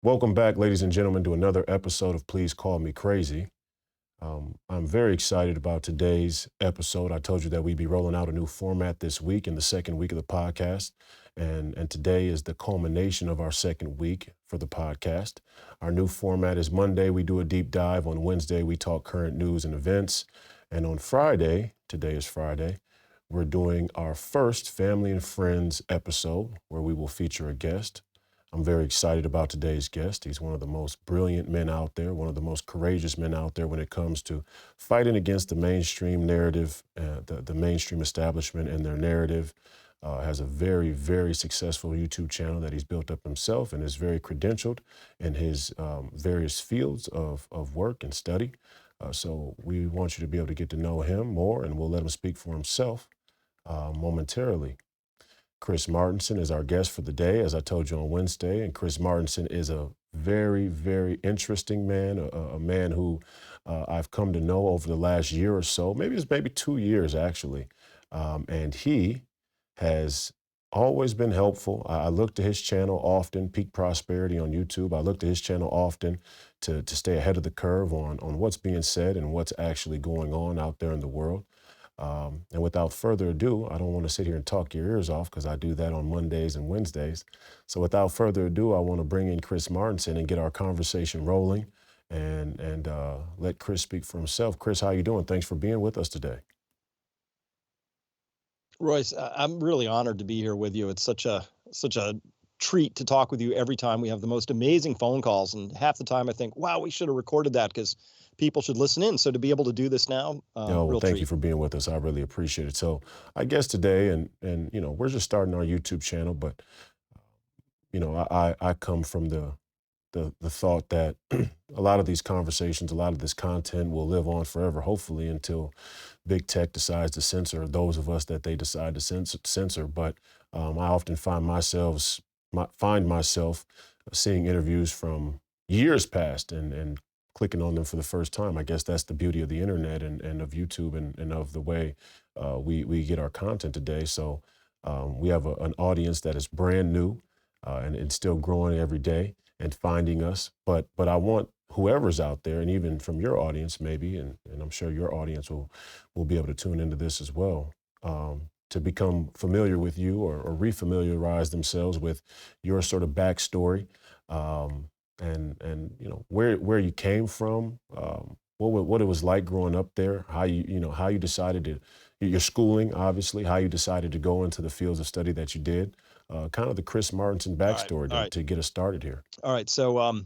Welcome back, ladies and gentlemen, to another episode of Please Call Me Crazy. I'm very excited about today's episode. I told you that we'd be rolling out a new format this week in the second week of the podcast. And today is the culmination of our second week for the podcast. Our new format is Monday, we do a deep dive. On Wednesday, we talk current news and events. And on Friday, today is Friday, we're doing our first Family and Friends episode where we will feature a guest. I'm very excited about today's guest. He's one of the most brilliant men out there, one of the most courageous men out there when it comes to fighting against the mainstream narrative, the mainstream establishment and their narrative. Has a very, very successful YouTube channel that he's built up himself and is very credentialed in his various fields of work and study. So we want you to be able to get to know him more, and we'll let him speak for himself momentarily. Chris Martenson is our guest for the day, as I told you on Wednesday. And Chris Martenson is a very, very interesting man, a man who I've come to know over the last year or so. Maybe 2 years, actually. And he has always been helpful. I look to his channel often, Peak Prosperity on YouTube. I look to his channel often to stay ahead of the curve on what's being said and what's actually going on out there in the world. And without further ado, I don't want to sit here and talk your ears off because I do that on Mondays and Wednesdays. So without further ado, I want to bring in Chris Martenson and get our conversation rolling and let Chris speak for himself. Chris, how you doing? Thanks for being with us today. Royce, I'm really honored to be here with you. It's such a treat to talk with you every time. We have the most amazing phone calls, and half the time I think, wow, we should have recorded that because people should listen in. So to be able to do this now, Well, real thank treat. you for being with us. I really appreciate it. So I guess today, and we're just starting our YouTube channel, but I come from the thought that a lot of these conversations, a lot of this content will live on forever, hopefully, until big tech decides to censor those of us that they decide to censor. But I often find myself seeing interviews from years past and clicking on them for the first time. I guess that's the beauty of the internet and of YouTube and of the way we get our content today. So we have an audience that is brand new and still growing every day and finding us. But I want whoever's out there, and even from your audience maybe, and I'm sure your audience will be able to tune into this as well, to become familiar with you or refamiliarize themselves with your sort of backstory, and where you came from, what it was like growing up there, how you decided to your schooling, obviously, how you decided to go into the fields of study that you did, kind of the Chris Martenson All right, backstory all right, to get us started here. all right. So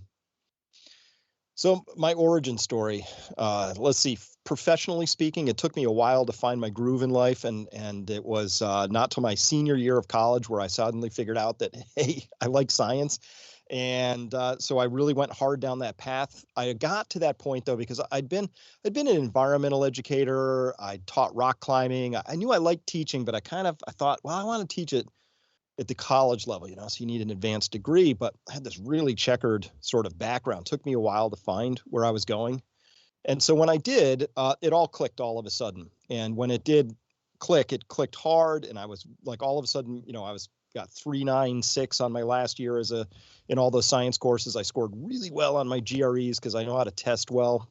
my origin story. Let's see. Professionally speaking, it took me a while to find my groove in life, and it was not till my senior year of college where I suddenly figured out that hey, I like science. And so I really went hard down that path. I got to that point though because I'd been an environmental educator. I taught rock climbing. I knew I liked teaching, but I thought, well, I want to teach it at the college level, so you need an advanced degree. But I had this really checkered sort of background. It took me a while to find where I was going. And so when I did, it all clicked all of a sudden. And when it did click, it clicked hard. And I was like, all of a sudden, I was got 396 on my last year in all those science courses. I scored really well on my GREs because I know how to test well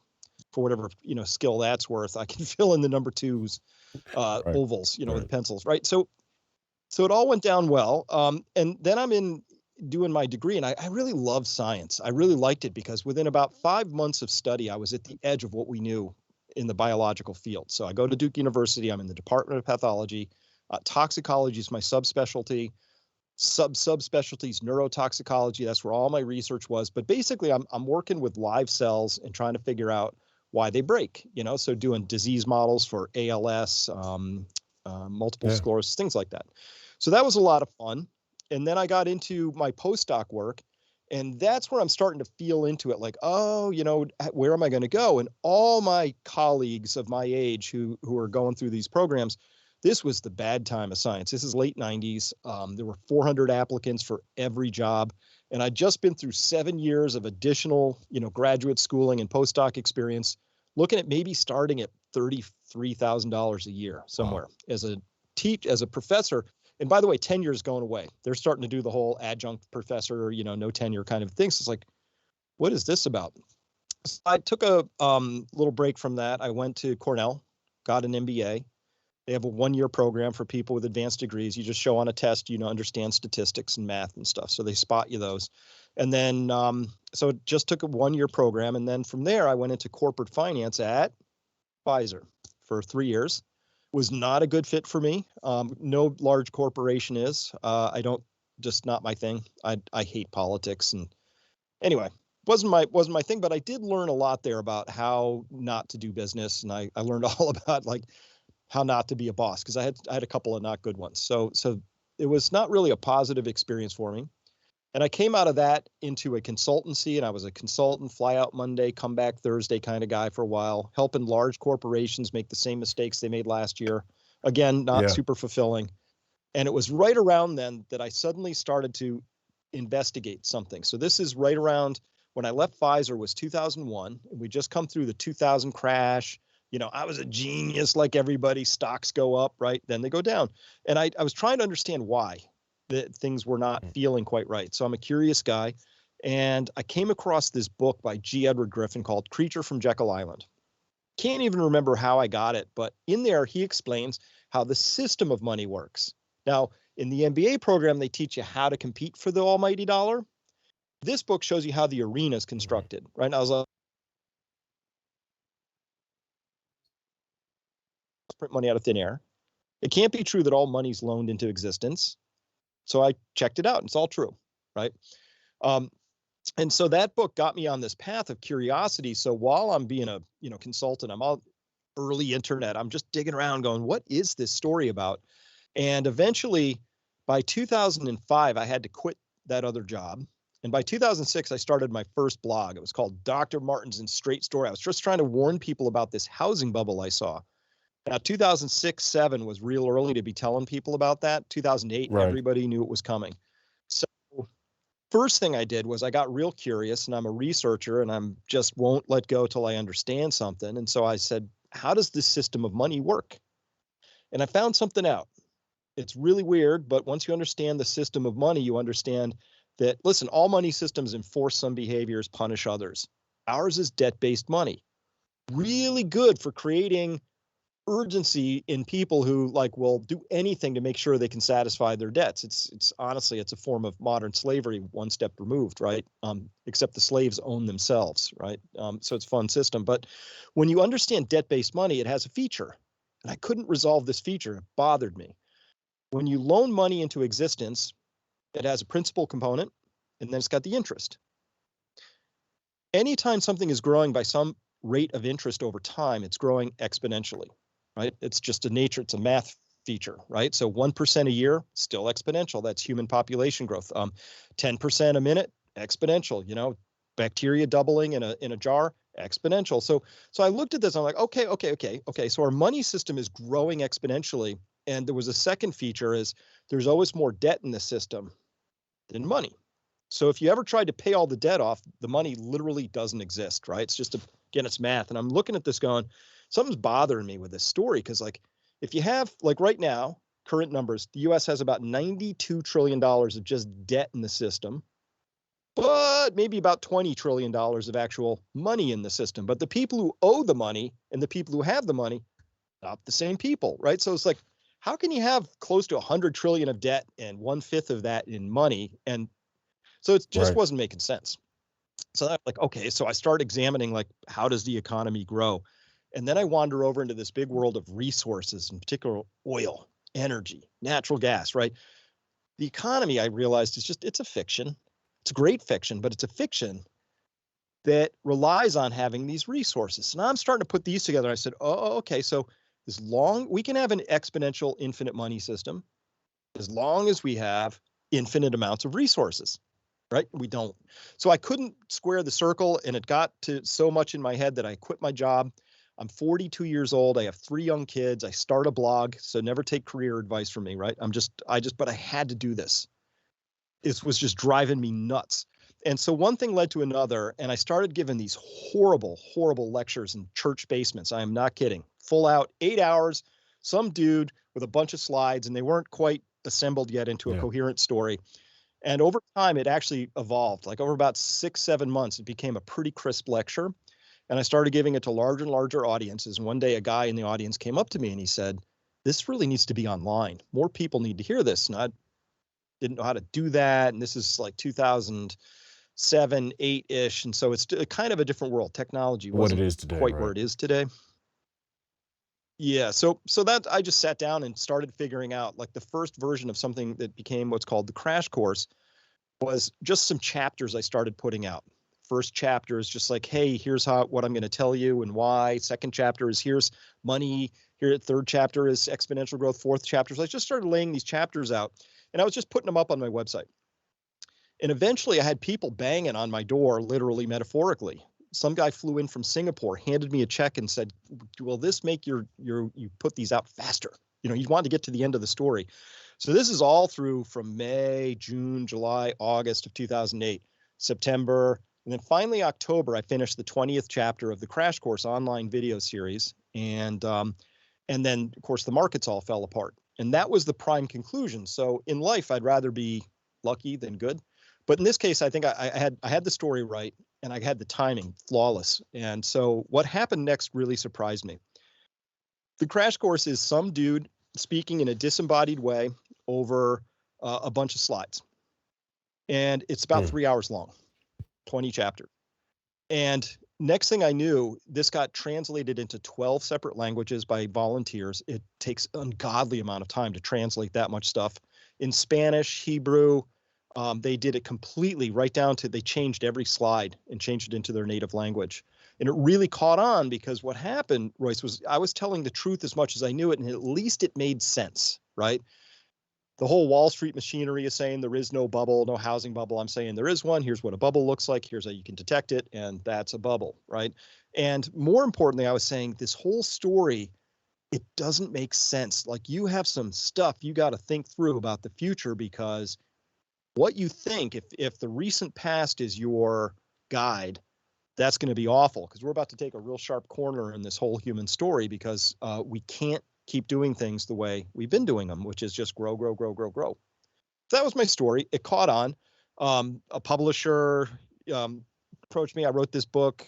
for whatever, skill that's worth. I can fill in the number twos, Right, ovals, right. with pencils, right? So it all went down well. And then I'm in doing my degree, and I really love science. I really liked it because within about 5 months of study, I was at the edge of what we knew in the biological field. So I go to Duke University. I'm in the Department of Pathology. Toxicology is my subspecialty. Subspecialties, neurotoxicology. That's where all my research was. But basically, I'm working with live cells and trying to figure out why they break. So doing disease models for ALS, multiple Yeah. sclerosis, things like that. So that was a lot of fun. And then I got into my postdoc work, and that's where I'm starting to feel into it. Like, oh, where am I going to go? And all my colleagues of my age who are going through these programs, this was the bad time of science. This is late 90s. There were 400 applicants for every job. And I'd just been through 7 years of additional, graduate schooling and postdoc experience, looking at maybe starting at $33,000 a year Wow. somewhere as a professor. And by the way, tenure is going away. They're starting to do the whole adjunct professor, no tenure kind of things. It's like, what is this about? So I took a little break from that. I went to Cornell, got an MBA. They have a 1-year program for people with advanced degrees. You just show on a test, understand statistics and math and stuff. So they spot you those. And then, so it just took a 1-year program. And then from there, I went into corporate finance at Pfizer for 3 years. Was not a good fit for me. No large corporation is. I don't, just not my thing. I hate politics. And anyway, wasn't my thing, but I did learn a lot there about how not to do business. And I learned all about like how not to be a boss, because I had a couple of not good ones. So it was not really a positive experience for me. And I came out of that into a consultancy, and I was a consultant, fly out Monday, come back Thursday kind of guy for a while, helping large corporations make the same mistakes they made last year. Again, not super fulfilling. And it was right around then that I suddenly started to investigate something. So this is right around when I left Pfizer was 2001. And we just come through the 2000 crash. I was a genius like everybody. Stocks go up, right? Then they go down. And I was trying to understand why that things were not feeling quite right. So I'm a curious guy. And I came across this book by G. Edward Griffin called Creature from Jekyll Island. Can't even remember how I got it, but in there he explains how the system of money works. Now, in the MBA program, they teach you how to compete for the almighty dollar. This book shows you how the arena is constructed, right? And I was like, print money out of thin air. It can't be true that all money's loaned into existence. So I checked it out, and it's all true, right? And so that book got me on this path of curiosity. So while I'm being a consultant, I'm all early internet, I'm just digging around going, what is this story about? And eventually, by 2005, I had to quit that other job. And by 2006, I started my first blog. It was called Dr. Martenson's Straight Story. I was just trying to warn people about this housing bubble I saw. Now, 2006-07 was real early to be telling people about that. 2008, right. Everybody knew it was coming. So first thing I did was I got real curious, and I'm a researcher, and I'm just won't let go till I understand something. And so I said, how does this system of money work? And I found something out. It's really weird, but once you understand the system of money, you understand that, listen, all money systems enforce some behaviors, punish others. Ours is debt-based money. Really good for creating urgency in people who will do anything to make sure they can satisfy their debts. It's honestly, it's a form of modern slavery, one step removed, right? Except the slaves own themselves, right? So it's a fun system. But when you understand debt-based money, it has a feature, and I couldn't resolve this feature. It bothered me. When you loan money into existence, it has a principal component, and then it's got the interest. Anytime something is growing by some rate of interest over time, it's growing exponentially, right? It's just a nature, it's a math feature, right? So 1% a year, still exponential. That's human population growth. 10% a minute, exponential. Bacteria doubling in a jar, exponential. So I looked at this, I'm like, okay. So our money system is growing exponentially. And there was a second feature is there's always more debt in the system than money. So if you ever tried to pay all the debt off, the money literally doesn't exist, right? It's just, again, it's math. And I'm looking at this going, something's bothering me with this story. Because if you have, right now, current numbers, the U.S. has about $92 trillion of just debt in the system, but maybe about $20 trillion of actual money in the system. But the people who owe the money and the people who have the money, not the same people, right? So it's like, how can you have close to 100 trillion of debt and 1/5 of that in money? And so it just wasn't making sense. So I'm like, okay, so I start examining how does the economy grow? And then I wander over into this big world of resources, in particular oil, energy, natural gas, right? The economy, I realized, it's a fiction. It's a great fiction, but it's a fiction that relies on having these resources. And I'm starting to put these together. I said, oh, okay, so as long we can have an exponential infinite money system, as long as we have infinite amounts of resources, right? We don't. So I couldn't square the circle, and it got to so much in my head that I quit my job. I'm 42 years old. I have 3 young kids. I start a blog, so never take career advice from me, right? But I had to do this. It was just driving me nuts. And so one thing led to another, and I started giving these horrible, horrible lectures in church basements. I am not kidding. Full out, 8 hours, some dude with a bunch of slides, and they weren't quite assembled yet into a Yeah. coherent story. And over time, it actually evolved. Like over about 6, 7 months, it became a pretty crisp lecture. And I started giving it to larger and larger audiences. And one day, a guy in the audience came up to me and he said, "This really needs to be online. More people need to hear this." And I didn't know how to do that. And this is like 2007, 8-ish. And so it's kind of a different world. Technology What it wasn't is today, quite where right? it is today. Yeah, so that I just sat down and started figuring out like the first version of something that became what's called the crash course was just some chapters I started putting out. First chapter is just like, hey, here's what I'm going to tell you and why. Second chapter is here's money. Here, third chapter is exponential growth. Fourth chapter. So I just started laying these chapters out, and I was just putting them up on my website. And eventually, I had people banging on my door, literally, metaphorically. Some guy flew in from Singapore, handed me a check, and said, "Will this make you put these out faster?" You want to get to the end of the story. So this is all through from May, June, July, August of 2008, September, and then finally October. I finished the 20th chapter of the Crash Course online video series, and then of course the markets all fell apart, and that was the prime conclusion. So in life, I'd rather be lucky than good, but in this case, I think I had the story right, and I had the timing flawless. And so what happened next really surprised me. The Crash Course is some dude speaking in a disembodied way over a bunch of slides. And it's about Hmm. 3 hours long, 20 chapters. And next thing I knew, this got translated into 12 separate languages by volunteers. It takes ungodly amount of time to translate that much stuff. In Spanish, Hebrew, they did it completely right down to, they changed every slide and changed it into their native language. And it really caught on because what happened, Royce, was I was telling the truth as much as I knew it, and at least it made sense, right? The whole Wall Street machinery is saying there is no bubble, no housing bubble. I'm saying there is one. Here's what a bubble looks like. Here's how you can detect it. And that's a bubble, right? And more importantly, I was saying this whole story, it doesn't make sense. Like you have some stuff you got to think through about the future, because what you think, if the recent past is your guide, that's going to be awful, because we're about to take a real sharp corner in this whole human story, because we can't keep doing things the way we've been doing them, which is just grow, grow, grow, grow, grow. So that was my story. It caught on. A publisher approached me. I wrote this book.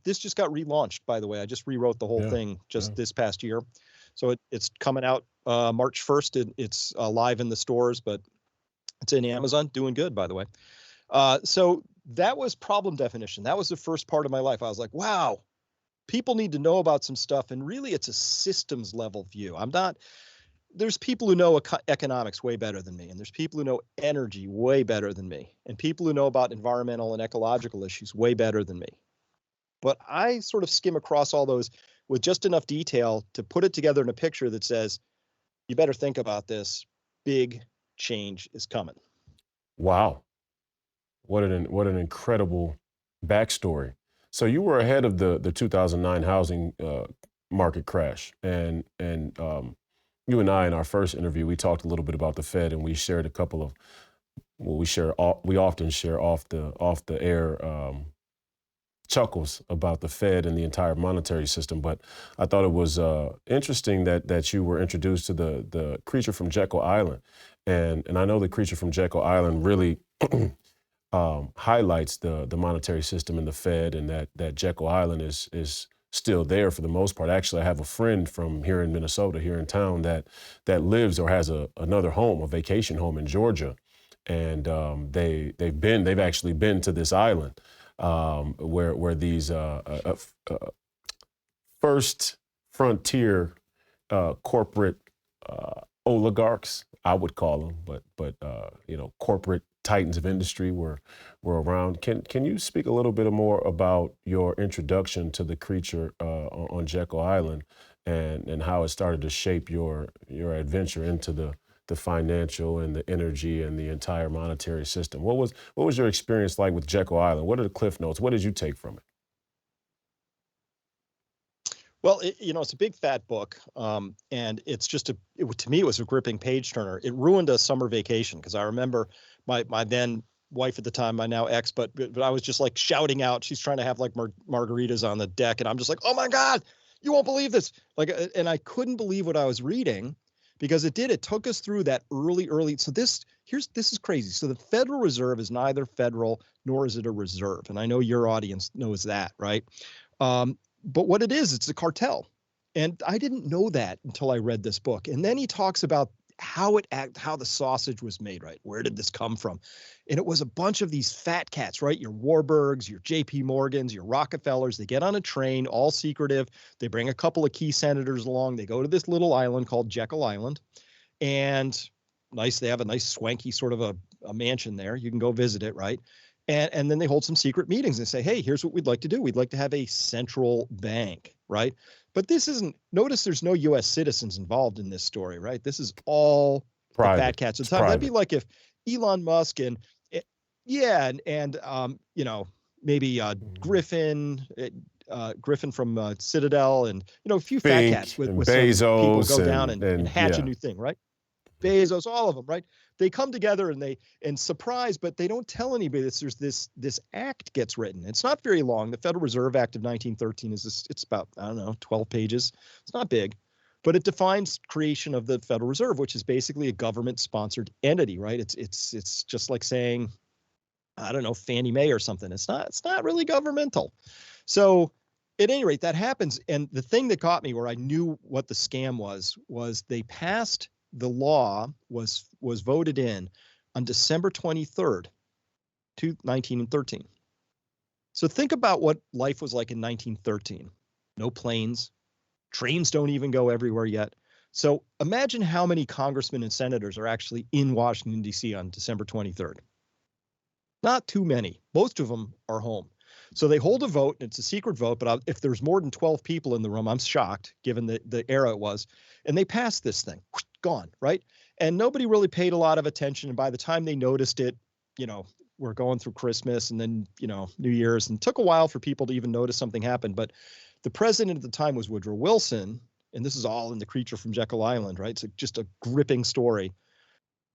This just got relaunched, by the way. I just rewrote the whole Yeah. thing just Yeah. this past year. So it's coming out March 1st. It's live in the stores, but it's in Amazon. Doing good, by the way. So that was problem definition. That was the first part of my life. I was like, wow, people need to know about some stuff. And really, it's a systems level view. There's people who know economics way better than me, and there's people who know energy way better than me, and people who know about environmental and ecological issues way better than me. But I sort of skim across all those with just enough detail to put it together in a picture that says, you better think about this. Big change is coming. Wow. What an incredible backstory. So you were ahead of the 2009 housing market crash, and you and I in our first interview we talked a little bit about the Fed, and we shared a couple of we often share off the air chuckles about the Fed and the entire monetary system. But I thought it was interesting that you were introduced to the creature from Jekyll Island, and I know the creature from Jekyll Island really highlights the monetary system and the Fed, and that Jekyll Island is still there for the most part. Actually, I have a friend from here in Minnesota, here in town, that lives or has another home, a vacation home in Georgia, and they've actually been to this island where these first frontier corporate oligarchs, I would call them, but corporate titans of industry were around. Can you speak a little bit more about your introduction to the creature on Jekyll Island, and how it started to shape your adventure into the financial and the energy and the entire monetary system? What was your experience like with Jekyll Island? What are the cliff notes? What did you take from it? Well, it's a big fat book, and it's just to me, it was a gripping page turner. It ruined a summer vacation, because I remember my then wife at the time, my now ex, but I was just like shouting out. She's trying to have like margaritas on the deck, and I'm just like, oh my God, you won't believe this! Like, and I couldn't believe what I was reading, because it took us through that early. So this is crazy. So the Federal Reserve is neither federal nor is it a reserve. And I know your audience knows that, right? But what it is, it's a cartel. And I didn't know that until I read this book. And then he talks about how the sausage was made, right? Where did this come from? And it was a bunch of these fat cats, right? Your Warburgs, your JP Morgans, your Rockefellers. They get on a train, all secretive. They bring a couple of key senators along. They go to this little island called Jekyll Island. And they have a nice swanky sort of a mansion there. You can go visit it, right? And then they hold some secret meetings and say, hey, here's what we'd like to do. We'd like to have a central bank, right? But notice there's no U.S. citizens involved in this story, right? This is all private. The fat cats at the time. That'd be like if Elon Musk and maybe Griffin from Citadel and, a few fat cats with Bezos some people go down and hatch a new thing, right? Bezos, all of them, right? They come together and surprise, but they don't tell anybody this act gets written. It's not very long. The Federal Reserve Act of 1913 it's about, 12 pages. It's not big, but it defines creation of the Federal Reserve, which is basically a government-sponsored entity, right? It's just like saying, Fannie Mae or something. It's not really governmental. So at any rate, that happens. And the thing that caught me where I knew what the scam was they passed the law was voted in on December 23rd, 1913. So think about what life was like in 1913. No planes, trains don't even go everywhere yet. So imagine how many congressmen and senators are actually in Washington, D.C. on December 23rd. Not too many. Most of them are home. So they hold a vote, and it's a secret vote, but if there's more than 12 people in the room, I'm shocked, given the era it was. And they passed this thing. Gone, right? And nobody really paid a lot of attention. And by the time they noticed it, we're going through Christmas and then, New Year's, and it took a while for people to even notice something happened. But the president at the time was Woodrow Wilson, and this is all in The Creature from Jekyll Island, right? It's just a gripping story.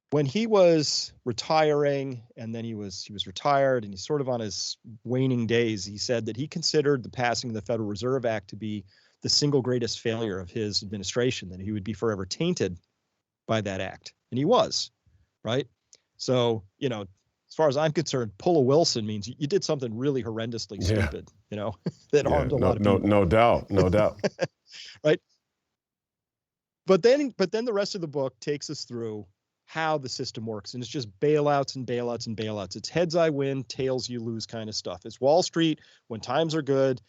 When he was retiring, and then he was retired, and he's sort of on his waning days, he said that he considered the passing of the Federal Reserve Act to be the single greatest failure of his administration, that he would be forever tainted by that act. And he was, right? So, as far as I'm concerned, pull a Wilson means you did something really horrendously stupid, that harmed a lot of people. No doubt. Right? But then the rest of the book takes us through how the system works. And it's just bailouts and bailouts and bailouts. It's heads I win, tails you lose kind of stuff. It's Wall Street. When times are good,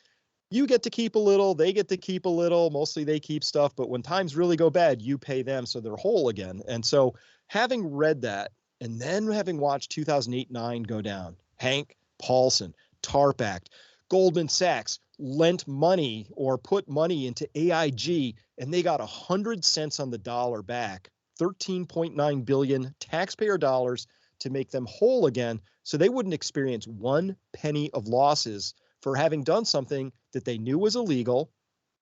you get to keep a little, they get to keep a little, mostly they keep stuff, but when times really go bad, you pay them so they're whole again. And so having read that and then having watched 2008-9 go down, Hank Paulson, TARP Act, Goldman Sachs lent money or put money into AIG and they got 100 cents on the dollar back, 13.9 billion taxpayer dollars to make them whole again so they wouldn't experience 1 penny of losses for having done something that they knew was illegal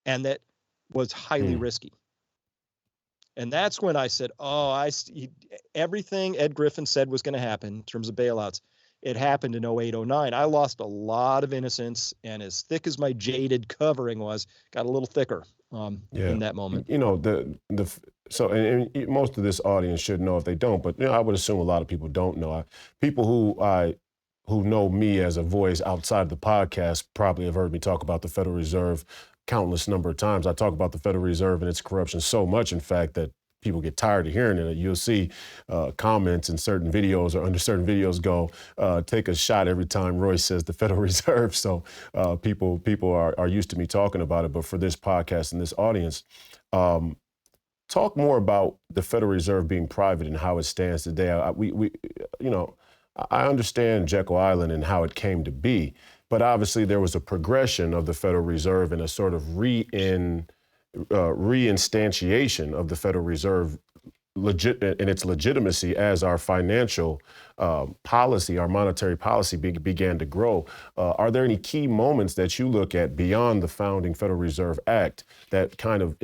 and that was highly risky. And that's when I said, everything Ed Griffin said was going to happen in terms of bailouts, it happened in 08-09. I lost a lot of innocence, and as thick as my jaded covering was, got a little thicker in that moment. So most of this audience should know if they don't, but I would assume a lot of people don't know. People who know me as a voice outside the podcast probably have heard me talk about the Federal Reserve countless number of times. I talk about the Federal Reserve and its corruption so much, in fact, that people get tired of hearing it. You'll see comments in certain videos or under certain videos go, take a shot every time Royce says the Federal Reserve. So people are used to me talking about it. But for this podcast and this audience, talk more about the Federal Reserve being private and how it stands today. I understand Jekyll Island and how it came to be, but obviously there was a progression of the Federal Reserve and a sort of reinstantiation of the Federal Reserve in its legitimacy as our financial policy, our monetary policy began to grow. Are there any key moments that you look at beyond the founding Federal Reserve Act that kind of,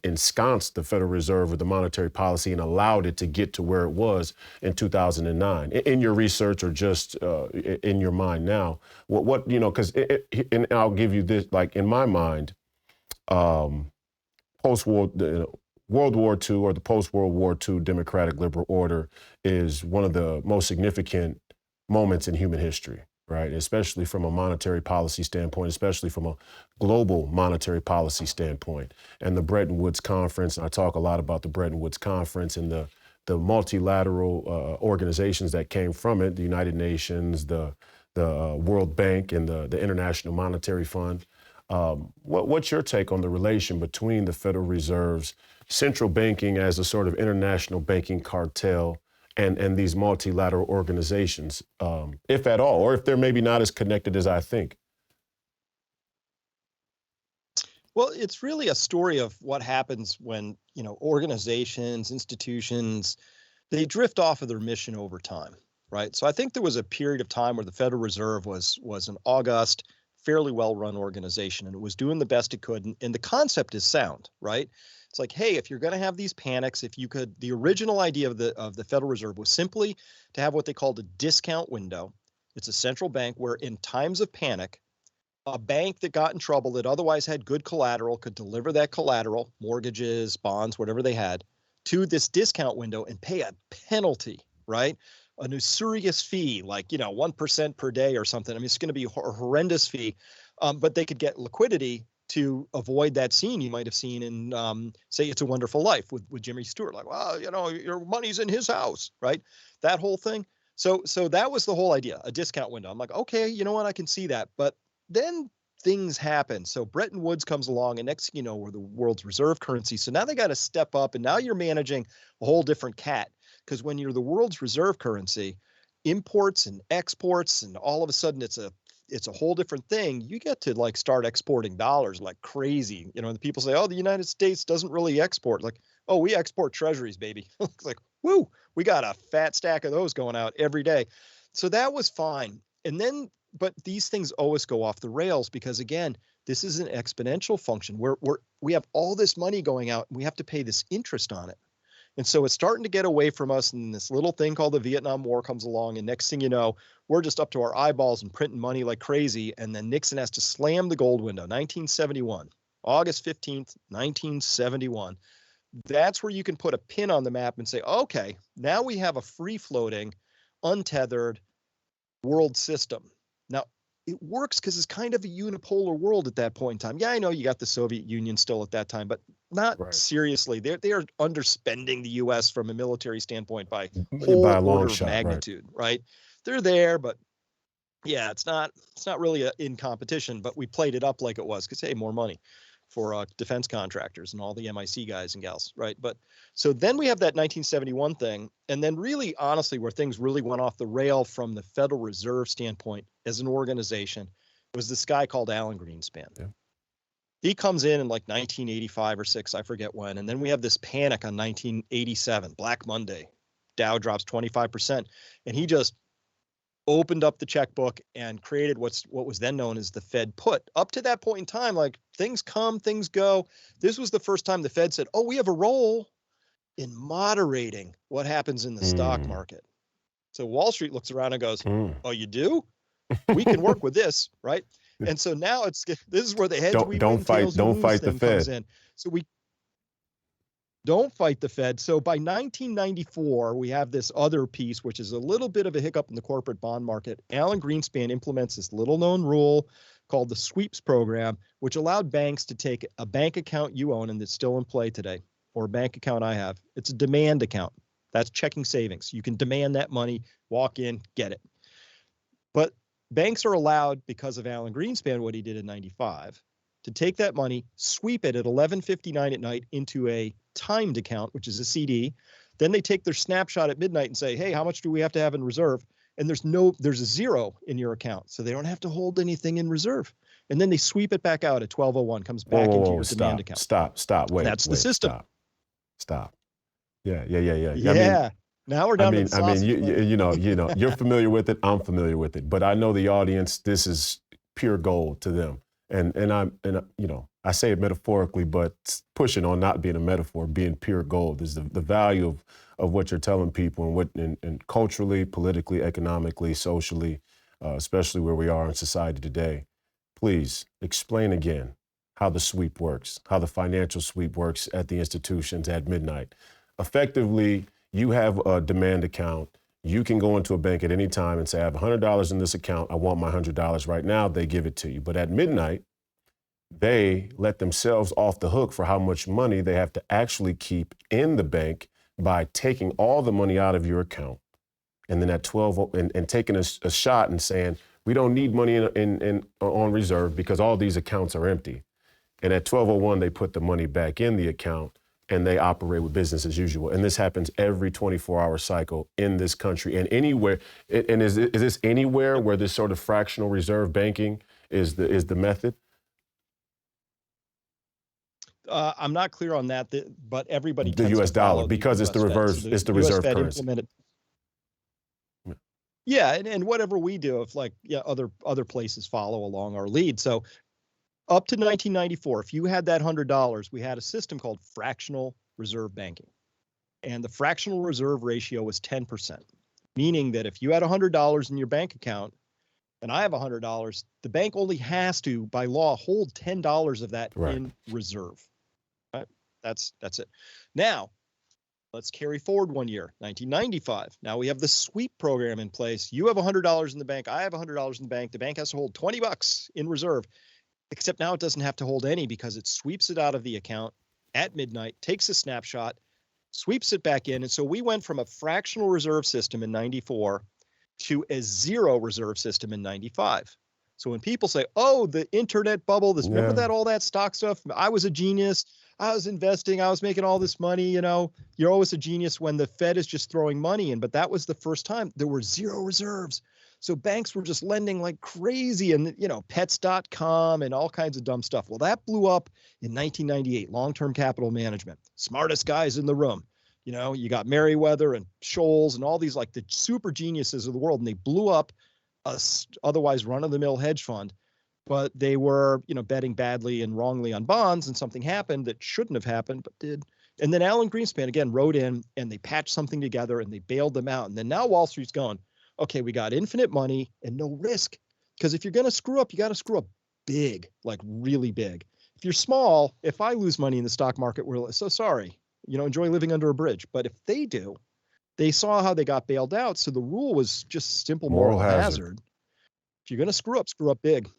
ensconced the Federal Reserve with the monetary policy and allowed it to get to where it was in 2009? In your research or just in your mind now, because and I'll give you this, like in my mind, post-war, World War II or the post-World War II democratic liberal order is one of the most significant moments in human history, right? Especially from a monetary policy standpoint, especially from a global monetary policy standpoint. And the Bretton Woods Conference, and I talk a lot about the Bretton Woods Conference and the multilateral organizations that came from it, the United Nations, the World Bank, and the International Monetary Fund. What's your take on the relation between the Federal Reserve's central banking as a sort of international banking cartel and these multilateral organizations, if at all, or if they're maybe not as connected as I think? Well, it's really a story of what happens when, organizations, institutions, they drift off of their mission over time, right? So I think there was a period of time where the Federal Reserve was an august, fairly well-run organization, and it was doing the best it could. And the concept is sound, right? It's like, hey, if you're going to have these panics, if you could, the original idea of the Federal Reserve was simply to have what they called a discount window. It's a central bank where in times of panic, a bank that got in trouble that otherwise had good collateral could deliver that collateral, mortgages, bonds, whatever they had, to this discount window and pay a penalty, right? An usurious fee, like, 1% per day or something. I mean, it's going to be a horrendous fee, but they could get liquidity to avoid that scene you might have seen in, say, It's a Wonderful Life with Jimmy Stewart. Like, well, your money's in his house, right? That whole thing. So that was the whole idea, a discount window. I'm like, okay, you know what? I can see that. But then things happen. So Bretton Woods comes along, and next thing you know, we're the world's reserve currency. So now they got to step up, and now you're managing a whole different cat. Because when you're the world's reserve currency, imports and exports, and all of a sudden it's a whole different thing. You get to like start exporting dollars like crazy. The people say, oh, the United States doesn't really export. Like, oh, we export treasuries, baby. It's like, woo, we got a fat stack of those going out every day. So that was fine. And then, but these things always go off the rails because, again, this is an exponential function where we have all this money going out and we have to pay this interest on it. And so it's starting to get away from us, and this little thing called the Vietnam War comes along, and next thing you know, we're just up to our eyeballs and printing money like crazy, and then Nixon has to slam the gold window. 1971, August 15th, 1971. That's where you can put a pin on the map and say, okay, now we have a free-floating, untethered world system. Now, it works because it's kind of a unipolar world at that point in time. Yeah, I know you got the Soviet Union still at that time, but not Right. seriously. They are underspending the U.S. from a military standpoint by whole By a long order of shot, right. magnitude, right? They're there, but yeah, it's not really in competition. But we played it up like it was because, hey, more money for defense contractors and all the MIC guys and gals, right? But so then we have that 1971 thing, and then really, honestly, where things really went off the rail from the Federal Reserve standpoint as an organization was this guy called Alan Greenspan. Yeah. He comes in like 1985 or 6, I forget when, and then we have this panic on 1987, Black Monday. Dow drops 25%, and he just opened up the checkbook and created what was then known as the Fed put. Up to that point in time, like, things come, things go. This was the first time the Fed said, oh, we have a role in moderating what happens in the stock market. So Wall Street looks around and goes, oh, you do? We can work with this, right? And so now this is where the heads we don't fight the Fed. comes in. So we don't fight the Fed. So by 1994, we have this other piece, which is a little bit of a hiccup in the corporate bond market. Alan Greenspan implements this little known rule called the sweeps program, which allowed banks to take a bank account you own and that's still in play today, or a bank account I have. It's a demand account. That's checking savings. You can demand that money, walk in, get it. But banks are allowed, because of Alan Greenspan, what he did in 95, to take that money, sweep it at 11:59 at night into a timed account, which is a CD. Then they take their snapshot at midnight and say, hey, how much do we have to have in reserve? And there's a zero in your account. So they don't have to hold anything in reserve. And then they sweep it back out at 12:01, comes back into your demand account. Stop. Wait. That's the system. Stop. Yeah. Yeah. Now we're down to the sausage. You're familiar with it. I'm familiar with it. But I know the audience, this is pure gold to them. And I say it metaphorically, but pushing on not being a metaphor, being pure gold is the value of what you're telling people and culturally, politically, economically, socially, especially where we are in society today. Please explain again how the sweep works, how the financial sweep works at the institutions at midnight. Effectively, you have a demand account. You can go into a bank at any time and say, I have $100 in this account. I want my $100 right now. They give it to you. But at midnight, they let themselves off the hook for how much money they have to actually keep in the bank by taking all the money out of your account. And then at 12 and taking a shot and saying, we don't need money on reserve because all these accounts are empty. And at 12:01, they put the money back in the account and they operate with business as usual. And this happens every 24-hour cycle in this country and anywhere. And is this anywhere where this sort of fractional reserve banking is the method? I'm not clear on that, but everybody the tends U.S. to follow dollar because it's the reverse. It's the reserve currency. Yeah, and whatever we do, if other places follow along our lead. So up to 1994, if you had that $100, we had a system called fractional reserve banking. And the fractional reserve ratio was 10%, meaning that if you had $100 in your bank account and I have $100, the bank only has to, by law, hold $10 of that in reserve. Right? That's it. Now, let's carry forward 1 year, 1995. Now we have the sweep program in place. You have $100 in the bank. I have $100 in the bank. The bank has to hold $20 in reserve, except now it doesn't have to hold any because it sweeps it out of the account at midnight, takes a snapshot, sweeps it back in. And so we went from a fractional reserve system in 94 to a zero reserve system in 95. So when people say, oh, the internet bubble, remember that, all that stock stuff, I was a genius. I was investing. I was making all this money. You're always a genius when the Fed is just throwing money in. But that was the first time there were zero reserves. So banks were just lending like crazy and, pets.com and all kinds of dumb stuff. Well, that blew up in 1998, long-term capital management. Smartest guys in the room. You got Merriweather and Scholes and all these like the super geniuses of the world. And they blew up a otherwise run-of-the-mill hedge fund. But they were, betting badly and wrongly on bonds, and something happened that shouldn't have happened, but did. And then Alan Greenspan, again, wrote in, and they patched something together, and they bailed them out. And then now Wall Street's going, okay, we got infinite money and no risk. Because if you're going to screw up, you got to screw up big, like really big. If you're small, if I lose money in the stock market, we're so sorry. Enjoy living under a bridge. But if they do, they saw how they got bailed out. So the rule was just simple moral hazard. If you're going to screw up big.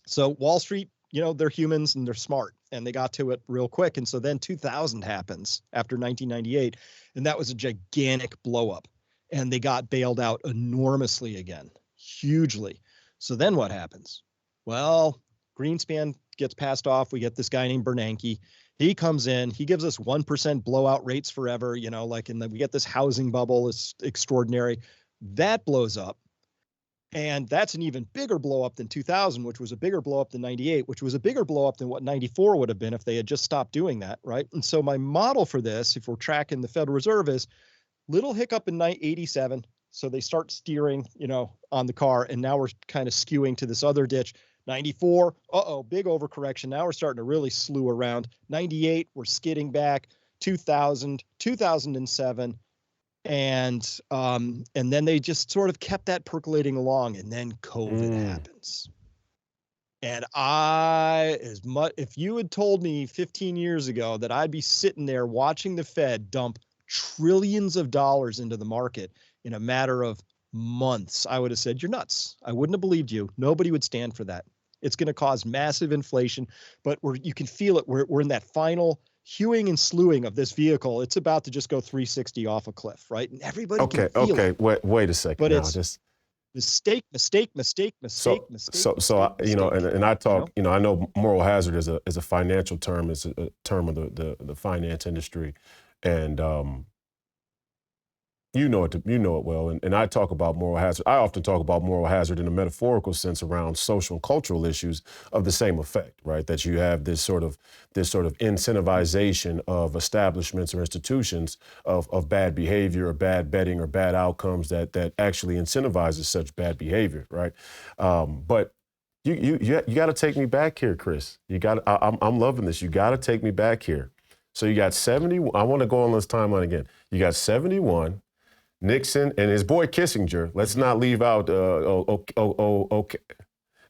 So Wall Street, they're humans and they're smart and they got to it real quick. And so then 2000 happens after 1998. And that was a gigantic blow up and they got bailed out enormously again, hugely. So then what happens? Well, Greenspan gets passed off. We get this guy named Bernanke. He comes in, he gives us 1% blowout rates forever, and then we get this housing bubble. It's extraordinary. That blows up. And that's an even bigger blow up than 2000, which was a bigger blow up than 98, which was a bigger blow up than what 94 would have been if they had just stopped doing that, right? And so my model for this, if we're tracking the Federal Reserve, is little hiccup in 87. So they start steering, on the car, and now we're kind of skewing to this other ditch. 94, big overcorrection. Now we're starting to really slew around. 98, we're skidding back. 2000, 2007. And then they just sort of kept that percolating along, and then COVID happens. And if you had told me 15 years ago that I'd be sitting there watching the Fed dump trillions of dollars into the market in a matter of months, I would have said, you're nuts. I wouldn't have believed you. Nobody would stand for that. It's going to cause massive inflation, but you can feel it. We're in that final hewing and slewing of this vehicle. It's about to just go 360 off a cliff, right? And everybody can feel it. Wait a second. But now, it's just mistake. And I talk, I know moral hazard is a financial term. It's a term of the finance industry, and you know it well. And I talk about moral hazard. I often talk about moral hazard in a metaphorical sense around social and cultural issues of the same effect, right? That you have this sort of incentivization of establishments or institutions of bad behavior or bad betting or bad outcomes that actually incentivizes such bad behavior, right? But you got to take me back here, Chris. I'm loving this. You got to take me back here. So you got 70. I want to go on this timeline again. You got 71. Nixon and his boy Kissinger. Let's not leave out. Okay.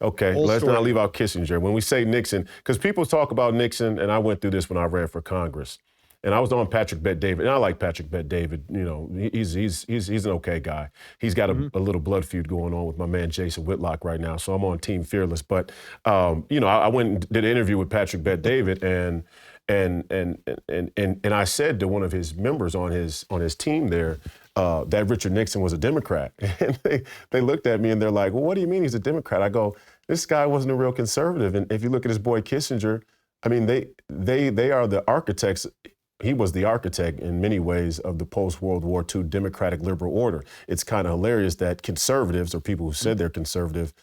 Okay, Whole let's not story. leave out Kissinger. When we say Nixon, because people talk about Nixon, and I went through this when I ran for Congress, and I was on Patrick Bet-David, and I like Patrick Bet-David. You know, he's an okay guy. He's got a little blood feud going on with my man Jason Whitlock right now, so I'm on Team Fearless. But you know, I went and did an interview with Patrick Bet-David, and I said to one of his members on his team there that Richard Nixon was a Democrat, and they looked at me and they're like, "Well, what do you mean he's a Democrat?" I go, "This guy wasn't a real conservative." And if you look at his boy Kissinger, I mean, they are the architects. He was the architect in many ways of the post-World War II democratic liberal order. It's kind of hilarious that conservatives, or people who said they're conservative,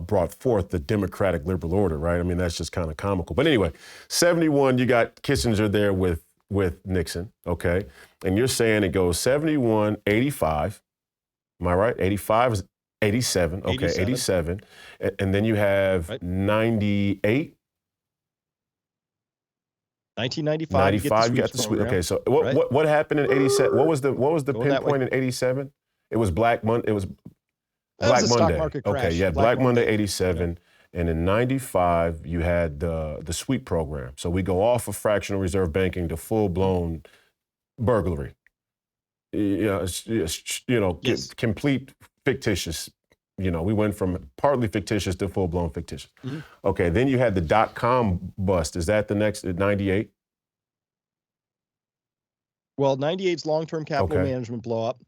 brought forth the democratic liberal order, right? I mean, that's just kind of comical. But anyway, 71, you got Kissinger there with Nixon, okay? And you're saying it goes 71, 85. Am I right? 85 is 87. Okay, 87. And then you have 98. 1995, 95, you got the sweep. Okay, so what happened in 87? What was the pinpoint in 87? It was Black Monday. It was Black Monday. Stock market crash. Okay, yeah, Black Monday 87. And in 95, you had the sweep program. So we go off of fractional reserve banking to full-blown burglary. Complete fictitious. You know, we went from partly fictitious to full-blown fictitious. Okay, then you had the dot-com bust. Is that the next, 98? Well, 98's long-term capital management blow up.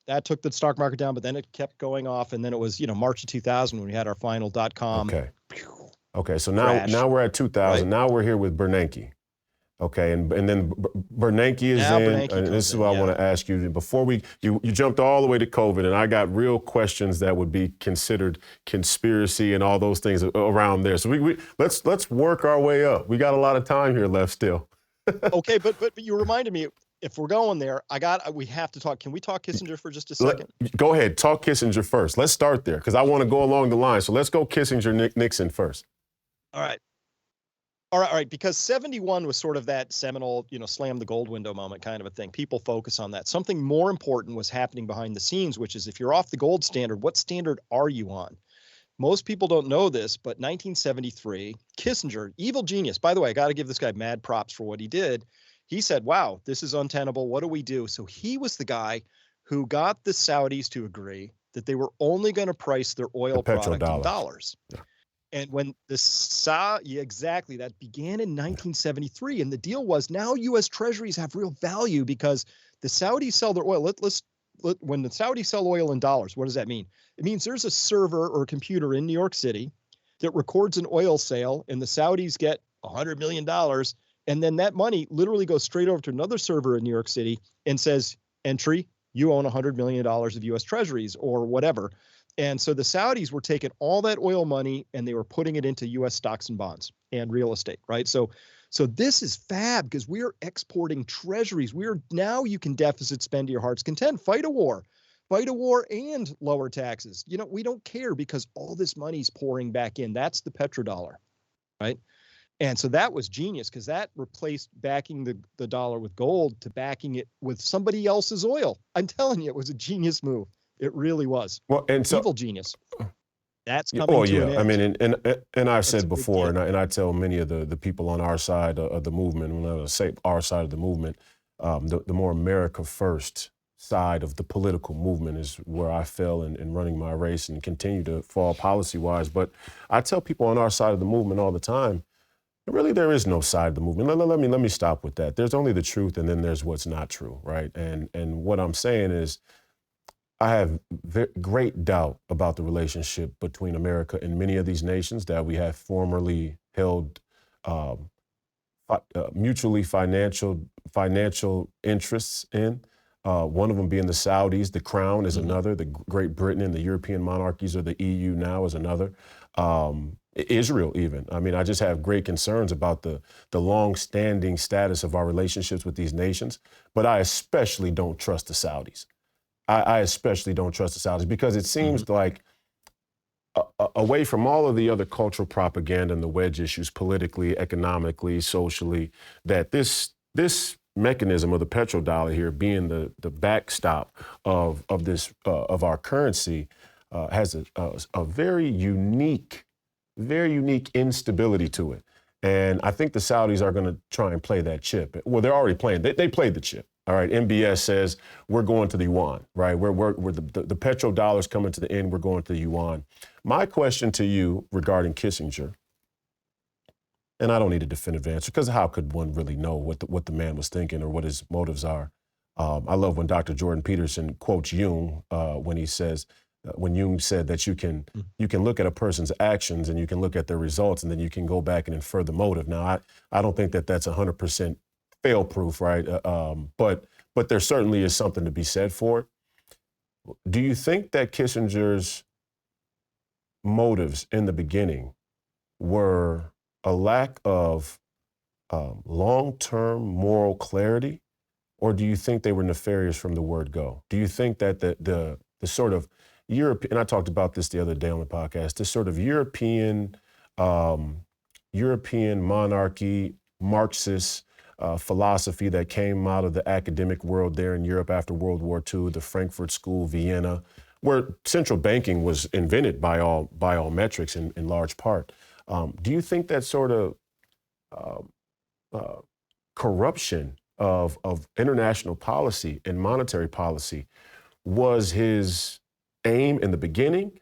That took the stock market down, but then it kept going off, and then it was, March of 2000 when we had our final dot-com. Okay, so now we're at 2000. Right? Now we're here with Bernanke. Okay, and then Bernanke is in, and this is what I want to ask you. Before you jumped all the way to COVID, and I got real questions that would be considered conspiracy and all those things around there. So let's work our way up. We got a lot of time here left still. Okay, but you reminded me, if we're going there, we have to talk. Can we talk Kissinger for just a second? Go ahead, talk Kissinger first. Let's start there, because I want to go along the line. So let's go Kissinger, Nixon first. All right, because 71 was sort of that seminal, slam the gold window moment kind of a thing. People focus on that. Something more important was happening behind the scenes, which is if you're off the gold standard, what standard are you on? Most people don't know this, but 1973, Kissinger, evil genius. By the way, I got to give this guy mad props for what he did. He said, wow, this is untenable. What do we do? So he was the guy who got the Saudis to agree that they were only going to price their oil product in dollars. Yeah. And when exactly, that began in 1973. And the deal was now U.S. Treasuries have real value because the Saudis sell their oil. When the Saudis sell oil in dollars, what does that mean? It means there's a server or a computer in New York City that records an oil sale, and the Saudis get $100 million. And then that money literally goes straight over to another server in New York City and says, entry, you own $100 million of U.S. Treasuries or whatever. And so the Saudis were taking all that oil money and they were putting it into U.S. stocks and bonds and real estate, right? So this is fab because we are exporting treasuries. Now you can deficit spend to your heart's content. Fight a war and lower taxes. We don't care because all this money's pouring back in. That's the petrodollar, right? And so that was genius because that replaced backing the dollar with gold to backing it with somebody else's oil. I'm telling you, it was a genius move. It really was. Well, and so, evil genius. That's coming to an end. I mean, and I've said before, and I tell many of the people on our side of the movement, when I say our side of the movement, the more America first side of the political movement is where I fell in running my race and continue to fall policy-wise. But I tell people on our side of the movement all the time, really there is no side of the movement. Let me stop with that. There's only the truth, and then there's what's not true, right? And what I'm saying is, I have great doubt about the relationship between America and many of these nations that we have formerly held mutually financial interests in. One of them being the Saudis, the Crown is another, the Great Britain and the European monarchies, or the EU now is another. Israel even. I mean, I just have great concerns about the long-standing status of our relationships with these nations, but I especially don't trust the Saudis. I especially don't trust the Saudis because it seems like away from all of the other cultural propaganda and the wedge issues politically, economically, socially, that this mechanism of the petrodollar here being the backstop of our currency has a very unique instability to it. And I think the Saudis are going to try and play that chip. Well, they're already playing. They played the chip. All right. MBS says we're going to the yuan, right? We're the petrodollar's coming to the end. We're going to the yuan. My question to you regarding Kissinger, and I don't need a definitive answer because how could one really know what the man was thinking or what his motives are? I love when Dr. Jordan Peterson quotes Jung when he says, when Jung said that you can look at a person's actions and you can look at their results and then you can go back and infer the motive. Now, I don't think that that's 100% fail-proof, right? But there certainly is something to be said for it. Do you think that Kissinger's motives in the beginning were a lack of long-term moral clarity, or do you think they were nefarious from the word go? Do you think that the sort of Europe, and I talked about this the other day on the podcast, this sort of European monarchy, Marxist philosophy that came out of the academic world there in Europe after World War II, the Frankfurt School, Vienna, where central banking was invented by all metrics in large part. Do you think that sort of corruption of international policy and monetary policy was his aim in the beginning?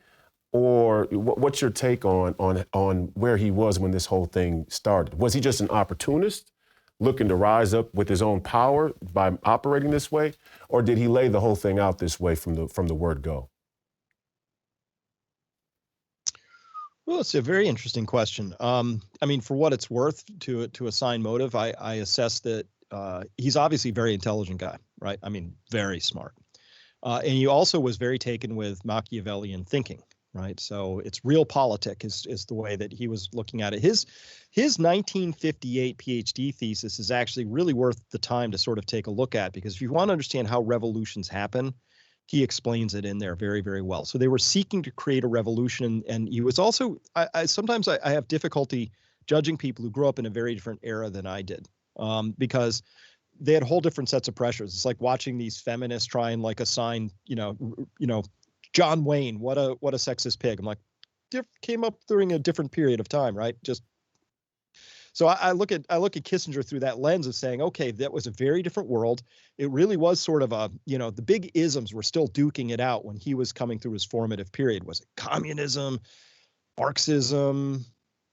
Or what's your take on where he was when this whole thing started? Was he just an opportunist looking to rise up with his own power by operating this way? Or did he lay the whole thing out this way from the word go? Well, it's a very interesting question. I mean, for what it's worth to assign motive, I assess that he's obviously a very intelligent guy, right? I mean, very smart. And he also was very taken with Machiavellian thinking, right? So it's realpolitik is the way that he was looking at it. His 1958 PhD thesis is actually really worth the time to sort of take a look at, because if you want to understand how revolutions happen, he explains it in there very, very well. So they were seeking to create a revolution, and he was also, sometimes I have difficulty judging people who grew up in a very different era than I did, because they had whole different sets of pressures. It's like watching these feminists try and like assign, John Wayne, what a sexist pig. I'm like, came up during a different period of time, right? So I look at Kissinger through that lens of saying, okay, that was a very different world. It really was sort of the big isms were still duking it out when he was coming through his formative period. Was it communism, Marxism,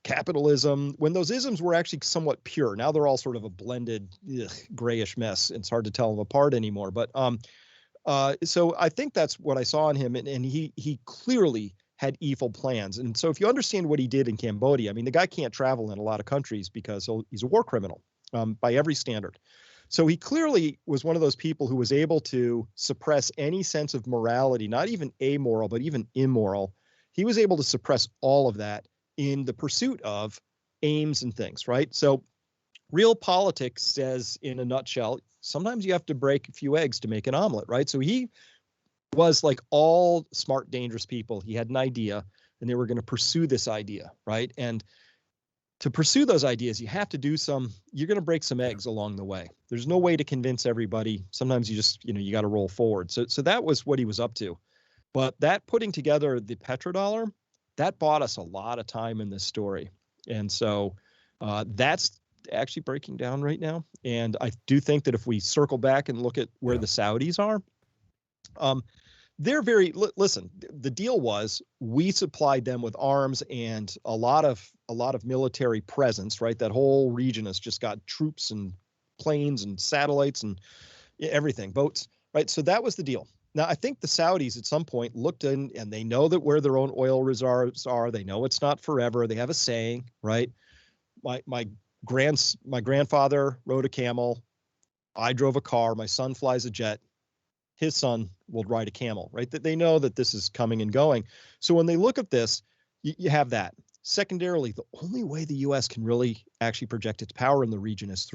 capitalism? When those isms were actually somewhat pure. Now they're all sort of a blended grayish mess. It's hard to tell them apart anymore. But so I think that's what I saw in him, and he clearly had evil plans. And so if you understand what he did in Cambodia, I mean, the guy can't travel in a lot of countries because he's a war criminal by every standard. So he clearly was one of those people who was able to suppress any sense of morality, not even amoral, but even immoral. He was able to suppress all of that in the pursuit of aims and things, right? So realpolitik says, in a nutshell, sometimes you have to break a few eggs to make an omelet, right? So he was like all smart, dangerous people. He had an idea and they were going to pursue this idea, right? And to pursue those ideas, you're going to break some eggs along the way. There's no way to convince everybody. Sometimes you just, you got to roll forward. So that was what he was up to. But that putting together the petrodollar, that bought us a lot of time in this story. And so that's actually breaking down right now. And I do think that if we circle back and look at where the Saudis are, they're listen, the deal was we supplied them with arms and a lot of military presence, right? That whole region has just got troops and planes and satellites and everything, boats, right? So that was the deal. Now, I think the Saudis at some point looked in and they know that where their own oil reserves are. They know it's not forever. They have a saying, right? My grandfather rode a camel. I drove a car. My son flies a jet. His son will ride a camel, right? That they know that this is coming and going. So when they look at this, you have that. Secondarily, the only way the U.S. can really actually project its power in the region is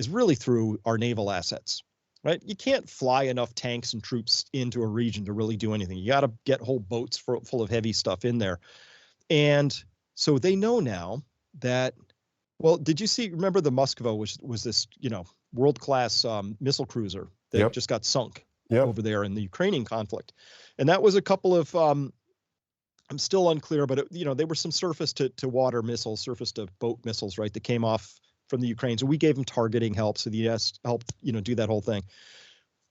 really through our naval assets, right? You can't fly enough tanks and troops into a region to really do anything. You got to get whole boats full of heavy stuff in there. And so they know now that, well, remember the Moskva was this, world-class missile cruiser that just got sunk Yep. over there in the Ukrainian conflict. And that was a couple of, I'm still unclear, but they were some surface to water missiles, surface to boat missiles, right, that came off from the Ukraine. So we gave them targeting help. So the U.S. helped, do that whole thing.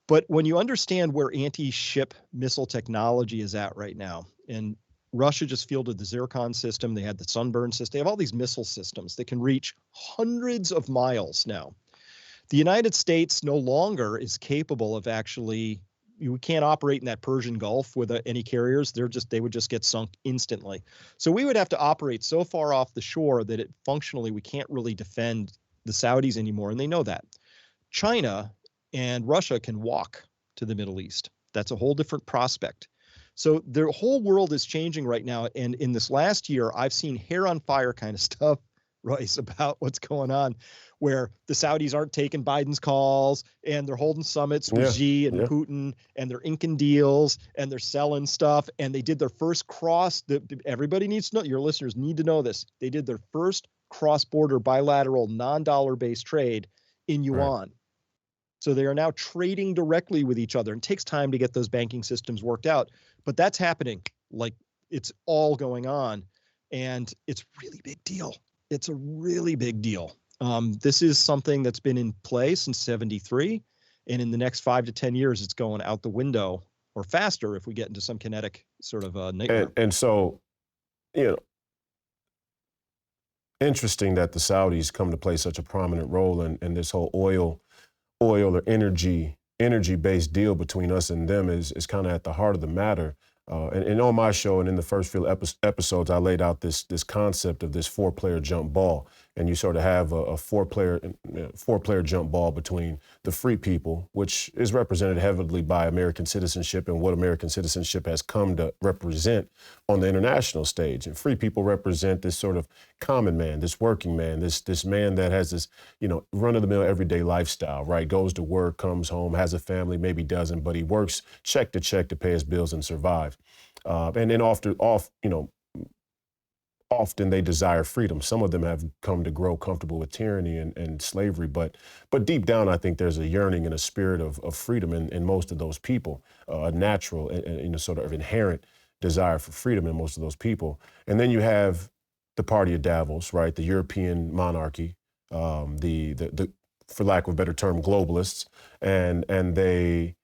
But when you understand where anti-ship missile technology is at right now, and Russia just fielded the Zircon system, they had the Sunburn system, they have all these missile systems that can reach hundreds of miles now. The United States no longer is capable of actually, we can't operate in that Persian Gulf with any carriers. They would just get sunk instantly. So we would have to operate so far off the shore that functionally we can't really defend the Saudis anymore, and they know that. China and Russia can walk to the Middle East. That's a whole different prospect. So the whole world is changing right now. And in this last year, I've seen hair on fire kind of stuff, Royce, about what's going on, where the Saudis aren't taking Biden's calls and they're holding summits with Xi and Putin, and they're inking deals and they're selling stuff. And they did their first everybody needs to know, your listeners need to know this. They did their first cross-border bilateral non-dollar based trade in yuan. Right. So they are now trading directly with each other. And it takes time to get those banking systems worked out, but that's happening. Like, it's all going on, and it's a really big deal. It's a really big deal. This is something that's been in play since 1973, and in the next 5 to 10 years, it's going out the window or faster if we get into some kinetic sort of nightmare. And so, interesting that the Saudis come to play such a prominent role in this whole oil or energy-based deal between us and them is kind of at the heart of the matter. And on my show and in the first few episodes, I laid out this concept of this 4-player jump ball, and you sort of have a four-player jump ball between the free people, which is represented heavily by American citizenship and what American citizenship has come to represent on the international stage. And free people represent this sort of common man, this working man, this man that has this run-of-the-mill everyday lifestyle, right? Goes to work, comes home, has a family, maybe doesn't, but he works check to check to pay his bills and survive. And then often they desire freedom. Some of them have come to grow comfortable with tyranny and slavery, but deep down, I think there's a yearning and a spirit of freedom in most of those people, a natural and sort of inherent desire for freedom in most of those people. And then you have the party of Davos, right? The European monarchy, the for lack of a better term, globalists, and they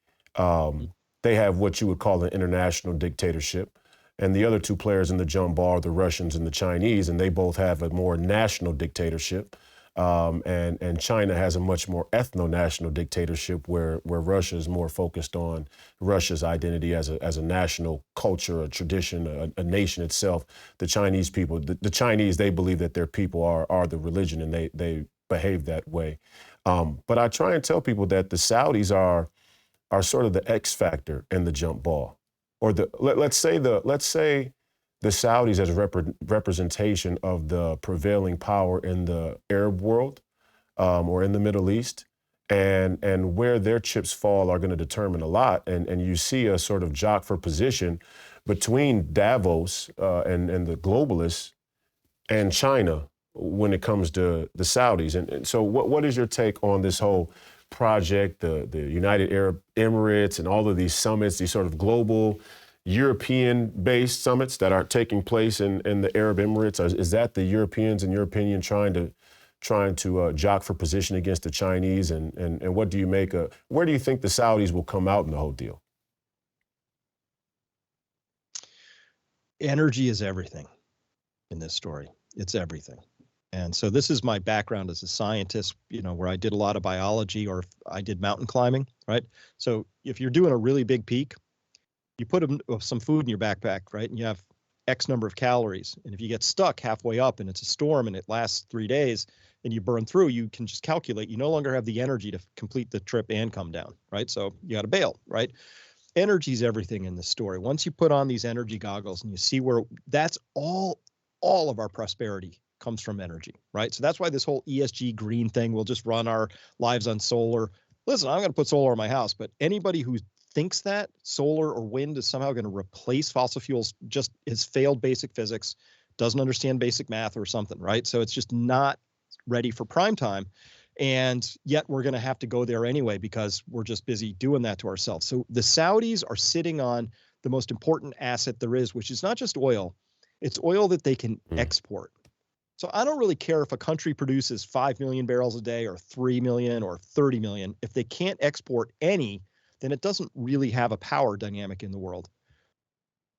have what you would call an international dictatorship. And the other two players in the jump ball are the Russians and the Chinese, and they both have a more national dictatorship. And China has a much more ethno-national dictatorship where Russia is more focused on Russia's identity as a national culture, a tradition, a nation itself. The Chinese people, the Chinese, they believe that their people are the religion, and they behave that way. But I try and tell people that the Saudis are sort of the X factor in the jump ball. Or let's say the Saudis as a representation of the prevailing power in the Arab world or in the Middle East, and where their chips fall are going to determine a lot. And you see a sort of jock for position between Davos and the globalists and China when it comes to the Saudis. And so what is your take on this whole project, the United Arab Emirates and all of these summits, these sort of global European-based summits that are taking place in the Arab Emirates? Is that the Europeans, in your opinion, trying to jock for position against the Chinese? And what do you make of, where do you think the Saudis will come out in the whole deal? Energy is everything in this story. It's everything. And so this is my background as a scientist, where I did a lot of biology, or I did mountain climbing, right? So if you're doing a really big peak, you put some food in your backpack, right? And you have X number of calories. And if you get stuck halfway up and it's a storm and it lasts 3 days and you burn through, you can just calculate. You no longer have the energy to complete the trip and come down, right? So you got to bail, right? Energy is everything in this story. Once you put on these energy goggles and you see where that's all of our prosperity comes from energy, right? So that's why this whole ESG green thing, we'll just run our lives on solar. Listen, I'm going to put solar on my house, but anybody who thinks that solar or wind is somehow going to replace fossil fuels just has failed basic physics, doesn't understand basic math or something, right? So it's just not ready for prime time. And yet we're going to have to go there anyway because we're just busy doing that to ourselves. So the Saudis are sitting on the most important asset there is, which is not just oil, it's oil that they can export. So I don't really care if a country produces 5 million barrels a day or 3 million or 30 million. If they can't export any, then it doesn't really have a power dynamic in the world.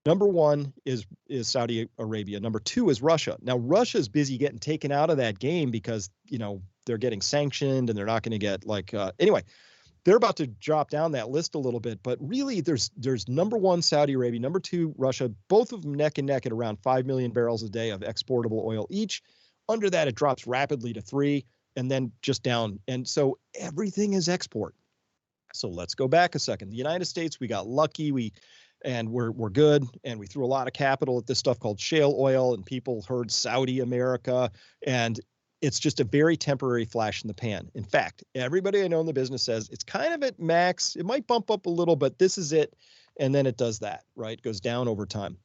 Number one is Saudi Arabia. Number two is Russia. Now, Russia's busy getting taken out of that game because, they're getting sanctioned and they're not going to get anyway, they're about to drop down that list a little bit. But really, there's number one, Saudi Arabia, number two, Russia, both of them neck and neck at around 5 million barrels a day of exportable oil each. Under that, it drops rapidly to 3 and then just down. And so everything is export. So let's go back a second. The United States, we got lucky. We're good, and we threw a lot of capital at this stuff called shale oil, and people heard Saudi America, and it's just a very temporary flash in the pan. In fact, everybody I know in the business says it's kind of at max. It might bump up a little, but this is it, and then it does that, right? It goes down over time.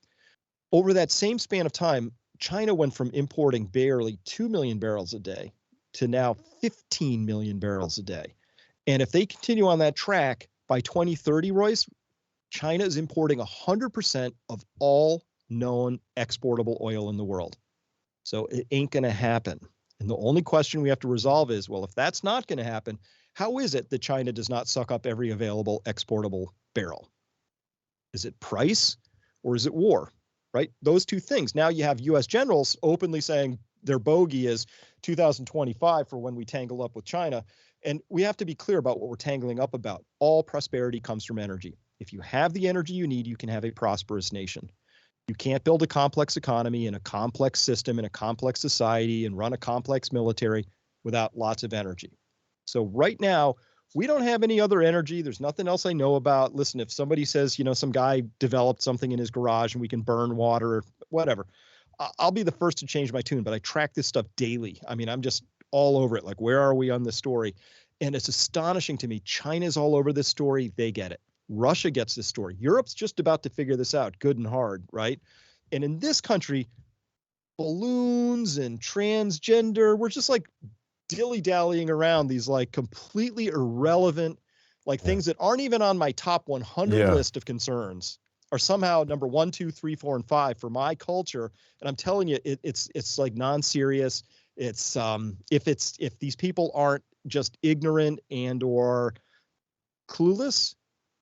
Over that same span of time, China went from importing barely 2 million barrels a day to now 15 million barrels a day. And if they continue on that track, by 2030, Royce, China is importing 100% of all known exportable oil in the world. So it ain't going to happen. And the only question we have to resolve is, well, if that's not going to happen, how is it that China does not suck up every available exportable barrel? Is it price or is it war, right? Those two things. Now you have U.S. generals openly saying their bogey is 2025 for when we tangle up with China. And we have to be clear about what we're tangling up about. All prosperity comes from energy. If you have the energy you need, you can have a prosperous nation. You can't build a complex economy and a complex system and a complex society and run a complex military without lots of energy. So right now, we don't have any other energy. There's nothing else I know about. Listen, if somebody says, some guy developed something in his garage and we can burn water or whatever, I'll be the first to change my tune, but I track this stuff daily. I mean, I'm just all over it. Like, where are we on this story? And it's astonishing to me. China's all over this story. They get it. Russia gets this story. Europe's just about to figure this out good and hard, right? And in this country, balloons and transgender, we're just like dilly-dallying around these like completely irrelevant, things that aren't even on my top 100 list of concerns are somehow number 1, 2, 3, 4, and 5 for my culture. And I'm telling you, it's like non-serious. It's if these people aren't just ignorant and or clueless,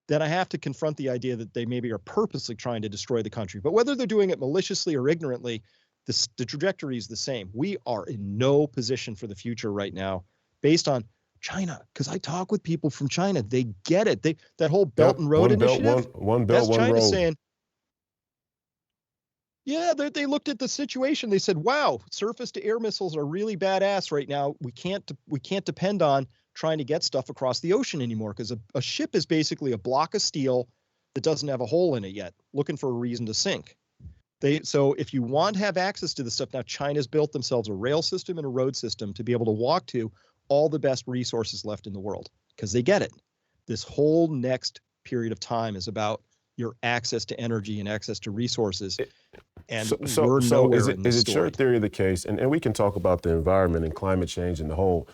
then I have to confront the idea that they maybe are purposely trying to destroy the country. But whether they're doing it maliciously or ignorantly, the trajectory is the same. We are in no position for the future right now based on China, because I talk with people from China. They get it. That whole Belt and Road initiative, one belt, that's one China road. saying, yeah, they looked at the situation. They said, wow, surface to air missiles are really badass right now. We can't depend on trying to get stuff across the ocean anymore because a ship is basically a block of steel that doesn't have a hole in it yet, looking for a reason to sink. So if you want to have access to this stuff, now China's built themselves a rail system and a road system to be able to walk to all the best resources left in the world because they get it. This whole next period of time is about your access to energy and access to resources. And we're nowhere in this is it story. your theory of the case, and we can talk about the environment and climate change and the whole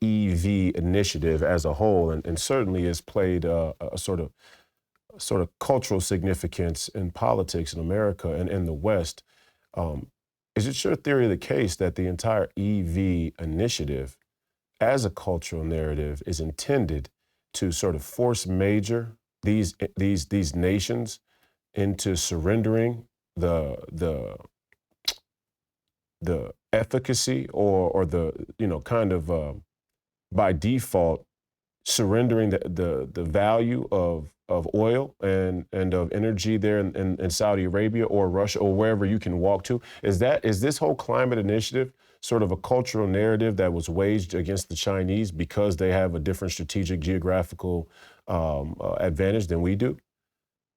EV initiative as a whole, and certainly has played a sort of cultural significance in politics in America and in the West. Is it your theory of the case that the entire EV initiative as a cultural narrative is intended to sort of force major these nations into surrendering the efficacy or the kind of by default surrendering the value of oil and of energy there in Saudi Arabia or Russia or wherever you can walk to? Is this whole climate initiative sort of a cultural narrative that was waged against the Chinese because they have a different strategic geographical advantage than we do?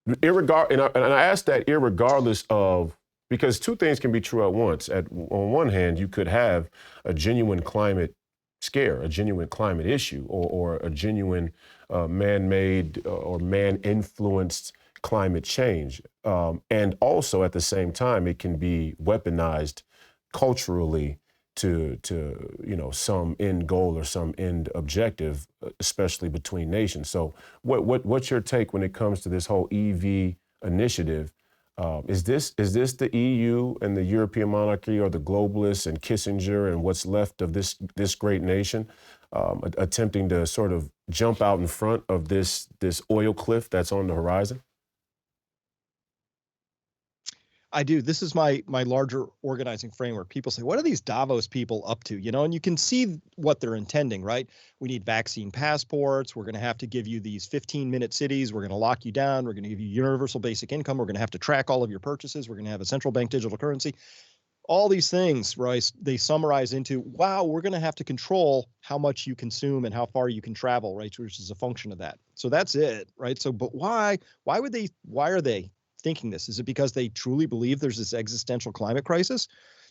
And I ask that irregardless of, because two things can be true at once. On one hand, you could have a genuine climate scare, a genuine climate issue, or a genuine man-made or man-influenced climate change. And also at the same time, it can be weaponized culturally to some end goal or some end objective, especially between nations. So what's your take when it comes to this whole EV initiative? Is this the EU and the European monarchy or the globalists and Kissinger and what's left of this great nation attempting to sort of jump out in front of this oil cliff that's on the horizon? I do. This is my larger organizing framework. People say, what are these Davos people up to? And you can see what they're intending, right? We need vaccine passports. We're going to have to give you these 15-minute cities. We're going to lock you down. We're going to give you universal basic income. We're going to have to track all of your purchases. We're going to have a central bank digital currency. All these things, Royce, they summarize into, wow, we're going to have to control how much you consume and how far you can travel, right? Which is a function of that. So that's it, right? So, but why are they thinking this? Is it because they truly believe there's this existential climate crisis?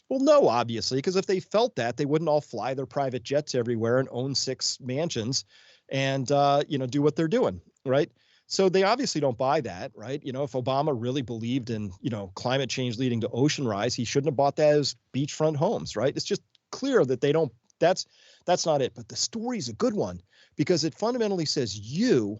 Well, no, obviously, because if they felt that, they wouldn't all fly their private jets everywhere and own 6 mansions and, do what they're doing, right? So they obviously don't buy that, right? If Obama really believed in, climate change leading to ocean rise, he shouldn't have bought those beachfront homes, right? It's just clear that they don't, that's not it. But the story's a good one because it fundamentally says you're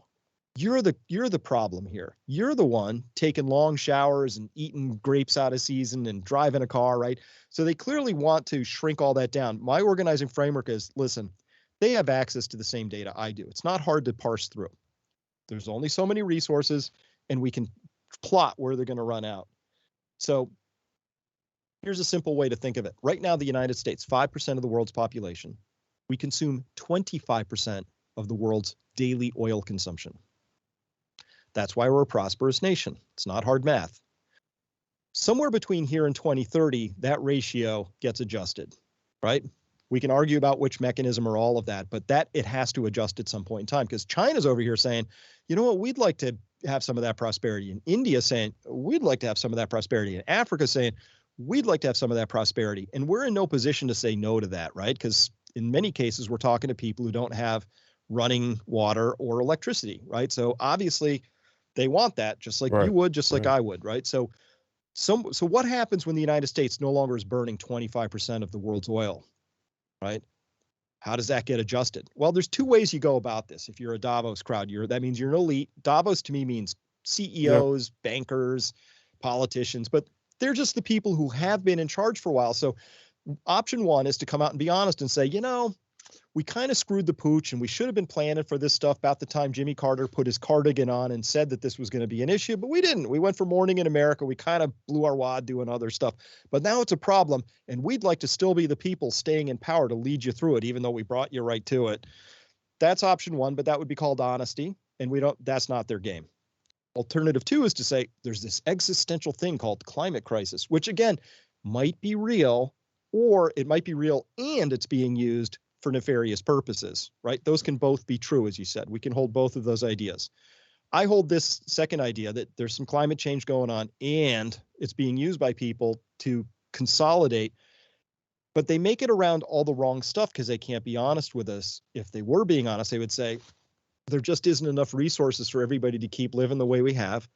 the problem here. You're the one taking long showers and eating grapes out of season and driving a car, right? So they clearly want to shrink all that down. My organizing framework is, listen, they have access to the same data I do. It's not hard to parse through. There's only so many resources, and we can plot where they're going to run out. So here's a simple way to think of it. Right now, the United States, 5% of the world's population, we consume 25% of the world's daily oil consumption. That's why we're a prosperous nation. It's not hard math. Somewhere between here and 2030, that ratio gets adjusted, right? We can argue about which mechanism or all of that, but that it has to adjust at some point in time because China's over here saying, you know what, we'd like to have some of that prosperity. And India saying, we'd like to have some of that prosperity. And Africa saying, we'd like to have some of that prosperity. And we're in no position to say no to that, right? Because in many cases, we're talking to people who don't have running water or electricity, right? So obviously they want that just like you would, just like I would, right? So what happens when the United States no longer is burning 25% of the world's oil? Right? How does that get adjusted? Well, there's 2 ways you go about this. If you're a Davos crowd, that means you're an elite. Davos to me means CEOs, bankers, politicians, but they're just the people who have been in charge for a while. So option 1 is to come out and be honest and say, we kind of screwed the pooch and we should have been planning for this stuff about the time Jimmy Carter put his cardigan on and said that this was going to be an issue, but we didn't. We went for Morning in America. We kind of blew our wad doing other stuff, but now it's a problem and we'd like to still be the people staying in power to lead you through it, even though we brought you right to it. That's option 1, but that would be called honesty. And that's not their game. Alternative 2 is to say there's this existential thing called climate crisis, which again might be real, or it might be real and it's being used for nefarious purposes, right? Those can both be true, as you said. We can hold both of those ideas. I hold this second idea that there's some climate change going on and it's being used by people to consolidate, but they make it around all the wrong stuff because they can't be honest with us. If they were being honest, they would say there just isn't enough resources for everybody to keep living the way we have.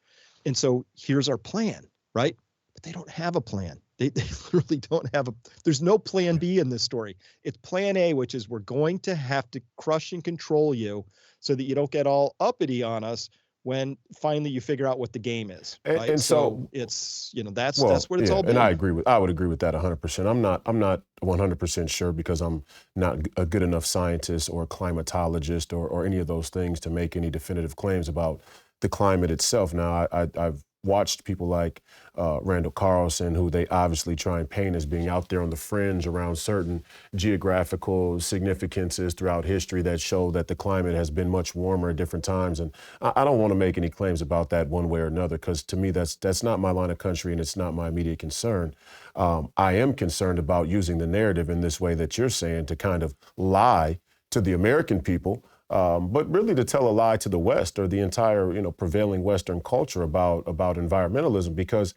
And so here's our plan, right? But they don't have a plan. They literally don't have there's no plan B in this story. It's plan A, which is we're going to have to crush and control you so that you don't get all uppity on us when finally you figure out what the game is. Right? And so it's, that's what it's all been. And I would agree with that 100%. I'm not 100% sure because I'm not a good enough scientist or climatologist or any of those things to make any definitive claims about the climate itself. Now, I've watched people like Randall Carlson, who they obviously try and paint as being out there on the fringe around certain geographical significances throughout history that show that the climate has been much warmer at different times. And I don't want to make any claims about that one way or another, because to me, that's not my line of country and it's not my immediate concern. I am concerned about using the narrative in this way that you're saying to kind of lie to the American people, but really to tell a lie to the West or the entire, prevailing Western culture about environmentalism, because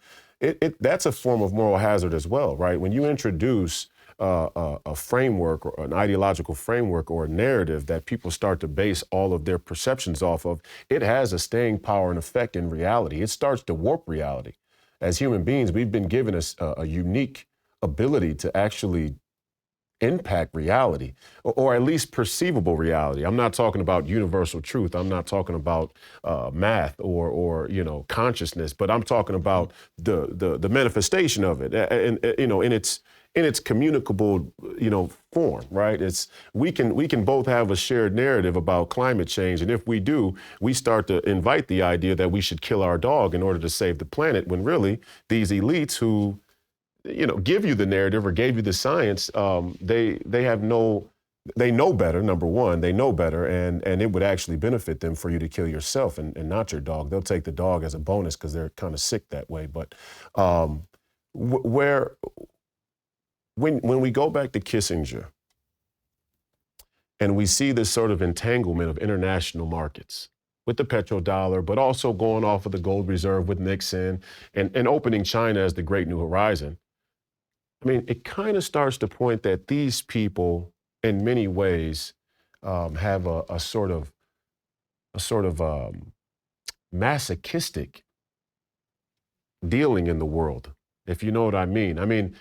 that's a form of moral hazard as well, right? When you introduce a framework or an ideological framework or a narrative that people start to base all of their perceptions off of, it has a staying power and effect in reality. It starts to warp reality. As human beings, we've been given a unique ability to actually impact reality, or at least perceivable reality. I'm not talking about universal truth. I'm not talking about math or consciousness, but I'm talking about the manifestation of it, and in its communicable form, right? It's we can both have a shared narrative about climate change, and if we do, we start to invite the idea that we should kill our dog in order to save the planet, when really these elites who give you the narrative or gave you the science, they know better. Number one, they know better, and it would actually benefit them for you to kill yourself and not your dog. They'll take the dog as a bonus because they're kind of sick that way. But where when we go back to Kissinger and we see this sort of entanglement of international markets with the petrodollar, but also going off of the gold reserve with Nixon and opening China as the great new horizon, I mean, it kind of starts to point that these people, in many ways, have a sort of masochistic dealing in the world, if you know what I mean. I mean,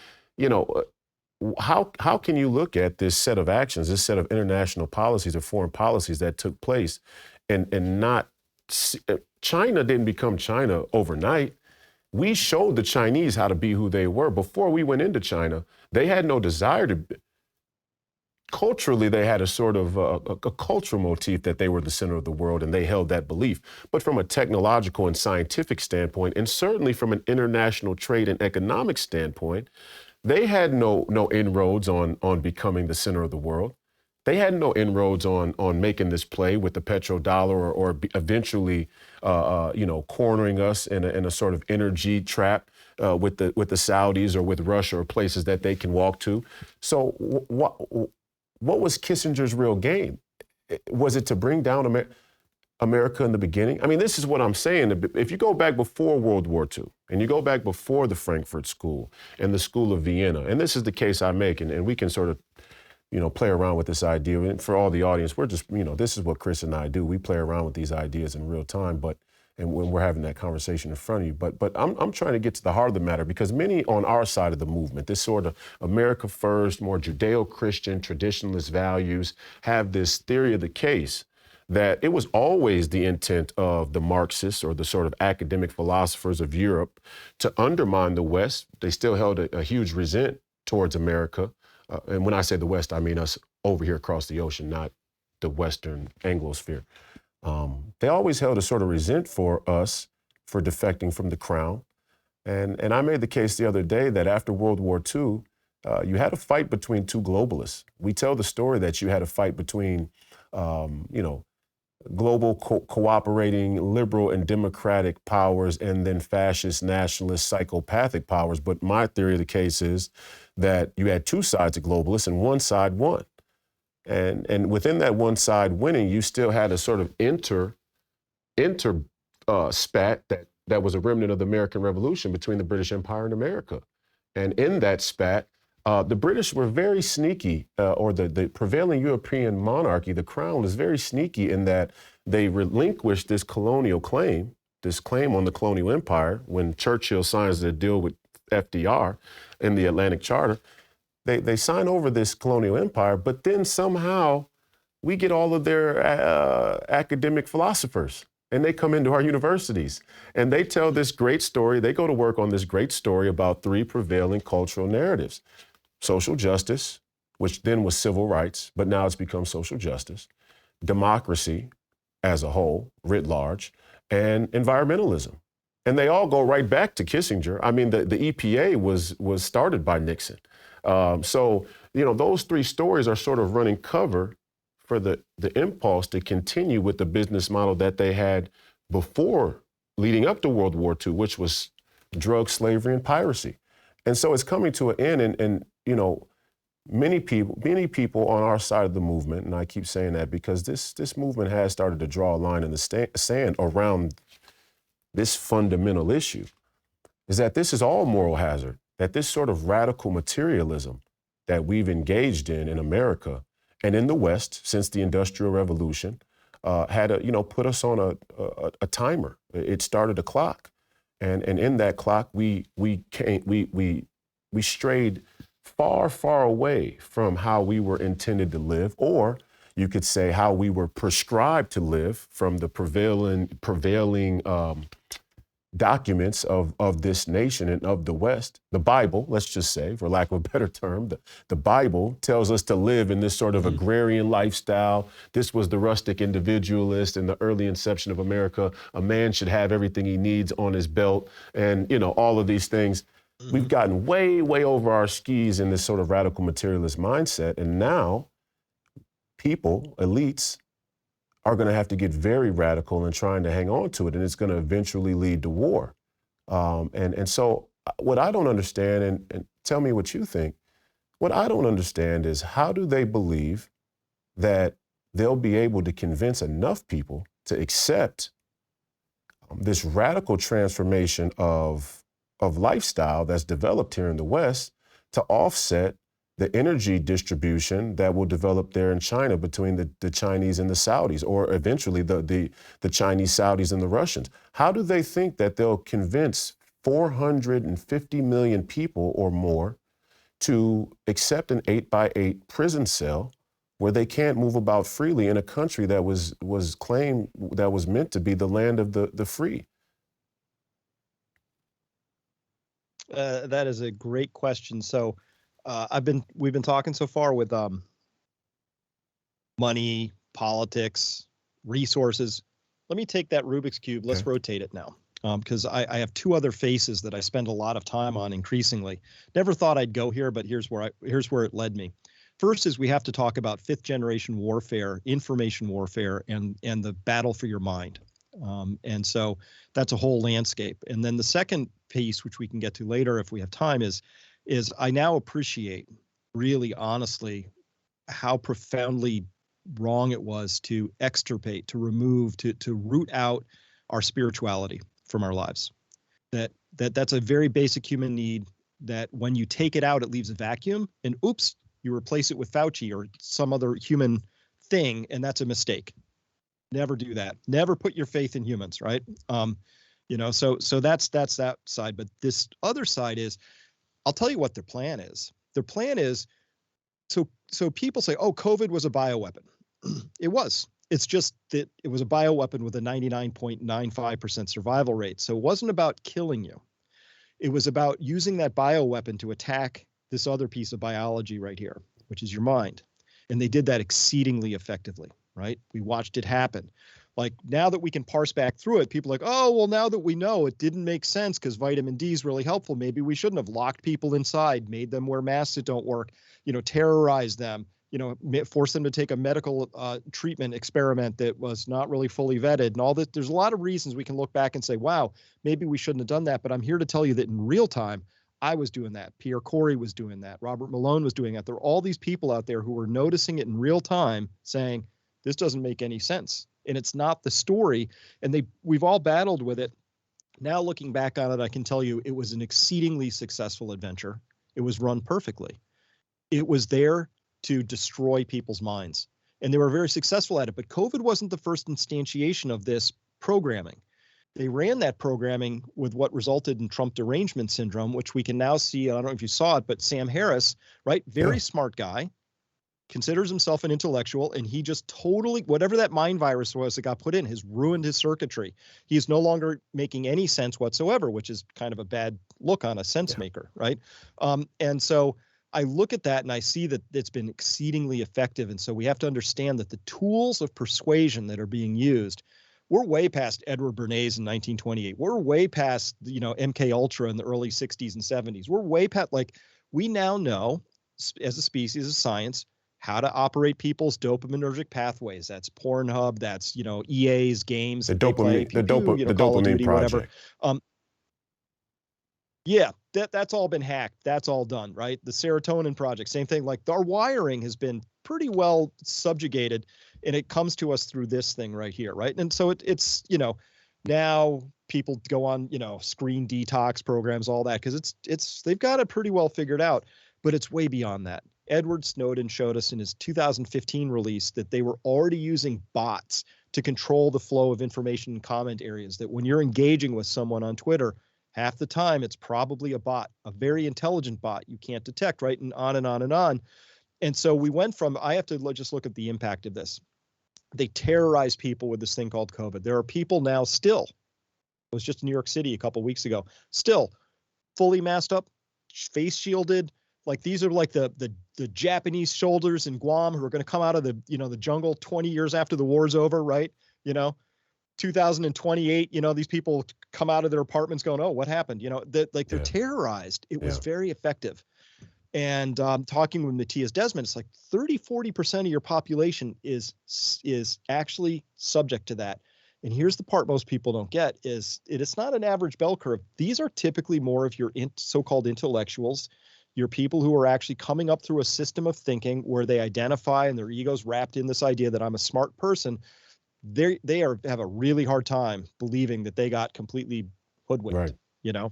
how can you look at this set of actions, this set of international policies or foreign policies that took place, and not China didn't become China overnight. We showed the Chinese how to be who they were. Before we went into China, they had no desire to. Culturally, they had a sort of a cultural motif that they were the center of the world, and they held that belief. But from a technological and scientific standpoint, and certainly from an international trade and economic standpoint, they had no inroads on becoming the center of the world. They had no inroads on making this play with the petrodollar or eventually, cornering us in a sort of energy trap with the Saudis or with Russia or places that they can walk to. So what was Kissinger's real game? Was it to bring down America in the beginning? I mean, this is what I'm saying. If you go back before World War II and you go back before the Frankfurt School and the School of Vienna, and this is the case I make, and we can sort of play around with this idea. And for all the audience, we're just, this is what Chris and I do. We play around with these ideas in real time, and when we're having that conversation in front of you. But I'm trying to get to the heart of the matter, because many on our side of the movement, this sort of America first, more Judeo-Christian, traditionalist values, have this theory of the case that it was always the intent of the Marxists or the sort of academic philosophers of Europe to undermine the West. They still held a huge resent towards America. And when I say the West, I mean us over here across the ocean, not the Western Anglosphere. They always held a sort of resent for us for defecting from the crown. And I made the case the other day that after World War II, you had a fight between two globalists. We tell the story that you had a fight between, global cooperating liberal and democratic powers and then fascist, nationalist, psychopathic powers. But my theory of the case is that you had two sides of globalists and one side won. And within that one side winning, you still had a sort of spat that was a remnant of the American Revolution between the British Empire and America. And in that spat, the British were very sneaky, or the prevailing European monarchy, the crown, was very sneaky in that they relinquished this colonial claim, this claim on the colonial empire, when Churchill signs the deal with FDR in the Atlantic Charter. They sign over this colonial empire, but then somehow we get all of their academic philosophers, and they come into our universities, and they tell this great story. They go to work on this great story about three prevailing cultural narratives: social justice, which then was civil rights, but now it's become social justice; democracy as a whole, writ large; and environmentalism. And they all go right back to Kissinger. I mean, the EPA was started by Nixon. So those three stories are sort of running cover for the impulse to continue with the business model that they had before, leading up to World War II, which was drug slavery and piracy. And so it's coming to an end, and many people on our side of the movement, and I keep saying that because this movement has started to draw a line in the sand around this fundamental issue, is that this is all moral hazard, that this sort of radical materialism that we've engaged in America and in the West since the Industrial Revolution had put us on a timer. It started a clock, and in that clock we strayed far, far away from how we were intended to live, or you could say how we were prescribed to live from the prevailing documents of this nation and of the West. The Bible, let's just say, for lack of a better term, the Bible tells us to live in this sort of agrarian lifestyle. This was the rustic individualist in the early inception of America. A man should have everything he needs on his belt, and all of these things. We've gotten way, way over our skis in this sort of radical materialist mindset, and now people, elites, are going to have to get very radical in trying to hang on to it, and it's going to eventually lead to war. And so what I don't understand, and tell me what you think, what I don't understand is how do they believe that they'll be able to convince enough people to accept this radical transformation of lifestyle that's developed here in the West to offset the energy distribution that will develop there in China between the Chinese and the Saudis, or eventually the Chinese, Saudis, and the Russians. How do they think that they'll convince 450 million people or more to accept an 8x8 prison cell where they can't move about freely in a country that was claimed, that was meant to be the land of the free? That is a great question. So we've been talking so far with money, politics, resources. Let me take that Rubik's Cube. Let's rotate it now. Because I have two other faces that I spend a lot of time on increasingly. Never thought I'd go here, but here's where it led me. First is we have to talk about fifth generation warfare, information warfare, and the battle for your mind. And so that's a whole landscape. And then the second piece, which we can get to later if we have time, is I now appreciate, really honestly, how profoundly wrong it was to extirpate, to remove, to root out our spirituality from our lives. That's a very basic human need, that when you take it out, it leaves a vacuum, and oops, you replace it with Fauci or some other human thing, and that's a mistake. Never do that. Never put your faith in humans, right? So that's that side. But this other side is, I'll tell you what their plan is. Their plan is, so people say, oh, COVID was a bioweapon. It was. It's just that it was a bioweapon with a 99.95% survival rate. So it wasn't about killing you. It was about using that bioweapon to attack this other piece of biology right here, which is your mind. And they did that exceedingly effectively, right? We watched it happen. Like, now that we can parse back through it, people are like, oh, well, now that we know it didn't make sense because vitamin D is really helpful, maybe we shouldn't have locked people inside, made them wear masks that don't work, terrorize them, force them to take a medical treatment experiment that was not really fully vetted and all that. There's a lot of reasons we can look back and say, wow, maybe we shouldn't have done that. But I'm here to tell you that in real time, I was doing that. Pierre Corey was doing that. Robert Malone was doing that. There are all these people out there who were noticing it in real time saying, this doesn't make any sense. And it's not the story. And we've all battled with it. Now looking back on it, I can tell you it was an exceedingly successful adventure. It was run perfectly. It was there to destroy people's minds. And they were very successful at it. But COVID wasn't the first instantiation of this programming. They ran that programming with what resulted in Trump derangement syndrome, which we can now see. I don't know if you saw it, but Sam Harris, right? Very smart guy, considers himself an intellectual, and he just totally, whatever that mind virus was that got put in, has ruined his circuitry. He is no longer making any sense whatsoever, which is kind of a bad look on a sense maker, right? And so I look at that and I see that it's been exceedingly effective. And so we have to understand that the tools of persuasion that are being used, we're way past Edward Bernays in 1928. We're way past, MK Ultra in the early 60s and 70s. We're way past, we now know as a species of science how to operate people's dopaminergic pathways. That's Pornhub, that's, EA's games, The they play, dopamine, the Call of dopamine Duty, whatever. project. Yeah, that's all been hacked. That's all done, right? The serotonin project, same thing. Like, our wiring has been pretty well subjugated, and it comes to us through this thing right here, right? And so it's now people go on, screen detox programs, all that, because they've got it pretty well figured out, but it's way beyond that. Edward Snowden showed us in his 2015 release that they were already using bots to control the flow of information in comment areas, that when you're engaging with someone on Twitter, Half the time, it's probably a bot, a very intelligent bot you can't detect, right? And on and on and on. And so we went from, I have to just look at the impact of this. They terrorize people with this thing called COVID. There are people now still, I was just in New York City a couple of weeks ago, still fully masked up, face shielded. Like these are like the Japanese soldiers in Guam who are going to come out of the jungle 20 years after the war's over, right? 2028, these people come out of their apartments going, oh, what happened? They're terrorized. It was very effective. And talking with Matthias Desmond, it's like 30-40% of your population is actually subject to that. And here's the part most people don't get is it's not an average bell curve. These are typically more of your so-called intellectuals, your people who are actually coming up through a system of thinking where they identify and their ego's wrapped in this idea that I'm a smart person. They have a really hard time believing that they got completely hoodwinked, Right.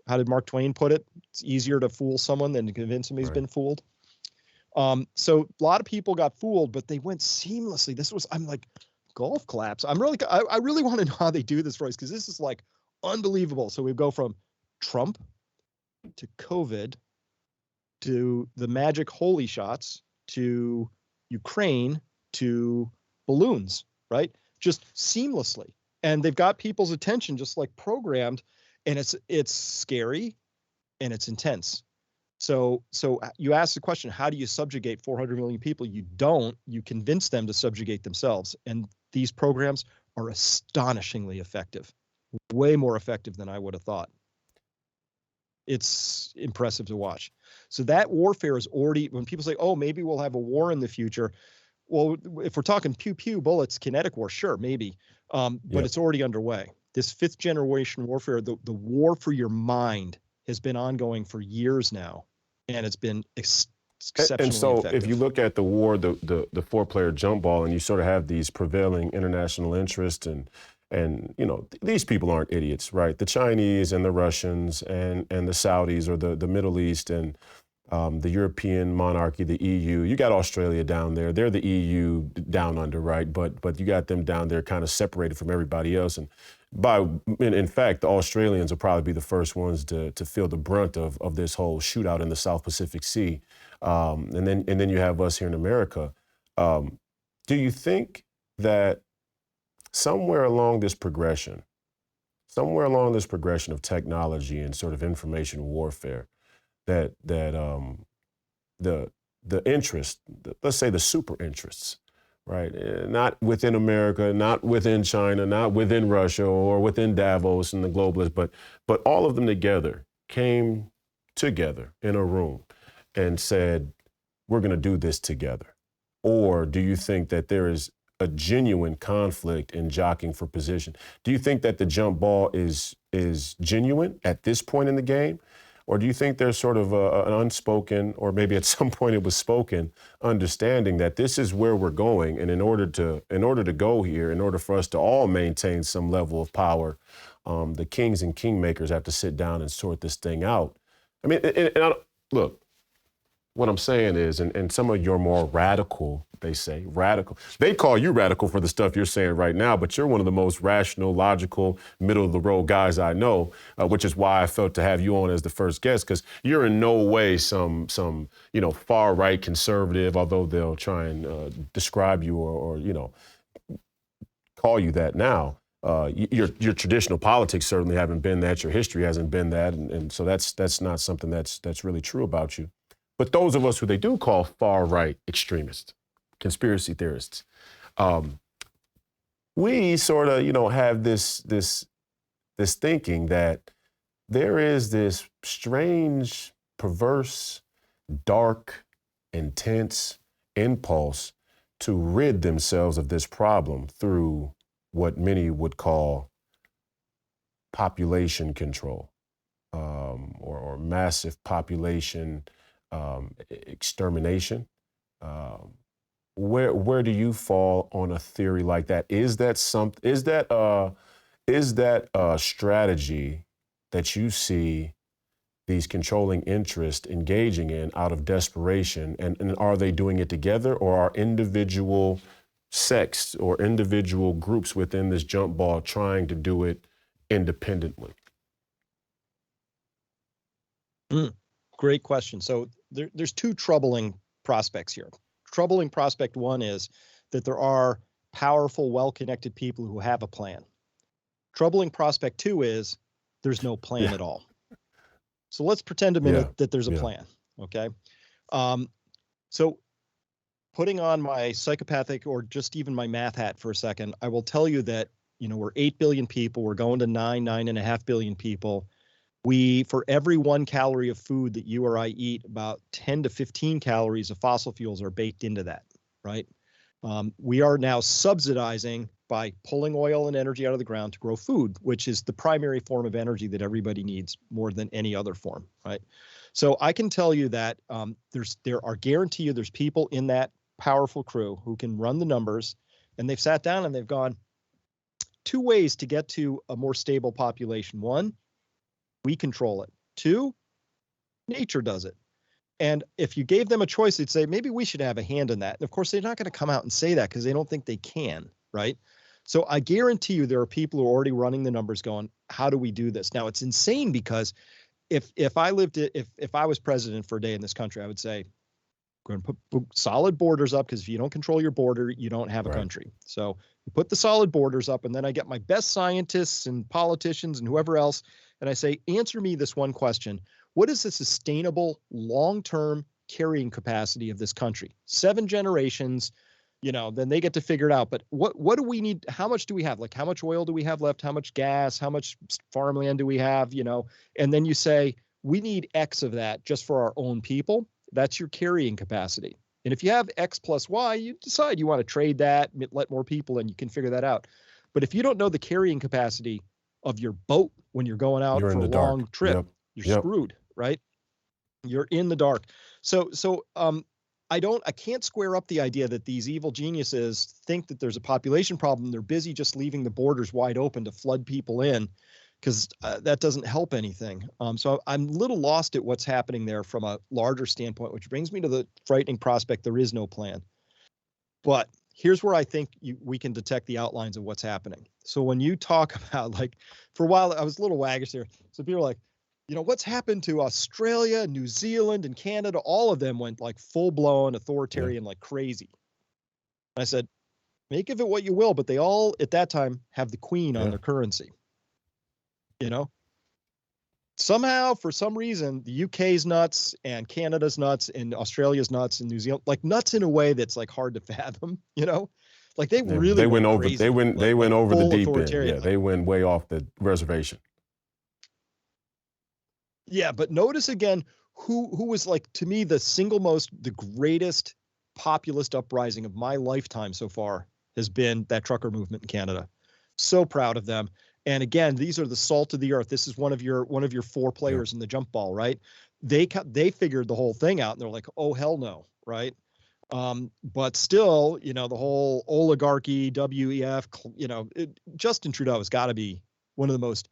How did Mark Twain put it? It's easier to fool someone than to convince him he's been fooled. So a lot of people got fooled, but they went seamlessly. I'm like, golf claps. I really want to know how they do this, Royce, because this is like unbelievable. So we go from Trump to COVID to the magic holy shots to Ukraine to balloons, right? Just seamlessly. And they've got people's attention just like programmed, and it's scary and it's intense. So you ask the question, how do you subjugate 400 million people? You don't. You convince them to subjugate themselves. And these programs are astonishingly effective, way more effective than I would have thought. It's impressive to watch. So that warfare is already, when people say, oh, maybe we'll have a war in the future. Well, if we're talking pew pew bullets, kinetic war, sure, maybe. But it's already underway. This 5th generation warfare, the war for your mind has been ongoing for years now. And it's been exceptionally and so effective. If you look at the war, the 4-player jump ball, and you sort of have these prevailing international interests, and these people aren't idiots, right? The Chinese and the Russians and the Saudis, or the Middle East, and the European monarchy, the EU. You got Australia down there. They're the EU down under, right? But you got them down there kind of separated from everybody else. And in fact, the Australians will probably be the first ones to feel the brunt of this whole shootout in the South Pacific Sea. And then you have us here in America. Do you think that somewhere along this progression of technology and sort of information warfare, that the interest, let's say the super interests, right? Not within America, not within China, not within Russia or within Davos and the globalists, but all of them together came together in a room and said, we're going to do this together? Or do you think that there is a genuine conflict in jockeying for position? Do you think that the jump ball is genuine at this point in the game? Or do you think there's sort of an unspoken, or maybe at some point it was spoken, understanding that this is where we're going, and in order to go here, in order for us to all maintain some level of power, the kings and kingmakers have to sit down and sort this thing out? I mean, look, what I'm saying is, and some of your more radical, they call you radical for the stuff you're saying right now, but you're one of the most rational, logical, middle of the road guys I know, which is why I felt to have you on as the first guest, because you're in no way some far right conservative, although they'll try and describe you or call you that now. Your traditional politics certainly haven't been that. Your history hasn't been that, and so that's not something that's really true about you. But those of us who they do call far-right extremists, conspiracy theorists, we sort of, have this thinking that there is this strange, perverse, dark, intense impulse to rid themselves of this problem through what many would call population control, or massive population extermination. Where do you fall on a theory like that? Is that a strategy that you see these controlling interests engaging in out of desperation? And are they doing it together, or are individual sects or individual groups within this jump ball trying to do it independently? Mm, great question. So there's two troubling prospects here. Troubling prospect one is that there are powerful, well-connected people who have a plan. Troubling prospect two is there's no plan Yeah, at all. So let's pretend a yeah, minute that there's a yeah, plan. Okay. Um, so putting on my psychopathic or just even my math hat for a second, I will tell you that, we're 8 billion people. We're going to 9.5 billion people. For every 1 calorie of food that you or I eat, about 10 to 15 calories of fossil fuels are baked into that, right? We are now subsidizing by pulling oil and energy out of the ground to grow food, which is the primary form of energy that everybody needs more than any other form, right? So I can tell you that guarantee you there's people in that powerful crew who can run the numbers, and they've sat down and they've gone, two ways to get to a more stable population. One, we control it. Two, nature does it. And if you gave them a choice, they'd say, maybe we should have a hand in that. And of course, they're not going to come out and say that because they don't think they can, right? So I guarantee you there are people who are already running the numbers going, how do we do this? Now, it's insane because if I was president for a day in this country, I would say, we're going to put solid borders up, because if you don't control your border, you don't have a right. country. So you put the solid borders up, and then I get my best scientists and politicians and whoever else, and I say, answer me this one question. What is the sustainable long-term carrying capacity of this country? 7 generations, then they get to figure it out. But what do we need? How much do we have? Like, how much oil do we have left? How much gas? How much farmland do we have? And then you say, we need X of that just for our own people. That's your carrying capacity. And if you have X plus Y, you decide you want to trade that, let more people in, you can figure that out. But if you don't know the carrying capacity of your boat when you're going out You're in for a the dark. long trip, Yep, you're yep. screwed, right? You're in the dark. So I can't square up the idea that these evil geniuses think that there's a population problem. They're busy just leaving the borders wide open to flood people in, because that doesn't help anything. So I'm a little lost at what's happening there from a larger standpoint, which brings me to the frightening prospect. There is no plan. But here's where I think we can detect the outlines of what's happening. So when you talk about, like, for a while, I was a little waggish here. So people are like, what's happened to Australia, New Zealand, and Canada? All of them went like full-blown authoritarian, like crazy. And I said, make of it what you will, but they all at that time have the Queen on Yeah. their currency. Somehow, for some reason, the UK's nuts and Canada's nuts and Australia's nuts and New Zealand, like nuts in a way that's like hard to fathom, like they really They went went over. They crazy, went. They like went over the full deep end. authoritarian. Yeah, they went way off the reservation. Yeah, but notice again who was, like, to me, the greatest populist uprising of my lifetime so far has been that trucker movement in Canada. So proud of them. And again, these are the salt of the earth. This is one of your 4 Yeah. players in the jump ball, right? They figured the whole thing out, and they're like, oh hell no, right? But still, the whole oligarchy, WEF, Justin Trudeau has got to be one of the most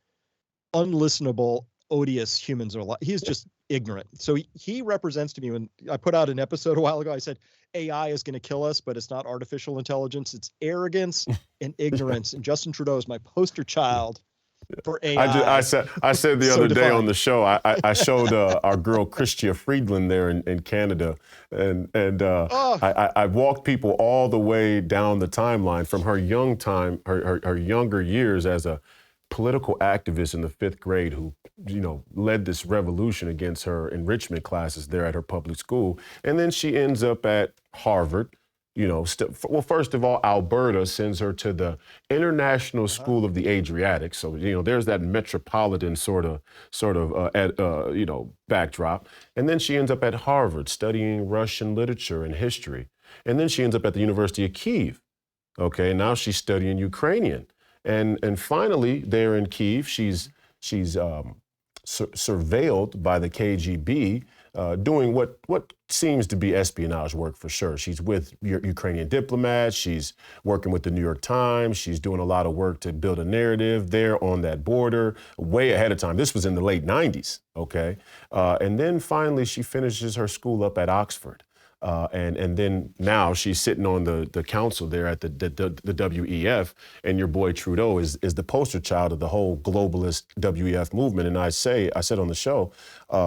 unlistenable, odious humans are alive. He's just ignorant. So he represents to me, when I put out an episode a while ago, I said, AI is going to kill us, but it's not artificial intelligence. It's arrogance and ignorance. And Justin Trudeau is my poster child for AI. I said the So other day on defined. the show, I showed our girl Christia Friedland there in Canada, and Oh, I walked people all the way down the timeline from her her younger years as a political activist in the 5th grade who, led this revolution against her enrichment classes there at her public school. And then she ends up at Harvard. Well, first of all, Alberta sends her to the International School of the Adriatic. So, there's that metropolitan sort of backdrop. And then she ends up at Harvard studying Russian literature and history. And then she ends up at the University of Kyiv. Okay, now she's studying Ukrainian. And finally, there in Kyiv, she's surveilled by the KGB, doing what seems to be espionage work for sure. She's with Ukrainian diplomats. She's working with the New York Times. She's doing a lot of work to build a narrative there on that border way ahead of time. This was in the late 90s, okay? And then finally, she finishes her school up at Oxford. And then now she's sitting on the council there at the WEF, and your boy Trudeau is the poster child of the whole globalist WEF movement. And I said on the show,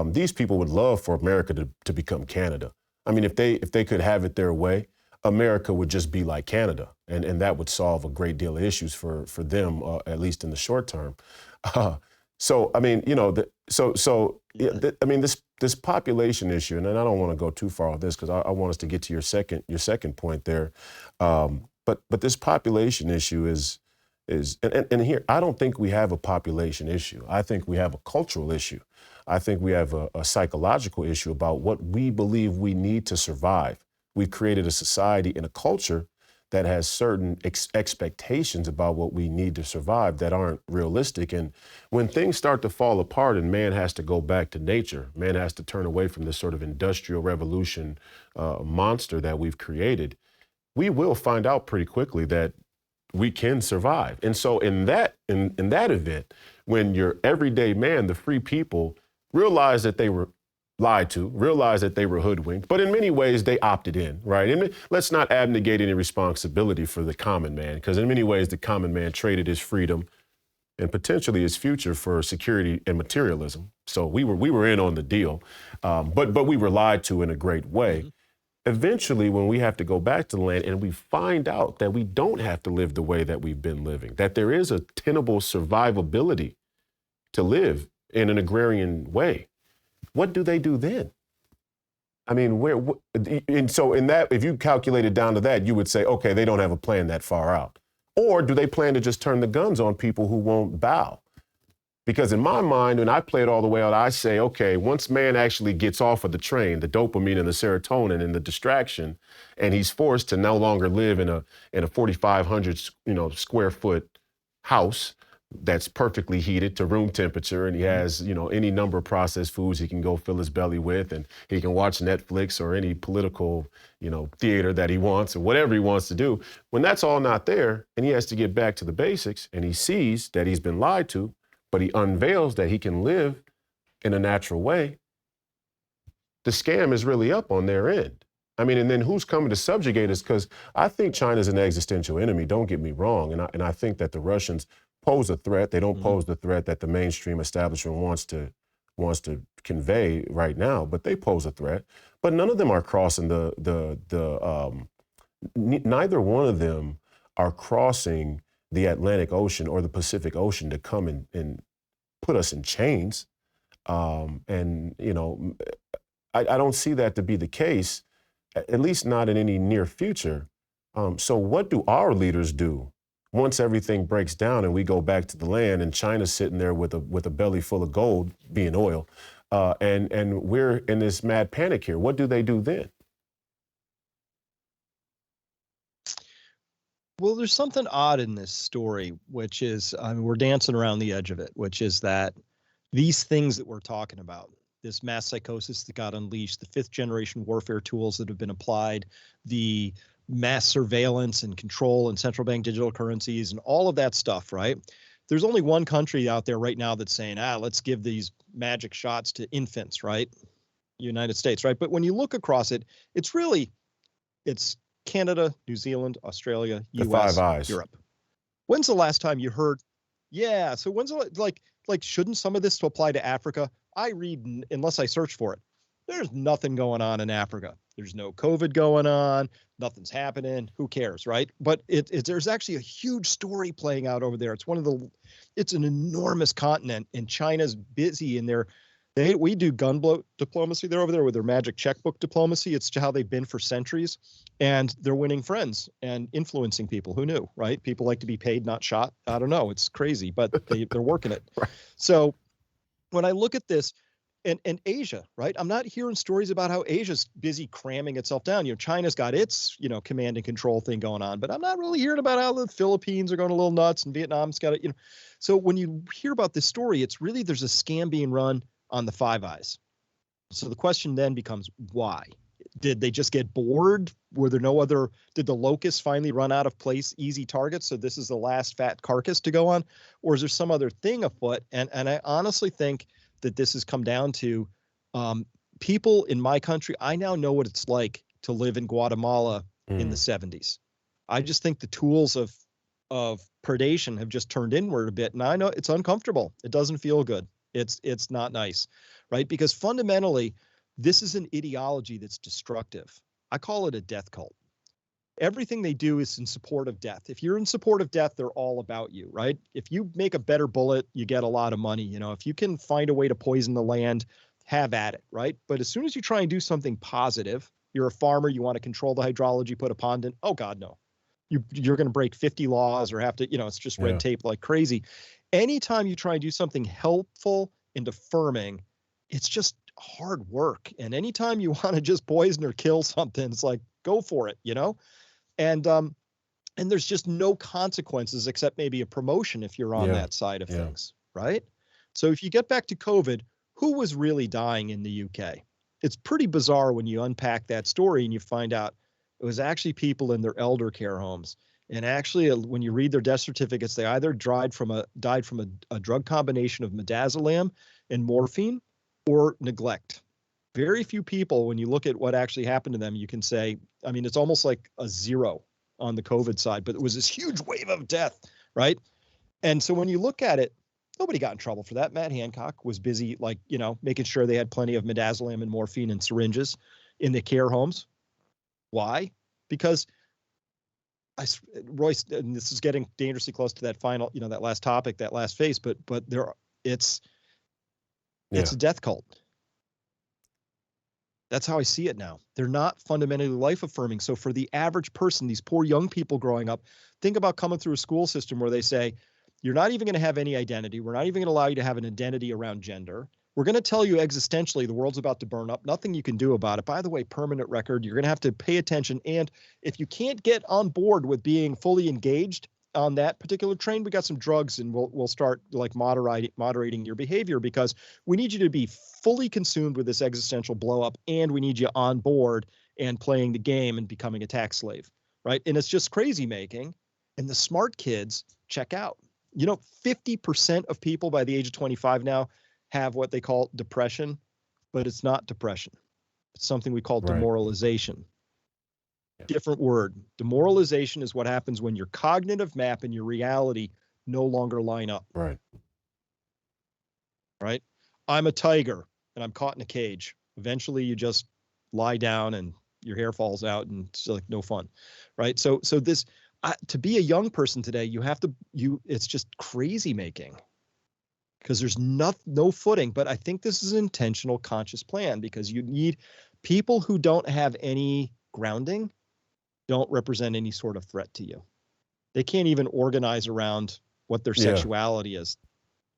these people would love for America to become Canada. I mean, if they could have it their way, America would just be like Canada, and that would solve a great deal of issues for them, at least in the short term. So I mean, you know, I mean, this population issue, and I don't want to go too far on this because I want us to get to your second point there. But this population issue is and here I don't think we have a population issue. I think we have a cultural issue. I think we have a psychological issue about what we believe we need to survive. We've created a society and a culture that has certain expectations about what we need to survive that aren't realistic. And when things start to fall apart and man has to go back to nature, man has to turn away from this sort of industrial revolution monster that we've created, we will find out pretty quickly that we can survive. And so in that event, when your everyday man, the free people, realize that they were lied to, realized that they were hoodwinked, but in many ways they opted in, right? And let's not abnegate any responsibility for the common man, because in many ways the common man traded his freedom and potentially his future for security and materialism. So we were in on the deal, but we were lied to in a great way. Mm-hmm. Eventually, when we have to go back to the land and we find out that we don't have to live the way that we've been living, that there is a tenable survivability to live in an agrarian way, what do they do then? I mean, and so in that, if you calculate it down to that, you would say, okay, they don't have a plan that far out. Or do they plan to just turn the guns on people who won't bow? Because in my mind, when I play it all the way out, I say, okay, once man actually gets off of the train, the dopamine and the serotonin and the distraction, and he's forced to no longer live in a 4,500 square foot house that's perfectly heated to room temperature, and he has any number of processed foods he can go fill his belly with, and he can watch Netflix or any political theater that he wants or whatever he wants to do. When that's all not there, and he has to get back to the basics, and he sees that he's been lied to, but he unveils that he can live in a natural way, the scam is really up on their end. I mean, and then who's coming to subjugate us? Because I think China's an existential enemy, don't get me wrong. And I think that the Russians pose a threat. They don't pose the threat that the mainstream establishment wants to convey right now, but they pose a threat. But none of them are crossing neither one of them are crossing the Atlantic Ocean or the Pacific Ocean to come and put us in chains. I don't see that to be the case, at least not in any near future. So what do our leaders do once everything breaks down and we go back to the land and China's sitting there with a belly full of gold, being oil, and we're in this mad panic here? What do they do then? Well, there's something odd in this story, which is, we're dancing around the edge of it, which is that these things that we're talking about, this mass psychosis that got unleashed, the 5th generation warfare tools that have been applied, the mass surveillance and control and central bank digital currencies and all of that stuff, right? There's only one country out there right now that's saying, let's give these magic shots to infants, right? United States, right? But when you look across it, it's Canada, New Zealand, Australia, the US, Five Eyes. Europe. When's the last time you heard? Yeah. So when's like shouldn't some of this apply to Africa? I read, unless I search for it, there's nothing going on in Africa. There's no COVID going on. Nothing's happening. Who cares, right? But there's actually a huge story playing out over there. It's an enormous continent, and China's busy in their. We do gunboat diplomacy. They're over there with their magic checkbook diplomacy. It's how they've been for centuries, and they're winning friends and influencing people. Who knew, right? People like to be paid, not shot. I don't know. It's crazy, but they're working it. Right. So when I look at this, and Asia, right? I'm not hearing stories about how Asia's busy cramming itself down. China's got its, command and control thing going on, but I'm not really hearing about how the Philippines are going a little nuts and Vietnam's got it, So when you hear about this story, it's really, there's a scam being run on the Five Eyes. So the question then becomes, why? Did they just get bored? Were there no other, did the locusts finally run out of easy targets? So this is the last fat carcass to go on? Or is there some other thing afoot? And I honestly think that this has come down to people in my country. I now know what it's like to live in Guatemala in the 70s. I just think the tools of predation have just turned inward a bit. And I know it's uncomfortable. It doesn't feel good. It's not nice, right? Because fundamentally, this is an ideology that's destructive. I call it a death cult. Everything they do is in support of death. If you're in support of death, they're all about you, right? If you make a better bullet, you get a lot of money. You know, if you can find a way to poison the land, have at it, right? But as soon as you try and do something positive, you're a farmer, you want to control the hydrology, put a pond in, oh God, no. You're going to break 50 laws or have to, you know, it's just red tape like crazy. Anytime you try and do something helpful and affirming, it's just hard work. And anytime you want to just poison or kill something, it's like, go for it, you know? And there's just no consequences except maybe a promotion if you're on that side of things, right? So if you get back to COVID, who was really dying in the UK? It's pretty bizarre when you unpack that story and you find out it was actually people in their elder care homes. And actually, when you read their death certificates, they either died from a drug combination of midazolam and morphine or neglect. Very few people, when you look at what actually happened to them, you can say, I mean, it's almost like a zero on the COVID side, but it was this huge wave of death, right? And so when you look at it, nobody got in trouble for that. Matt Hancock was busy, like, you know, making sure they had plenty of midazolam and morphine and syringes in the care homes. Why? Because Royce, and this is getting dangerously close to that final, you know, that last topic, that last phase, but it's a death cult. That's how I see it now. They're not fundamentally life affirming. So for the average person, these poor young people growing up, think about coming through a school system where they say, you're not even going to have any identity. We're not even going to allow you to have an identity around gender. We're going to tell you existentially the world's about to burn up. Nothing you can do about it. By the way, permanent record, you're going to have to pay attention. And if you can't get on board with being fully engaged on that particular train, we got some drugs and we'll start like moderating your behavior, because we need you to be fully consumed with this existential blow up, and we need you on board and playing the game and becoming a tax slave, right? And it's just crazy making. And the smart kids check out. You know, 50% of people by the age of 25 now have what they call depression, but it's not depression. It's something we call demoralization. Different word. Demoralization is what happens when your cognitive map and your reality no longer line up. Right. I'm a tiger and I'm caught in a cage. Eventually you just lie down and your hair falls out and it's like no fun. Right. So this, to be a young person today, it's just crazy making, because there's no footing. But I think this is an intentional, conscious plan, because you need people who don't have any grounding, don't represent any sort of threat to you. They can't even organize around what their sexuality is.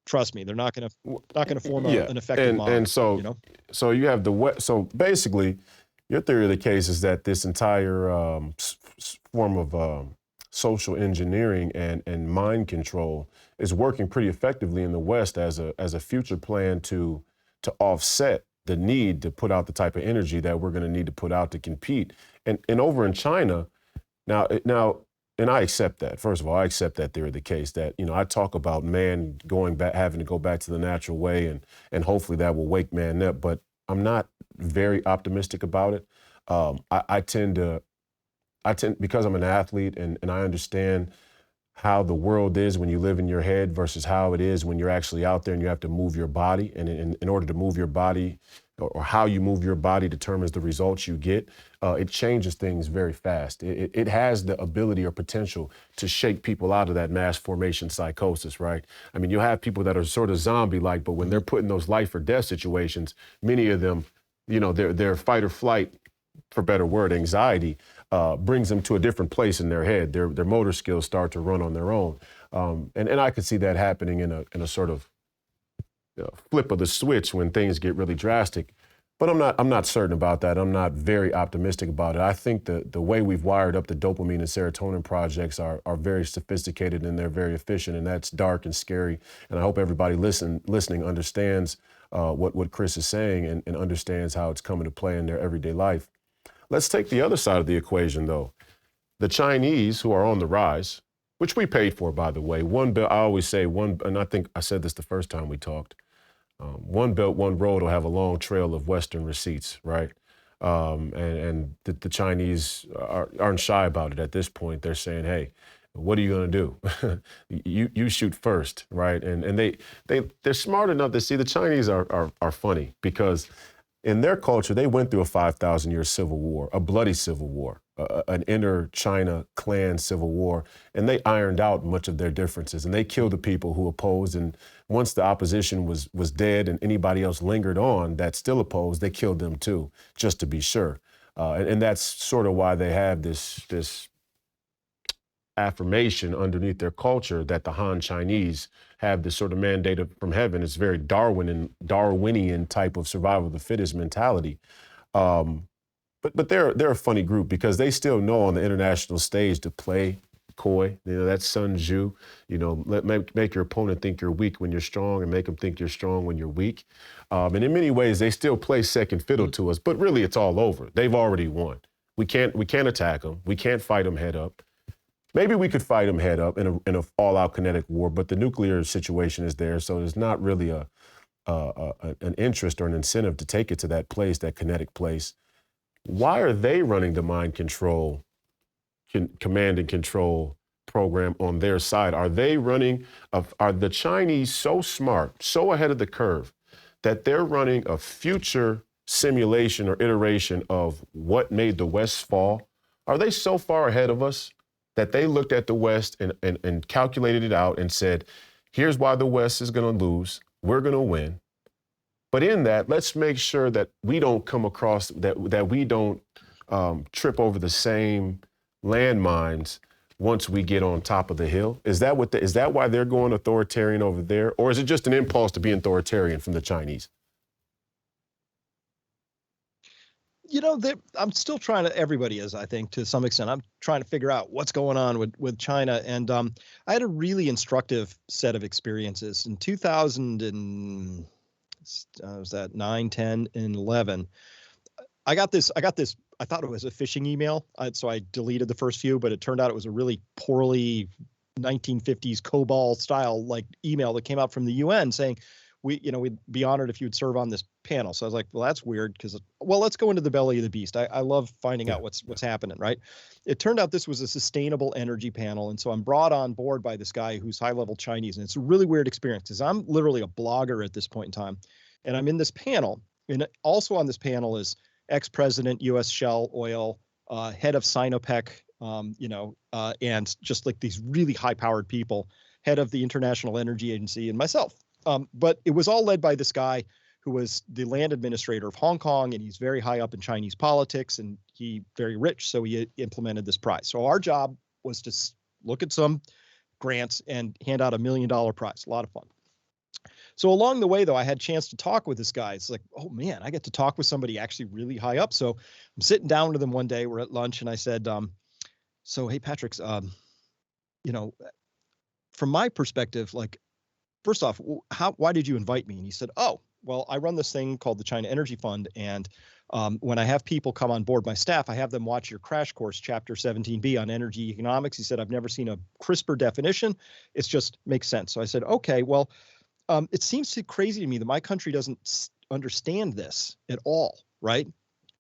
Trust me, they're not going to form an effective mind. And so, you know? So you have so basically, your theory of the case is that this entire form of social engineering and mind control is working pretty effectively in the West as a future plan to offset the need to put out the type of energy that we're going to need to put out to compete. And over in China, now, and I accept that. First of all, I accept that theory of the case, that, you know, I talk about man going back, having to go back to the natural way, and hopefully that will wake man up. But I'm not very optimistic about it. I tend, because I'm an athlete and I understand how the world is when you live in your head versus how it is when you're actually out there and you have to move your body. And in order to move your body, or how you move your body determines the results you get. It changes things very fast. It has the ability or potential to shake people out of that mass formation psychosis, right? I mean, you'll have people that are sort of zombie-like, but when they're put in those life or death situations, many of them, you know, their fight or flight, for better word, anxiety, brings them to a different place in their head. Their motor skills start to run on their own. And I could see that happening in a sort of flip of the switch when things get really drastic. But I'm not certain about that. I'm not very optimistic about it. I think the way we've wired up the dopamine and serotonin projects are very sophisticated, and they're very efficient, and that's dark and scary. And I hope everybody listening understands what Chris is saying and understands how it's coming to play in their everyday life. Let's take the other side of the equation, though. The Chinese, who are on the rise, which we paid for, by the way. I always say and I think I said this the first time we talked, one belt, one road will have a long trail of Western receipts, right? And the Chinese aren't shy about it at this point. They're saying, hey, what are you going to do? you shoot first, right? And they're smart enough to see the Chinese are funny because in their culture, they went through a 5,000-year civil war, a bloody civil war, an inner China clan civil war, and they ironed out much of their differences, and they killed the people who opposed. And once the opposition was dead and anybody else lingered on that still opposed, they killed them too, just to be sure. And that's sort of why they have this affirmation underneath their culture that the Han Chinese have this sort of mandate from heaven. It's very Darwinian type of survival of the fittest mentality. But they're a funny group because they still know on the international stage to play coy. You know, that's Sun Tzu. You know, make your opponent think you're weak when you're strong and make them think you're strong when you're weak. And in many ways, they still play second fiddle to us. But really, it's all over. They've already won. We can't attack them. We can't fight them head up. Maybe we could fight them head up in a all-out kinetic war, but the nuclear situation is there, so there's not really an interest or an incentive to take it to that place, that kinetic place. Why are they running the mind control, command and control program on their side? Are the Chinese so smart, so ahead of the curve, that they're running a future simulation or iteration of what made the West fall? Are they so far ahead of us that they looked at the West and calculated it out and said, here's why the West is going to lose, we're going to win. But in that, let's make sure that we don't come across, that we don't trip over the same landmines once we get on top of the hill. Is that why they're going authoritarian over there? Or is it just an impulse to be authoritarian from the Chinese? You know, I'm still trying to, everybody is, I think, to some extent. I'm trying to figure out what's going on with China. And I had a really instructive set of experiences. In 2000 and, was that 9, 10, and 11, I got this, I thought it was a phishing email. So I deleted the first few, but it turned out it was a really poorly 1950s COBOL style like email that came out from the UN saying, we'd be honored if you'd serve on this panel. So I was like, well, that's weird because, let's go into the belly of the beast. I love finding out what's happening, right? It turned out this was a sustainable energy panel. And so I'm brought on board by this guy who's high-level Chinese. And it's a really weird experience because I'm literally a blogger at this point in time. And I'm in this panel. And also on this panel is ex-president, U.S. Shell Oil, head of Sinopec, and just like these really high-powered people, head of the International Energy Agency, and myself. But it was all led by this guy who was the land administrator of Hong Kong, and he's very high up in Chinese politics, and he very rich, so he implemented this prize. So our job was to look at some grants and hand out $1 million prize. A lot of fun. So along the way, though, I had a chance to talk with this guy. It's like, oh, man, I get to talk with somebody actually really high up. So I'm sitting down with him one day. We're at lunch, and I said, so, hey, Patrick, from my perspective, like, first off, why did you invite me? And he said, oh, well, I run this thing called the China Energy Fund. And when I have people come on board my staff, I have them watch your crash course, Chapter 17B on energy economics. He said, I've never seen a crisper definition. It just makes sense. So I said, okay, well, it seems crazy to me that my country doesn't understand this at all, right?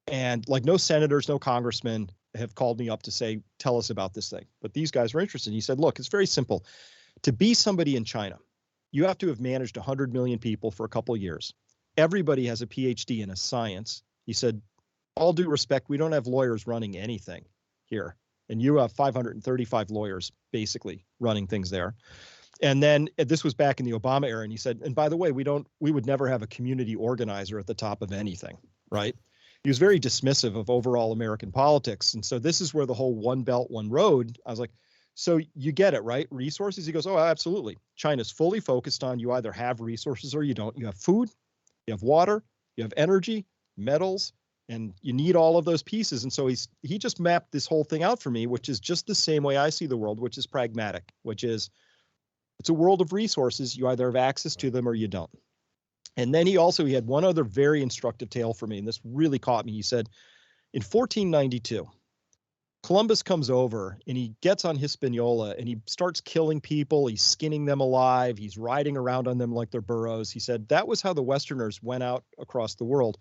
And like no senators, no congressmen have called me up to say, tell us about this thing. But these guys were interested. He said, look, it's very simple. To be somebody in China, you have to have managed 100 million people for a couple of years. Everybody has a PhD in a science. He said, all due respect, we don't have lawyers running anything here. And you have 535 lawyers basically running things there. And then this was back in the Obama era. And he said, and by the way, we would never have a community organizer at the top of anything, right? He was very dismissive of overall American politics. And so this is where the whole one belt, one road, I was like, so you get it, right? Resources? He goes, oh, absolutely. China's fully focused on you either have resources or you don't. You have food, you have water, you have energy, metals, and you need all of those pieces. And so he just mapped this whole thing out for me, which is just the same way I see the world, which is pragmatic, which is it's a world of resources. You either have access to them or you don't. And then he had one other very instructive tale for me, and this really caught me. He said, in 1492, Columbus comes over and he gets on Hispaniola and he starts killing people. He's skinning them alive. He's riding around on them like they're burros. He said that was how the Westerners went out across the world.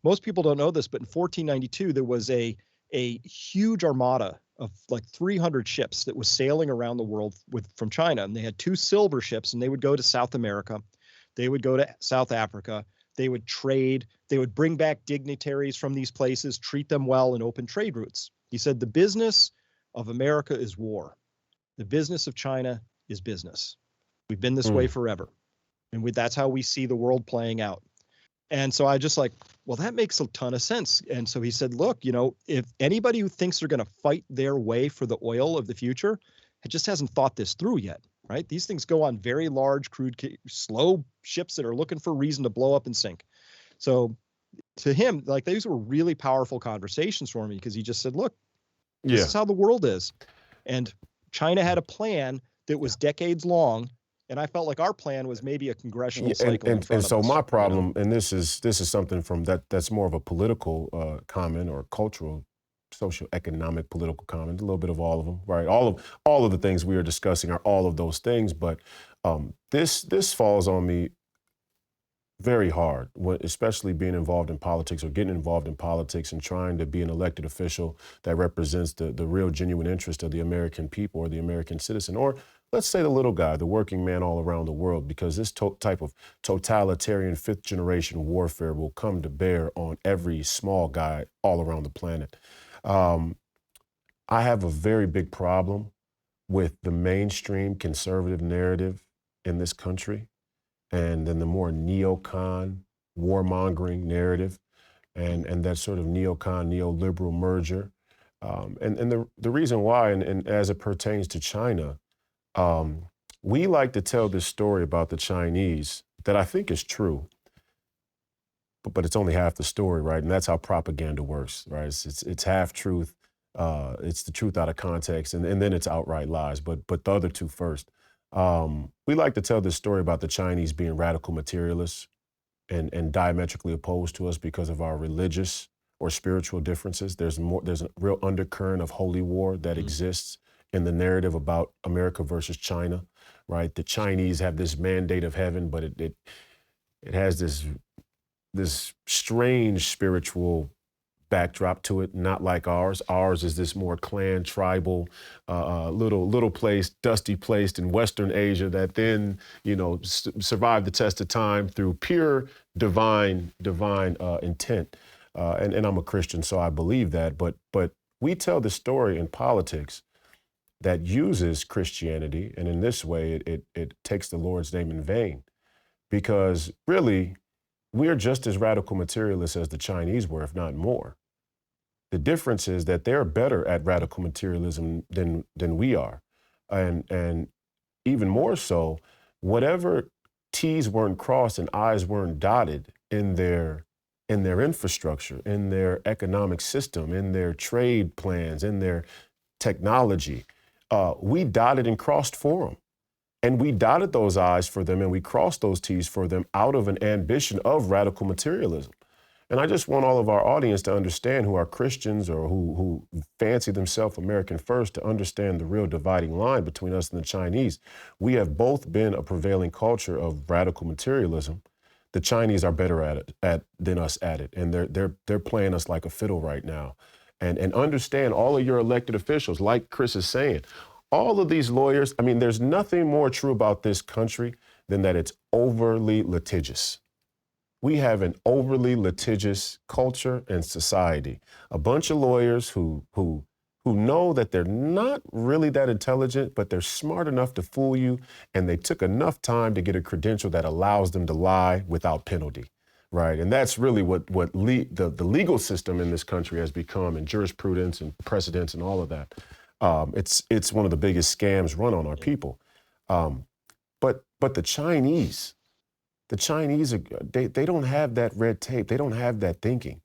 most people don't know this, but in 1492, there was a huge armada of like 300 ships that was sailing around the world from China. And they had 2 silver ships, and they would go to South America. They would go to South Africa. They would trade. They would bring back dignitaries from these places, treat them well, and open trade routes. He said, the business of America is war. The business of China is business. We've been this way forever. And that's how we see the world playing out. And so I just like, well, that makes a ton of sense. And so he said, look, if anybody who thinks they're going to fight their way for the oil of the future, it just hasn't thought this through yet, right? These things go on very large, slow ships that are looking for a reason to blow up and sink. So to him, like, these were really powerful conversations for me, because he just said, look, this is how the world is. And China had a plan that was decades long. And I felt like our plan was maybe a congressional cycle in front and so of us. my problem, and this is something from that's more of a political comment, or cultural, socioeconomic, political comment, a little bit of all of them, right? All of the things we are discussing are all of those things, but this falls on me very hard, especially being involved in politics, or getting involved in politics and trying to be an elected official that represents the real genuine interest of the American people, or the American citizen, or let's say the little guy, the working man all around the world, because this type of totalitarian 5th generation warfare will come to bear on every small guy all around the planet. I have a very big problem with the mainstream conservative narrative in this country, and then the more neocon, warmongering narrative, and that sort of neocon, neoliberal merger. And the reason why, and as it pertains to China, we like to tell this story about the Chinese that I think is true, but it's only half the story, right? And that's how propaganda works, right? It's half truth. It's the truth out of context, and then it's outright lies. But the other two first. We like to tell this story about the Chinese being radical materialists and diametrically opposed to us because of our religious or spiritual differences. There's a real undercurrent of holy war that exists in the narrative about America versus China, right? The Chinese have this mandate of heaven, but it has this strange spiritual backdrop to it, not like ours. Ours is this more clan, tribal, little place, dusty place in Western Asia that then, survived the test of time through pure divine intent. And I'm a Christian, so I believe that. But we tell the story in politics that uses Christianity, and in this way, it takes the Lord's name in vain, because really, we're just as radical materialists as the Chinese were, if not more. The difference is that they're better at radical materialism than we are. And even more so, whatever T's weren't crossed and I's weren't dotted in their infrastructure, in their economic system, in their trade plans, in their technology, we dotted and crossed for them. And we dotted those I's for them and we crossed those T's for them out of an ambition of radical materialism. And I just want all of our audience to understand, who are Christians or who fancy themselves American first, to understand the real dividing line between us and the Chinese. We have both been a prevailing culture of radical materialism. The Chinese are better at it than us at it. And they're playing us like a fiddle right now. And understand, all of your elected officials, like Chris is saying, all of these lawyers, I mean, there's nothing more true about this country than that it's overly litigious. We have an overly litigious culture and society. A bunch of lawyers who know that they're not really that intelligent, but they're smart enough to fool you, and they took enough time to get a credential that allows them to lie without penalty, right? And that's really what the legal system in this country has become, and jurisprudence and precedents and all of that. It's one of the biggest scams run on our people. But the Chinese, they don't have that red tape. They don't have that thinking.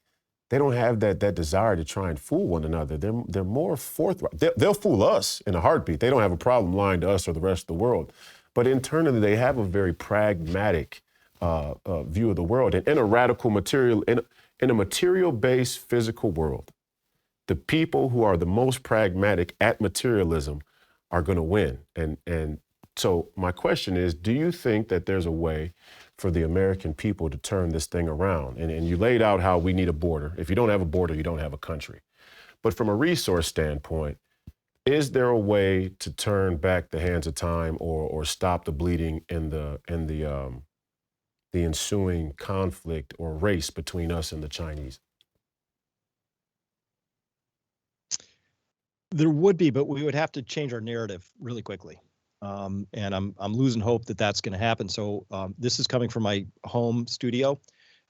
They don't have that desire to try and fool one another. They're more forthright. They'll fool us in a heartbeat. They don't have a problem lying to us or the rest of the world. But internally, they have a very pragmatic view of the world. And in a radical in a material-based physical world, the people who are the most pragmatic at materialism are going to win. And So my question is, do you think that there's a way for the American people to turn this thing around? And you laid out how we need a border. If you don't have a border, you don't have a country. But from a resource standpoint, is there a way to turn back the hands of time or stop the bleeding and the ensuing conflict or race between us and the Chinese? There would be, but we would have to change our narrative really quickly. And I'm losing hope that that's going to happen. So this is coming from my home studio,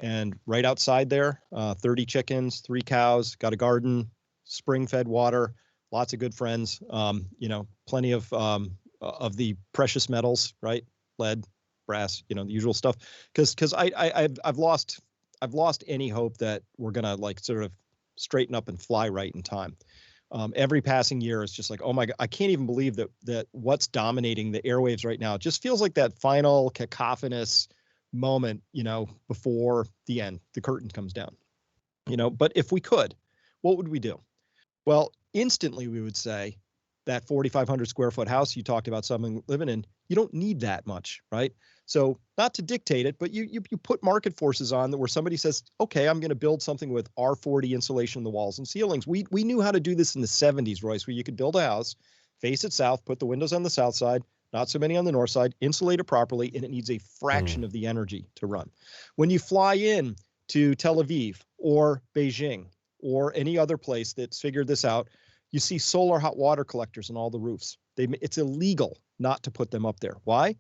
and right outside there, 30 chickens, 3 cows, got a garden, spring-fed water, lots of good friends. Plenty of the precious metals, right? Lead, brass, the usual stuff. Because I've lost any hope that we're gonna like sort of straighten up and fly right in time. Every passing year is just like, oh my God, I can't even believe that what's dominating the airwaves right now. It just feels like that final cacophonous moment, before the end, the curtain comes down. But if we could, what would we do? Well, instantly we would say that 4,500 square foot house you talked about someone living in, you don't need that much, right? So not to dictate it, but you put market forces on that where somebody says, okay, I'm going to build something with R40 insulation in the walls and ceilings. We knew how to do this in the 70s, Royce, where you could build a house, face it south, put the windows on the south side, not so many on the north side, insulate it properly, and it needs a fraction of the energy to run. When you fly in to Tel Aviv or Beijing or any other place that's figured this out, you see solar hot water collectors on all the roofs. It's illegal not to put them up there. Why?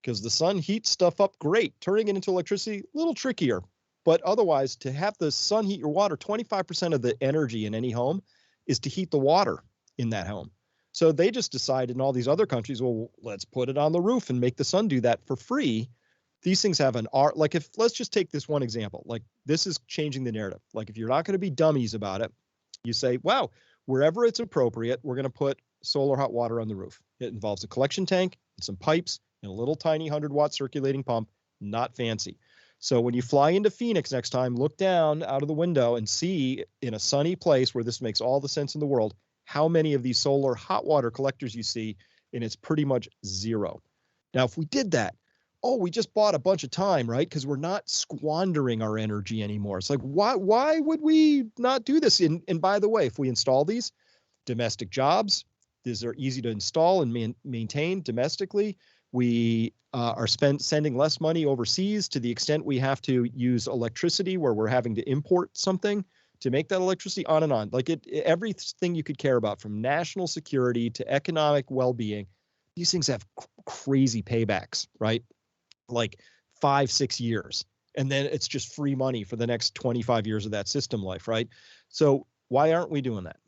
Because the sun heats stuff up great. Turning it into electricity, a little trickier. But otherwise, to have the sun heat your water, 25% of the energy in any home is to heat the water in that home. So they just decided in all these other countries, well, let's put it on the roof and make the sun do that for free. These things have an art. Like let's just take this one example. Like this is changing the narrative. Like if you're not going to be dummies about it, you say, wow, wherever it's appropriate, we're going to put solar hot water on the roof. It involves a collection tank and some pipes and a little tiny 100-watt circulating pump, not fancy. So when you fly into Phoenix next time, look down out of the window and see in a sunny place where this makes all the sense in the world, how many of these solar hot water collectors you see, and it's pretty much zero. Now, if we did that, we just bought a bunch of time, right? Because we're not squandering our energy anymore. It's like, why would we not do this? And by the way, if we install these domestic jobs, these are easy to install and maintain domestically. We are sending less money overseas to the extent we have to use electricity where we're having to import something to make that electricity, on and on. Like everything you could care about, from national security to economic well-being, these things have crazy paybacks, right? Like 5-6 years. And then it's just free money for the next 25 years of that system life, right? So why aren't we doing that?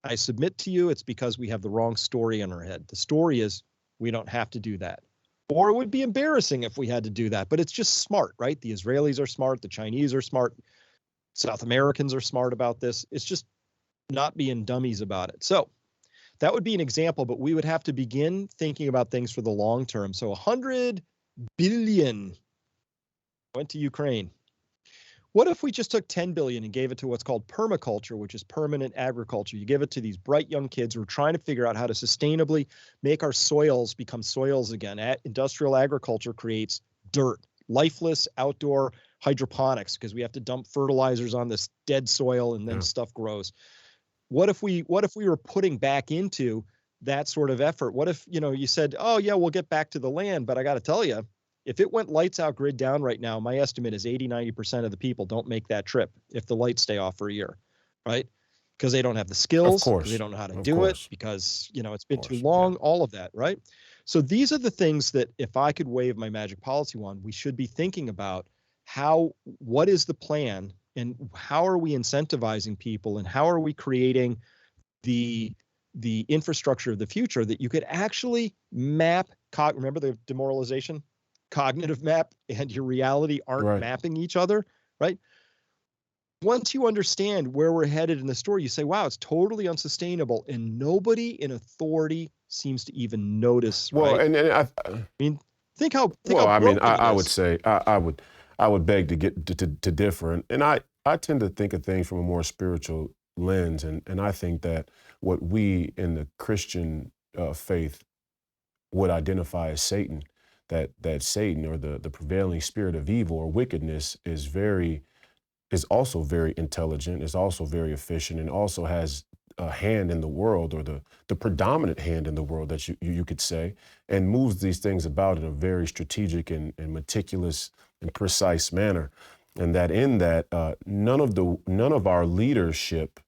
I submit to you, it's because we have the wrong story in our head. The story is we don't have to do that. Or it would be embarrassing if we had to do that, but it's just smart, right? The Israelis are smart. The Chinese are smart. South Americans are smart about this. It's just not being dummies about it. So that would be an example, but we would have to begin thinking about things for the long term. So 100 billion went to Ukraine. What if we just took 10 billion and gave it to what's called permaculture, which is permanent agriculture? You give it to these bright young kids who are trying to figure out how to sustainably make our soils become soils again. Industrial agriculture creates dirt, lifeless outdoor hydroponics, because we have to dump fertilizers on this dead soil and then stuff grows. What if we were putting back into that sort of effort? What if, you said, oh yeah, we'll get back to the land, but I got to tell you, if it went lights out, grid down right now, my estimate is 80-90% of the people don't make that trip if the lights stay off for a year, right? Because they don't have the skills, because they don't know how to do it, because, it's been too long, all of that, right? So these are the things that if I could wave my magic policy wand, we should be thinking about what is the plan and how are we incentivizing people and how are we creating the infrastructure of the future that you could actually map, remember the demoralization? Cognitive map and your reality aren't mapping each other, right? Once you understand where we're headed in the story, you say, wow, it's totally unsustainable. And nobody in authority seems to even notice. Well, right? and I mean, think how I would say, I would beg to get to differ. And I tend to think of things from a more spiritual lens. And I think that what we in the Christian faith would identify as Satan, that Satan or the prevailing spirit of evil or wickedness is also very intelligent, is also very efficient, and also has a hand in the world, or the predominant hand in the world that you could say, and moves these things about in a very strategic and meticulous and precise manner. And that in that, none of our leadership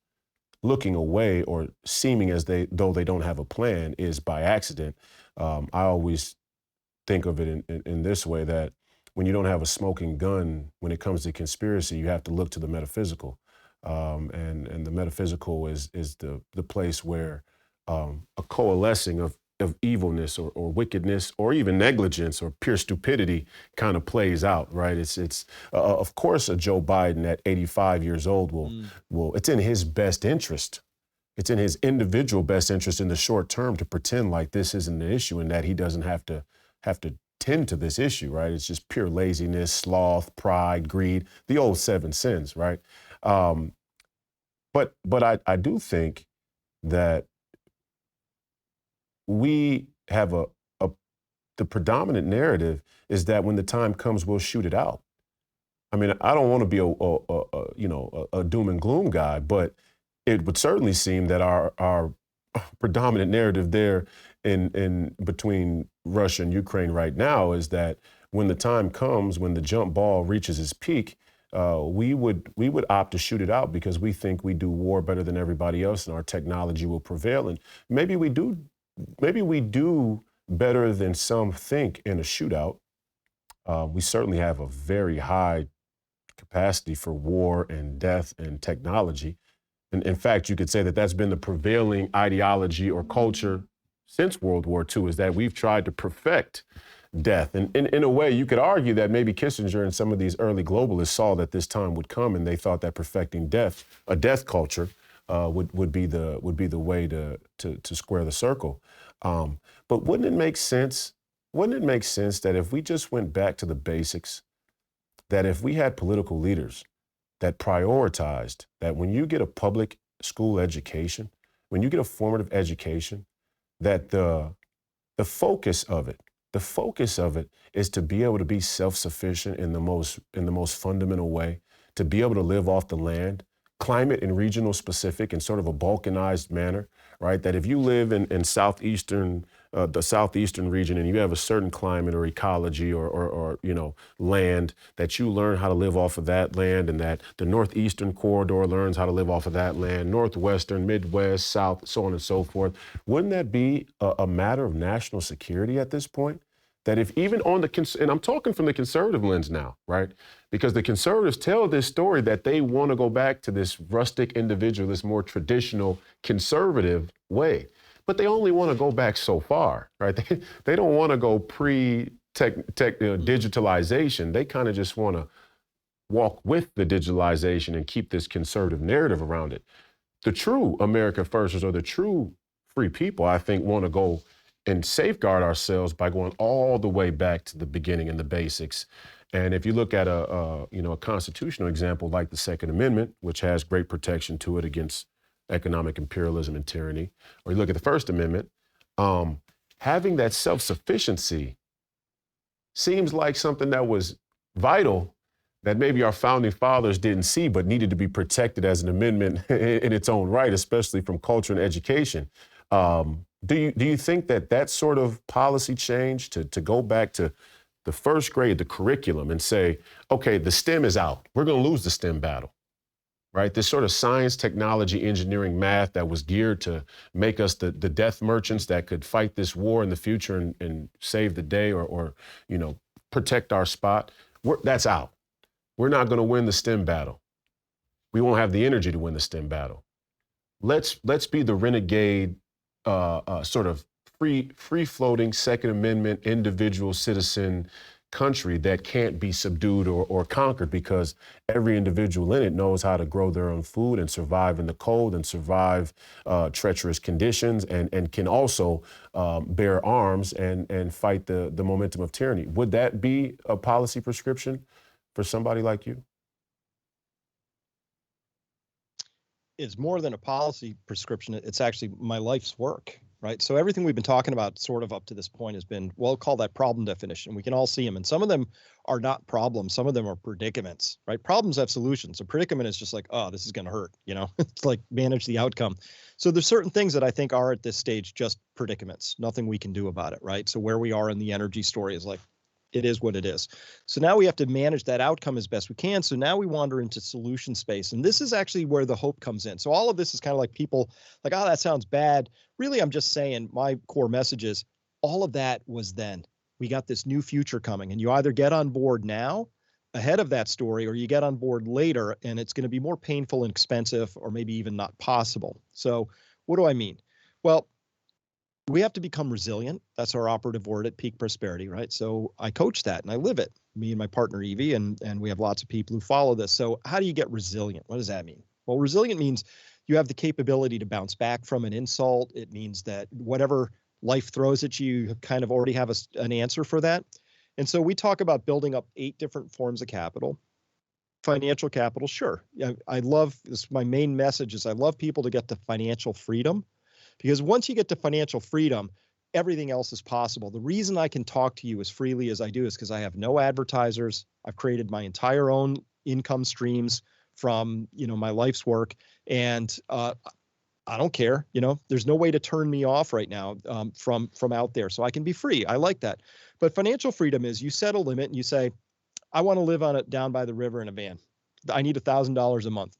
looking away or seeming as though they don't have a plan is by accident. I always think of it in this way, that when you don't have a smoking gun, when it comes to conspiracy, you have to look to the metaphysical. And the metaphysical is the place where a coalescing of evilness or wickedness or even negligence or pure stupidity kind of plays out, right? It's of course a Joe Biden at 85 years old will it's in his best interest. It's in his individual best interest in the short term to pretend like this isn't an issue and that he doesn't have to tend to this issue, right? It's just pure laziness, sloth, pride, greed, the old seven sins, right? Um, but I do think that we have a the predominant narrative is that when the time comes, we'll shoot it out. I mean, I don't want to be a doom and gloom guy, but it would certainly seem that our predominant narrative there in between Russia and Ukraine right now is that when the time comes, when the jump ball reaches its peak, we would opt to shoot it out because we think we do war better than everybody else and our technology will prevail. And maybe we do better than some think in a shootout. We certainly have a very high capacity for war and death and technology. And in fact, you could say that that's been the prevailing ideology or culture since World War II, is that we've tried to perfect death. And in a way, you could argue that maybe Kissinger and some of these early globalists saw that this time would come, and they thought that perfecting death, a death culture, would be the way to square the circle. But wouldn't it make sense? Wouldn't it make sense that if we just went back to the basics, that if we had political leaders that prioritized that when you get a public school education, when you get a formative education, that the focus of it, is to be able to be self-sufficient in the most fundamental way, to be able to live off the land, climate and regional specific in sort of a balkanized manner, right? That if you live in the southeastern region and you have a certain climate or ecology or land, that you learn how to live off of that land, and that the northeastern corridor learns how to live off of that land, northwestern, midwest, south, so on and so forth. Wouldn't that be a matter of national security at this point? That if even on and I'm talking from the conservative lens now, right? Because the conservatives tell this story that they want to go back to this rustic individual, this more traditional conservative way. But they only want to go back so far, right? They don't want to go digitalization. They kind of just want to walk with the digitalization and keep this conservative narrative around it. The true America Firsters, or the true free people, I think, want to go and safeguard ourselves by going all the way back to the beginning and the basics. And if you look at a constitutional example like the Second Amendment, which has great protection to it against economic imperialism and tyranny, or you look at the First Amendment, having that self-sufficiency seems like something that was vital, that maybe our founding fathers didn't see, but needed to be protected as an amendment in its own right, especially from culture and education. Do you think that sort of policy change to go back to the first grade, the curriculum, and say, okay, the STEM is out. We're going to lose the STEM battle, right? This sort of science, technology, engineering, math that was geared to make us the death merchants that could fight this war in the future and save the day or protect our spot. That's out. We're not going to win the STEM battle. We won't have the energy to win the STEM battle. Let's be the renegade, sort of free-floating Second Amendment individual citizen country that can't be subdued or conquered, because every individual in it knows how to grow their own food and survive in the cold and survive treacherous conditions and can also bear arms and fight the momentum of tyranny. Would that be a policy prescription for somebody like you? It's more than a policy prescription. It's actually my life's work. right? So everything we've been talking about sort of up to this point has been, well, call that problem definition. We can all see them. And some of them are not problems. Some of them are predicaments, right? Problems have solutions. A predicament is just like, oh, this is going to hurt, it's like manage the outcome. So there's certain things that I think are at this stage just predicaments, nothing we can do about it, right? So where we are in the energy story is like, it is what it is. So now we have to manage that outcome as best we can. So now we wander into solution space. And this is actually where the hope comes in. So all of this is kind of like people like, oh, that sounds bad. Really, I'm just saying my core message is all of that was then. We got this new future coming, and you either get on board now ahead of that story, or you get on board later, and it's going to be more painful and expensive, or maybe even not possible. So what do I mean? Well, we have to become resilient. That's our operative word at Peak Prosperity, right? So I coach that and I live it, me and my partner Evie, and we have lots of people who follow this. So how do you get resilient? What does that mean? Well, resilient means you have the capability to bounce back from an insult. It means that whatever life throws at you, you kind of already have an answer for that. And so we talk about building up 8 different forms of capital. Financial capital, sure. I love this. My main message is I love people to get to financial freedom. Because once you get to financial freedom, everything else is possible. The reason I can talk to you as freely as I do is because I have no advertisers. I've created my entire own income streams from, my life's work. And I don't care. There's no way to turn me off right now from out there. So I can be free. I like that. But financial freedom is you set a limit and you say, I want to live on it down by the river in a van. I need $1,000 a month.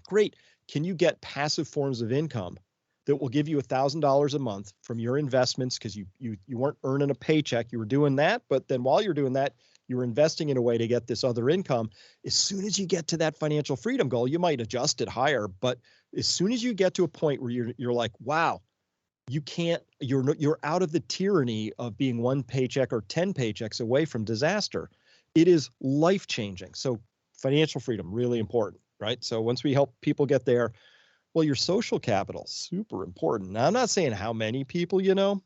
Great. Can you get passive forms of income that will give you $1,000 a month from your investments? Because you weren't earning a paycheck, you were doing that, but then while you're doing that, you were investing in a way to get this other income. As soon as you get to that financial freedom goal, you might adjust it higher, but as soon as you get to a point where you're like, wow, you're out of the tyranny of being 1 paycheck or 10 paychecks away from disaster. It is life-changing. So financial freedom, really important, right? So once we help people get there, well, your social capital, super important. Now, I'm not saying how many people you know,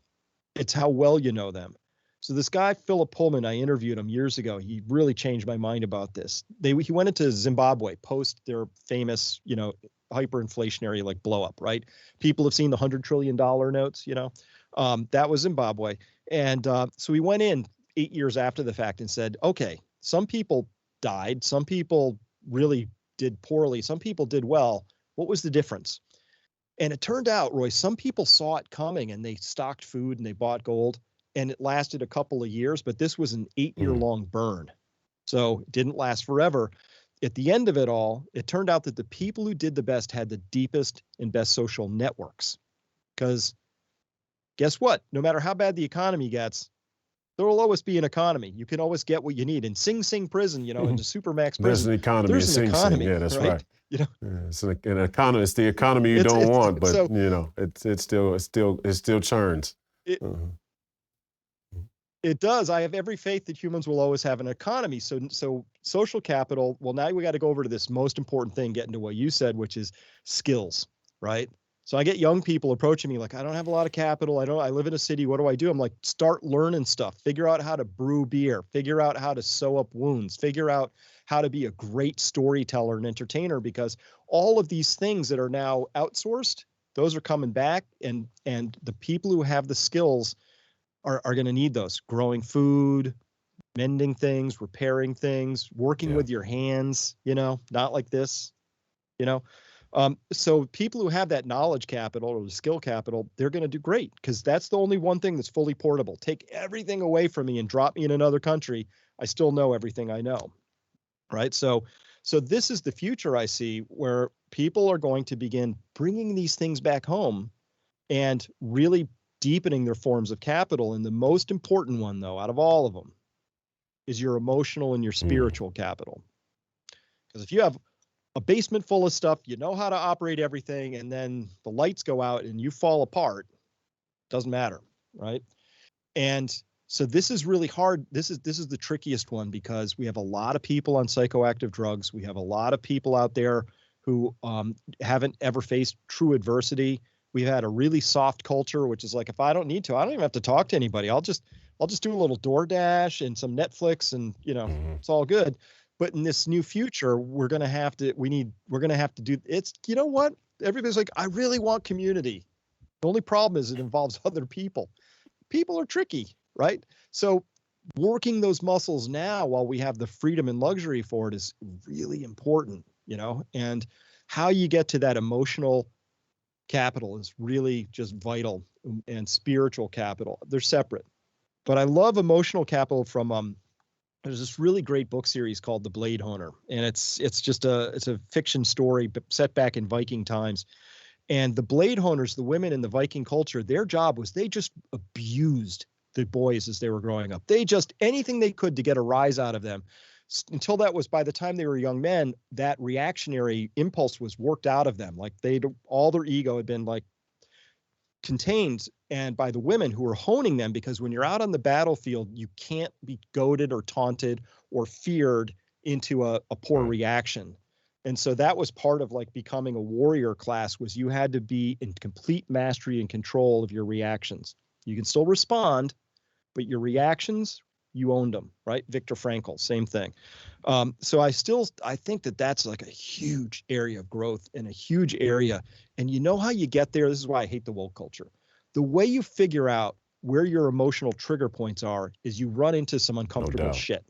it's how well you know them. So this guy, Philip Pullman, I interviewed him years ago. He really changed my mind about this. He went into Zimbabwe post their famous, hyperinflationary like blow up, right? People have seen the $100 trillion notes, that was Zimbabwe. And so he went in 8 years after the fact and said, okay, some people died. Some people really did poorly. Some people did well. What was the difference? And it turned out, Royce, some people saw it coming and they stocked food and they bought gold, and it lasted a couple of years, but this was an 8-year-long burn. So it didn't last forever. At the end of it all, it turned out that the people who did the best had the deepest and best social networks. Because guess what? No matter how bad the economy gets, there will always be an economy. You can always get what you need. In Sing Sing prison, into Supermax prison, There's an economy in Sing Sing. Yeah, that's right. Yeah, it's an economy. It's the economy you don't want, but so, it still churns. It does. I have every faith that humans will always have an economy. So social capital. Well, now we got to go over to this most important thing, get into what you said, which is skills, right? So I get young people approaching me like, I don't have a lot of capital. I live in a city. What do? I'm like, start learning stuff. Figure out how to brew beer. Figure out how to sew up wounds. Figure out how to be a great storyteller and entertainer, because all of these things that are now outsourced, those are coming back, and the people who have the skills are going to need those. Growing food, mending things, repairing things, working with your hands, not like this, so people who have that knowledge capital or the skill capital, they're going to do great, because that's the only one thing that's fully portable. Take everything away from me and drop me in another country, I still know everything I know, right? So this is the future I see, where people are going to begin bringing these things back home and really deepening their forms of capital. And the most important one, though, out of all of them, is your emotional and your spiritual capital. Because if you have a basement full of stuff, you know how to operate everything, and then the lights go out and you fall apart, doesn't matter, right? And so this is really hard. This is the trickiest one, because we have a lot of people on psychoactive drugs. We have a lot of people out there who haven't ever faced true adversity. We've had a really soft culture, which is like, if I don't need to, I don't even have to talk to anybody. I'll just do a little DoorDash and some Netflix, and it's all good. But in this new future, we're going to have to do it's, what? Everybody's like, I really want community. The only problem is it involves other people. People are tricky, right? So working those muscles now while we have the freedom and luxury for it is really important, and how you get to that emotional capital is really just vital, and spiritual capital. They're separate. But I love emotional capital from there's this really great book series called The Blade Hunter, and it's a fiction story set back in Viking times. And the Blade Hunters, the women in the Viking culture, their job was they just abused the boys as they were growing up. They just anything they could to get a rise out of them, until that was by the time they were young men, that reactionary impulse was worked out of them. Like all their ego had been like contained, and by the women who were honing them, because when you're out on the battlefield, you can't be goaded or taunted or feared into a poor reaction. And so that was part of like becoming a warrior class, was you had to be in complete mastery and control of your reactions. You can still respond, but your reactions, you owned them, right? Viktor Frankl, same thing. So I think that that's like a huge area of growth and a huge area. And you know how you get there? This is why I hate the woke culture. The way you figure out where your emotional trigger points are is you run into some uncomfortable shit.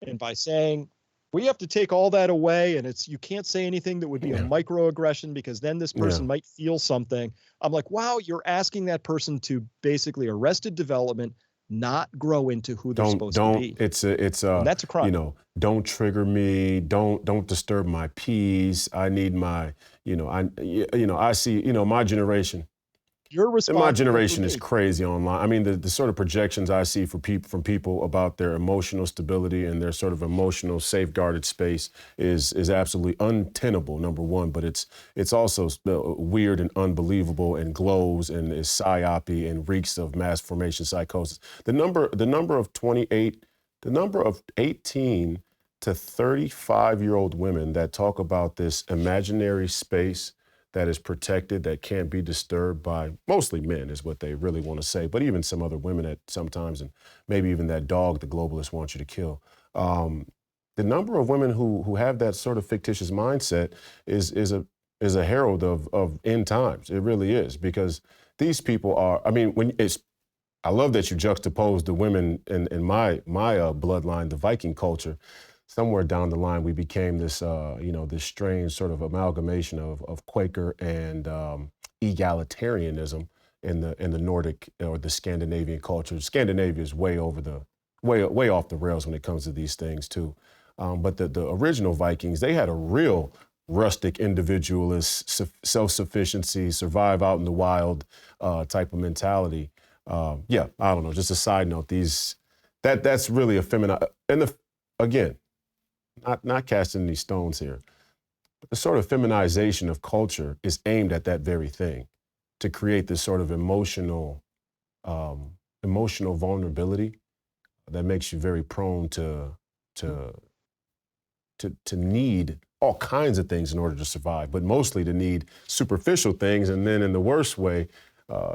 And by saying, we have to take all that away, and you can't say anything that would be a microaggression, because then this person might feel something. I'm like, wow, you're asking that person to basically arrested development, not grow into who they're supposed to be. And that's a crime. Don't trigger me. Don't disturb my peace. I need my, I see, my generation. And my generation is crazy online. I mean, the sort of projections I see from people about their emotional stability and their sort of emotional safeguarded space is absolutely untenable, number one. But it's also weird and unbelievable and glows and is psyopy and reeks of mass formation psychosis. The number of 18 to 35-year-old women that talk about this imaginary space that is protected, that can't be disturbed by mostly men, is what they really want to say, but even some other women at sometimes, and maybe even that dog the globalists want you to kill. The number of women who have that sort of fictitious mindset is a herald of end times. It really is, because these people are, I mean, I love that you juxtapose the women in my bloodline, the Viking culture. Somewhere down the line, we became this, this strange sort of amalgamation of Quaker and egalitarianism in the Nordic or the Scandinavian culture. Scandinavia is way off the rails when it comes to these things too. But the original Vikings, they had a real rustic individualist, self-sufficiency, survive out in the wild type of mentality. I don't know. Just a side note, that's really a feminine. And again, not casting any stones here, but the sort of feminization of culture is aimed at that very thing, to create this sort of emotional vulnerability that makes you very prone to need all kinds of things in order to survive, but mostly to need superficial things, and then in the worst way,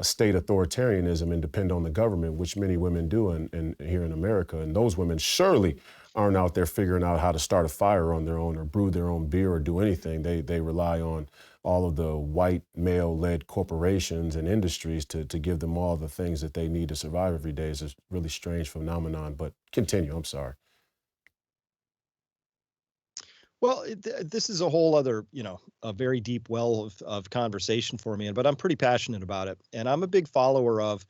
state authoritarianism and depend on the government, which many women do in here in America. And those women surely aren't out there figuring out how to start a fire on their own or brew their own beer or do anything. They rely on all of the white male-led corporations and industries to give them all the things that they need to survive every day. It's a really strange phenomenon, but continue, I'm sorry. Well, this is a whole other, a very deep well of conversation for me, but I'm pretty passionate about it. And I'm a big follower of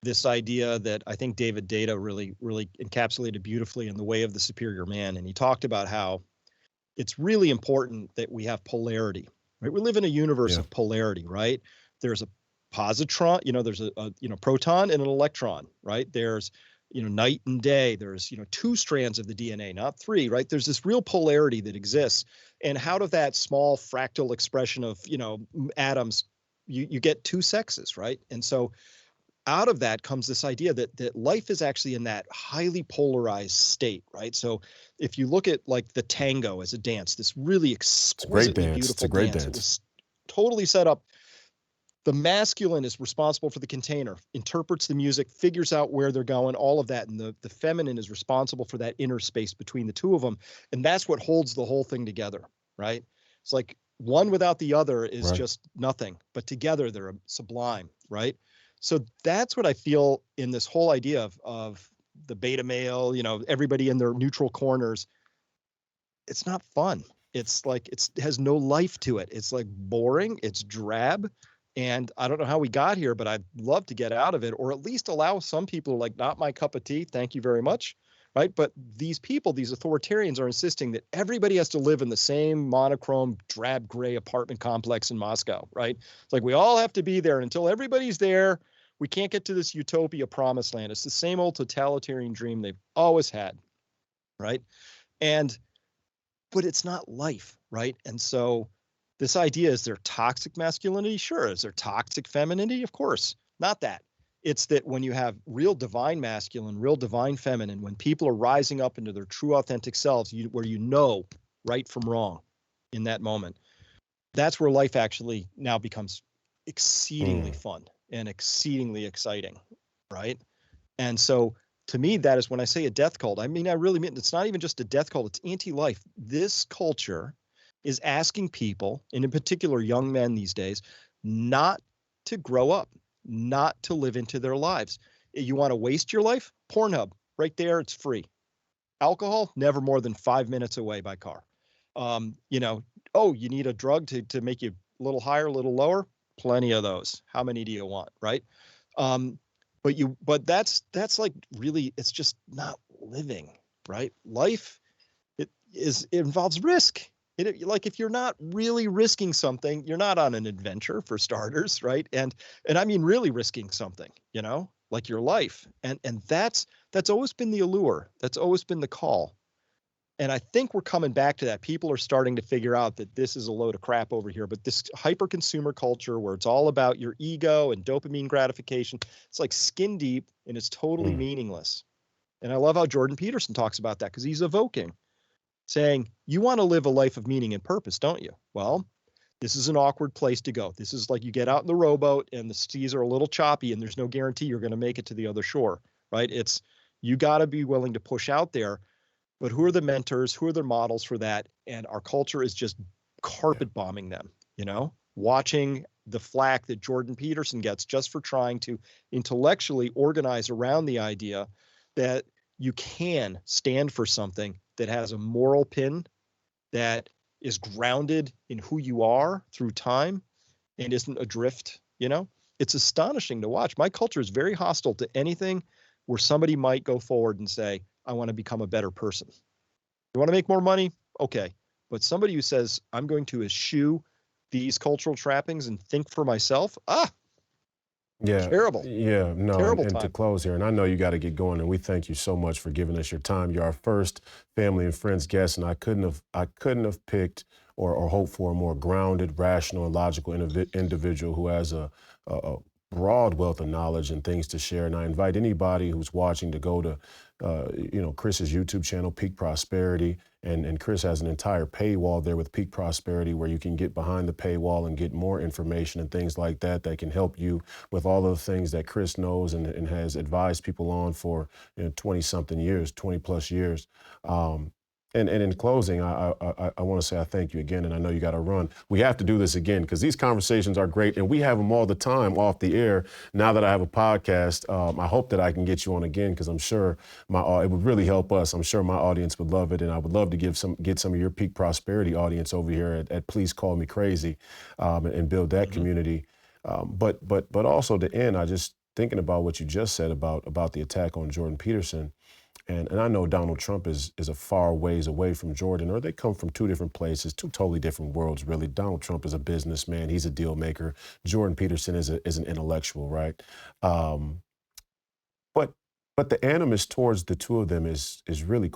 this idea that I think David Data really, really encapsulated beautifully in The Way of the Superior Man. And he talked about how it's really important that we have polarity, right? We live in a universe of polarity, right? There's a positron, there's a proton and an electron, right? There's, night and day. There's, 2 strands of the DNA, not 3, right? There's this real polarity that exists. And out of that small fractal expression of, atoms, you get 2 sexes, right? And so out of that comes this idea that life is actually in that highly polarized state, right? So if you look at like the tango as a dance, this really exquisitely beautiful dance, it was totally set up. The masculine is responsible for the container, interprets the music, figures out where they're going, all of that. And the feminine is responsible for that inner space between the two of them. And that's what holds the whole thing together, right? It's like one without the other is Right. just nothing, but together they're sublime, right? So that's what I feel in this whole idea of the beta male, everybody in their neutral corners. It's not fun. It's like it has no life to it. It's like boring, it's drab, and I don't know how we got here, but I'd love to get out of it, or at least allow some people like, not my cup of tea, thank you very much, right? But these people, these authoritarians, are insisting that everybody has to live in the same monochrome drab gray apartment complex in Moscow, right? It's like we all have to be there, and until everybody's there, we can't get to this utopia promised land. It's the same old totalitarian dream they've always had, right? And but it's not life, right? And so this idea, is there toxic masculinity? Sure. Is there toxic femininity? Of course. Not that. It's that when you have real divine masculine, real divine feminine, when people are rising up into their true authentic selves, where you know right from wrong in that moment, that's where life actually now becomes exceedingly fun and exceedingly exciting, right? And so to me, that is when I say a death cult, I mean, I really mean it's not even just a death cult, it's anti-life. This culture is asking people, and in particular young men these days, not to grow up, not to live into their lives. You want to waste your life? Pornhub, right there, it's free. Alcohol, never more than 5 minutes away by car. Oh, you need a drug to make you a little higher, a little lower? Plenty of those. How many do you want, right? But that's like, really, it's just not living, right? Life, it involves risk. Like, if you're not really risking something, you're not on an adventure, for starters, right? And I mean really risking something, like your life. And that's always been the allure. That's always been the call. And I think we're coming back to that. People are starting to figure out that this is a load of crap over here, but this hyper consumer culture where it's all about your ego and dopamine gratification, it's like skin deep and it's totally meaningless. And I love how Jordan Peterson talks about that, because he's evoking, saying, you want to live a life of meaning and purpose, don't you? Well, this is an awkward place to go. This is like you get out in the rowboat and the seas are a little choppy and there's no guarantee you're going to make it to the other shore, right? You got to be willing to push out there. But who are the mentors? Who are the models for that? And our culture is just carpet bombing them, watching the flack that Jordan Peterson gets just for trying to intellectually organize around the idea that you can stand for something that has a moral pin, that is grounded in who you are through time and isn't adrift. It's astonishing to watch. My culture is very hostile to anything where somebody might go forward and say, I want to become a better person. You want to make more money? Okay. But somebody who says, I'm going to eschew these cultural trappings and think for myself, Yeah. terrible. Yeah. No. Terrible And to time. close here, and I know you got to get going, and we thank you so much for giving us your time. You're our first family and friends guest, and I couldn't have picked or hoped for a more grounded, rational, and logical individual who has a broad wealth of knowledge and things to share. And I invite anybody who's watching to go to, Chris's YouTube channel, Peak Prosperity. And Chris has an entire paywall there with Peak Prosperity, where you can get behind the paywall and get more information and things like that can help you with all of the things that Chris knows and has advised people on for 20-something years, 20 plus years. And in closing, I want to say I thank you again, and I know you got to run. We have to do this again, because these conversations are great, and we have them all the time off the air. Now that I have a podcast, I hope that I can get you on again, because I'm sure it would really help us. I'm sure my audience would love it, and I would love to get some of your Peak Prosperity audience over here at Please Call Me Crazy, and build that community. But also to end, I just thinking about what you just said about the attack on Jordan Peterson. And I know Donald Trump is a far ways away from Jordan, or they come from two different places, two totally different worlds, really. Donald Trump is a businessman. He's a deal maker. Jordan Peterson is an intellectual, right? But the animus towards the two of them is really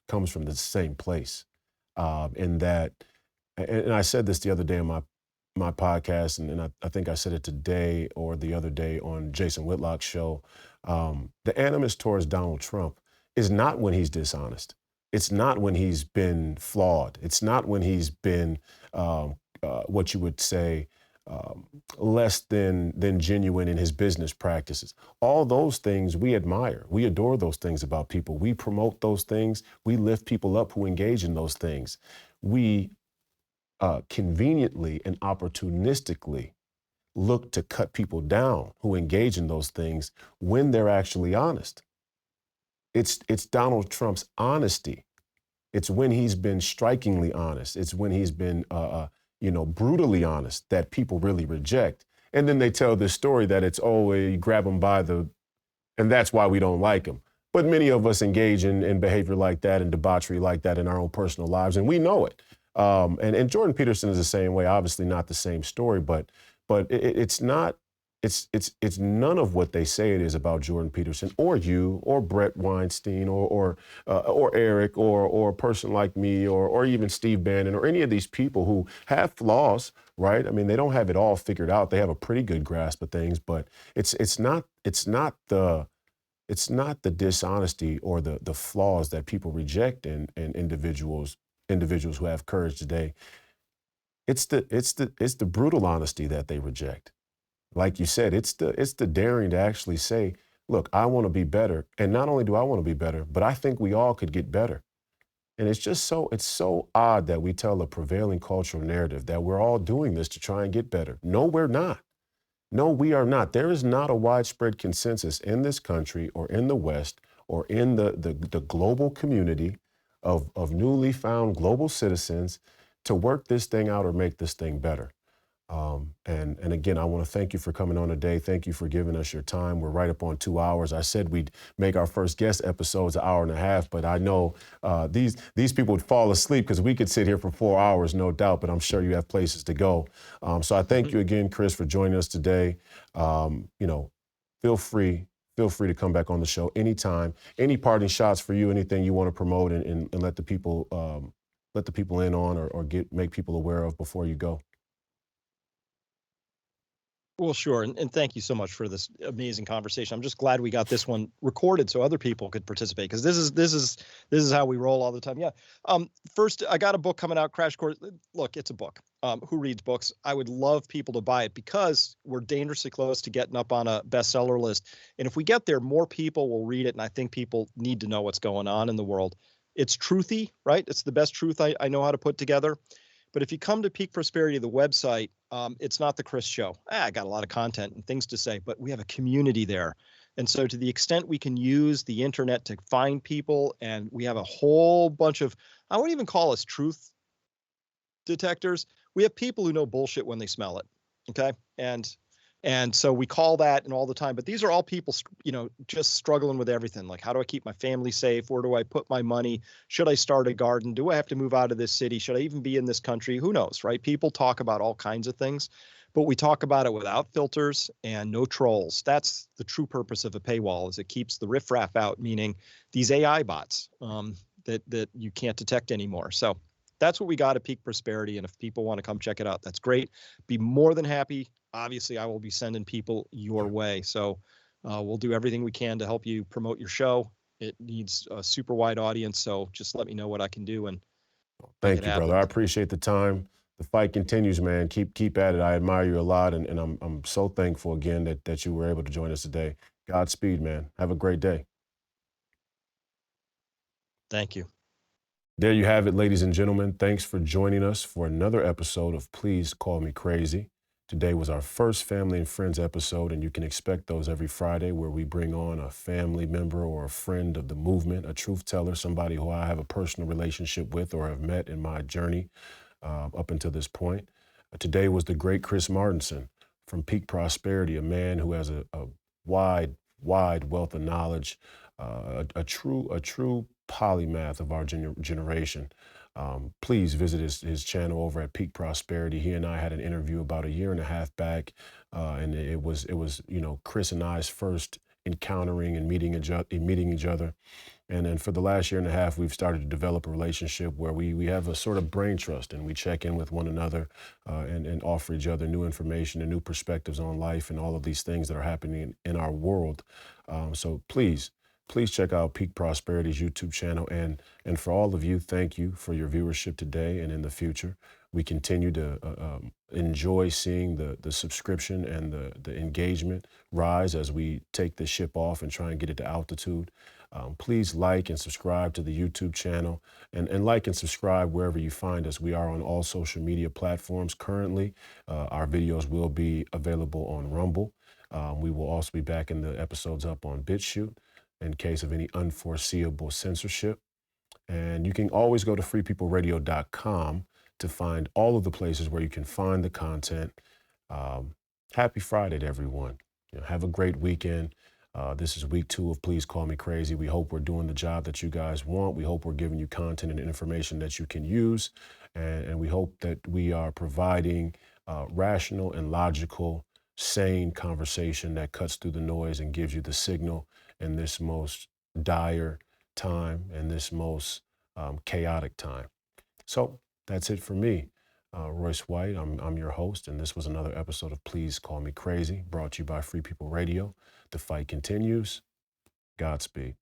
comes from the same place, in that, and I said this the other day on my podcast, and I think I said it today or the other day on Jason Whitlock's show. The animus towards Donald Trump is not when he's dishonest. It's not when he's been flawed. It's not when he's been what you would say less than genuine in his business practices. All those things we admire. We adore those things about people. We promote those things. We lift people up who engage in those things. We conveniently and opportunistically look to cut people down who engage in those things when they're actually honest. It's Donald Trump's honesty. It's when he's been strikingly honest. It's when he's been, brutally honest that people really reject. And then they tell this story that it's, oh, you grab them by the, and that's why we don't like him. But many of us engage in behavior like that and debauchery like that in our own personal lives, and we know it. And Jordan Peterson is the same way. Obviously, not the same story, but it's not. It's none of what they say it is about Jordan Peterson or you or Brett Weinstein or Eric or a person like me or even Steve Bannon or any of these people who have flaws, right? I mean, they don't have it all figured out. They have a pretty good grasp of things, but it's not the dishonesty or the flaws that people reject in individuals who have courage today. It's the brutal honesty that they reject. Like you said, it's the daring to actually say, look, I want to be better. And not only do I want to be better, but I think we all could get better. And it's so odd that we tell a prevailing cultural narrative that we're all doing this to try and get better. No, we're not. No, we are not. There is not a widespread consensus in this country or in the West or in the global community of newly found global citizens to work this thing out or make this thing better. And again, I want to thank you for coming on today. Thank you for giving us your time. We're right up on 2 hours. I said we'd make our first guest episodes an hour and a half, but I know these people would fall asleep because we could sit here for 4 hours, no doubt. But I'm sure you have places to go. So I thank you again, Chris, for joining us today. Feel free. Feel free to come back on the show anytime. Any parting shots for you? Anything you want to promote and let the people in on or make people aware of before you go? Well, sure, and thank you so much for this amazing conversation. I'm just glad we got this one recorded so other people could participate because this is how we roll all the time. Yeah. First, I got a book coming out, Crash Course. Look, it's a book. Who reads books? I would love people to buy it because we're dangerously close to getting up on a bestseller list. And if we get there, more people will read it. And I think people need to know what's going on in the world. It's truthy, right? It's the best truth I know how to put together. But if you come to Peak Prosperity, the website, it's not the Chris Show. I got a lot of content and things to say, but we have a community there. And so to the extent we can use the internet to find people, and we have a whole bunch of, I wouldn't even call us truth detectors. We have people who know bullshit when they smell it. Okay. And so we call that and all the time, but these are all people, just struggling with everything. Like, how do I keep my family safe? Where do I put my money? Should I start a garden? Do I have to move out of this city? Should I even be in this country? Who knows, right? People talk about all kinds of things, but we talk about it without filters and no trolls. That's the true purpose of a paywall, is it keeps the riffraff out, meaning these AI bots that you can't detect anymore. So that's what we got at Peak Prosperity. And if people want to come check it out, that's great. Be more than happy. Obviously, I will be sending people your way. So we'll do everything we can to help you promote your show. It needs a super wide audience. So just let me know what I can do and make it Thank you, happen. brother. I appreciate the time. The fight continues, man. Keep at it. I admire you a lot, and I'm so thankful again that you were able to join us today. Godspeed, man. Have a great day. Thank you. There you have it, ladies and gentlemen. Thanks for joining us for another episode of Please Call Me Crazy. Today was our first family and friends episode, and you can expect those every Friday where we bring on a family member or a friend of the movement, a truth teller, somebody who I have a personal relationship with or have met in my journey up until this point. Today was the great Chris Martenson from Peak Prosperity, a man who has a wide wealth of knowledge, a true polymath of our generation. Please visit his channel over at Peak Prosperity. He and I had an interview about a year and a half back, and it was Chris and I's first encountering and meeting each other. And then for the last year and a half, we've started to develop a relationship where we have a sort of brain trust, and we check in with one another and offer each other new information and new perspectives on life and all of these things that are happening in our world. So please check out Peak Prosperity's YouTube channel. And for all of you, thank you for your viewership today and in the future. We continue to enjoy seeing the subscription and the engagement rise as we take the ship off and try and get it to altitude. Please like and subscribe to the YouTube channel and like and subscribe wherever you find us. We are on all social media platforms currently. Our videos will be available on Rumble. We will also be backing the episodes up on BitChute in case of any unforeseeable censorship. And you can always go to freepeopleradio.com to find all of the places where you can find the content. Um, Happy Friday to everyone. Have a great weekend. This is week 2 of Please Call Me Crazy. We hope we're doing the job that you guys want. We hope we're giving you content and information that you can use. And we hope that we are providing rational and logical, sane conversation that cuts through the noise and gives you the signal in this most dire time and this most chaotic time. So that's it for me. Royce White, I'm your host, and this was another episode of Please Call Me Crazy, brought to you by Free People Radio. The fight continues. Godspeed.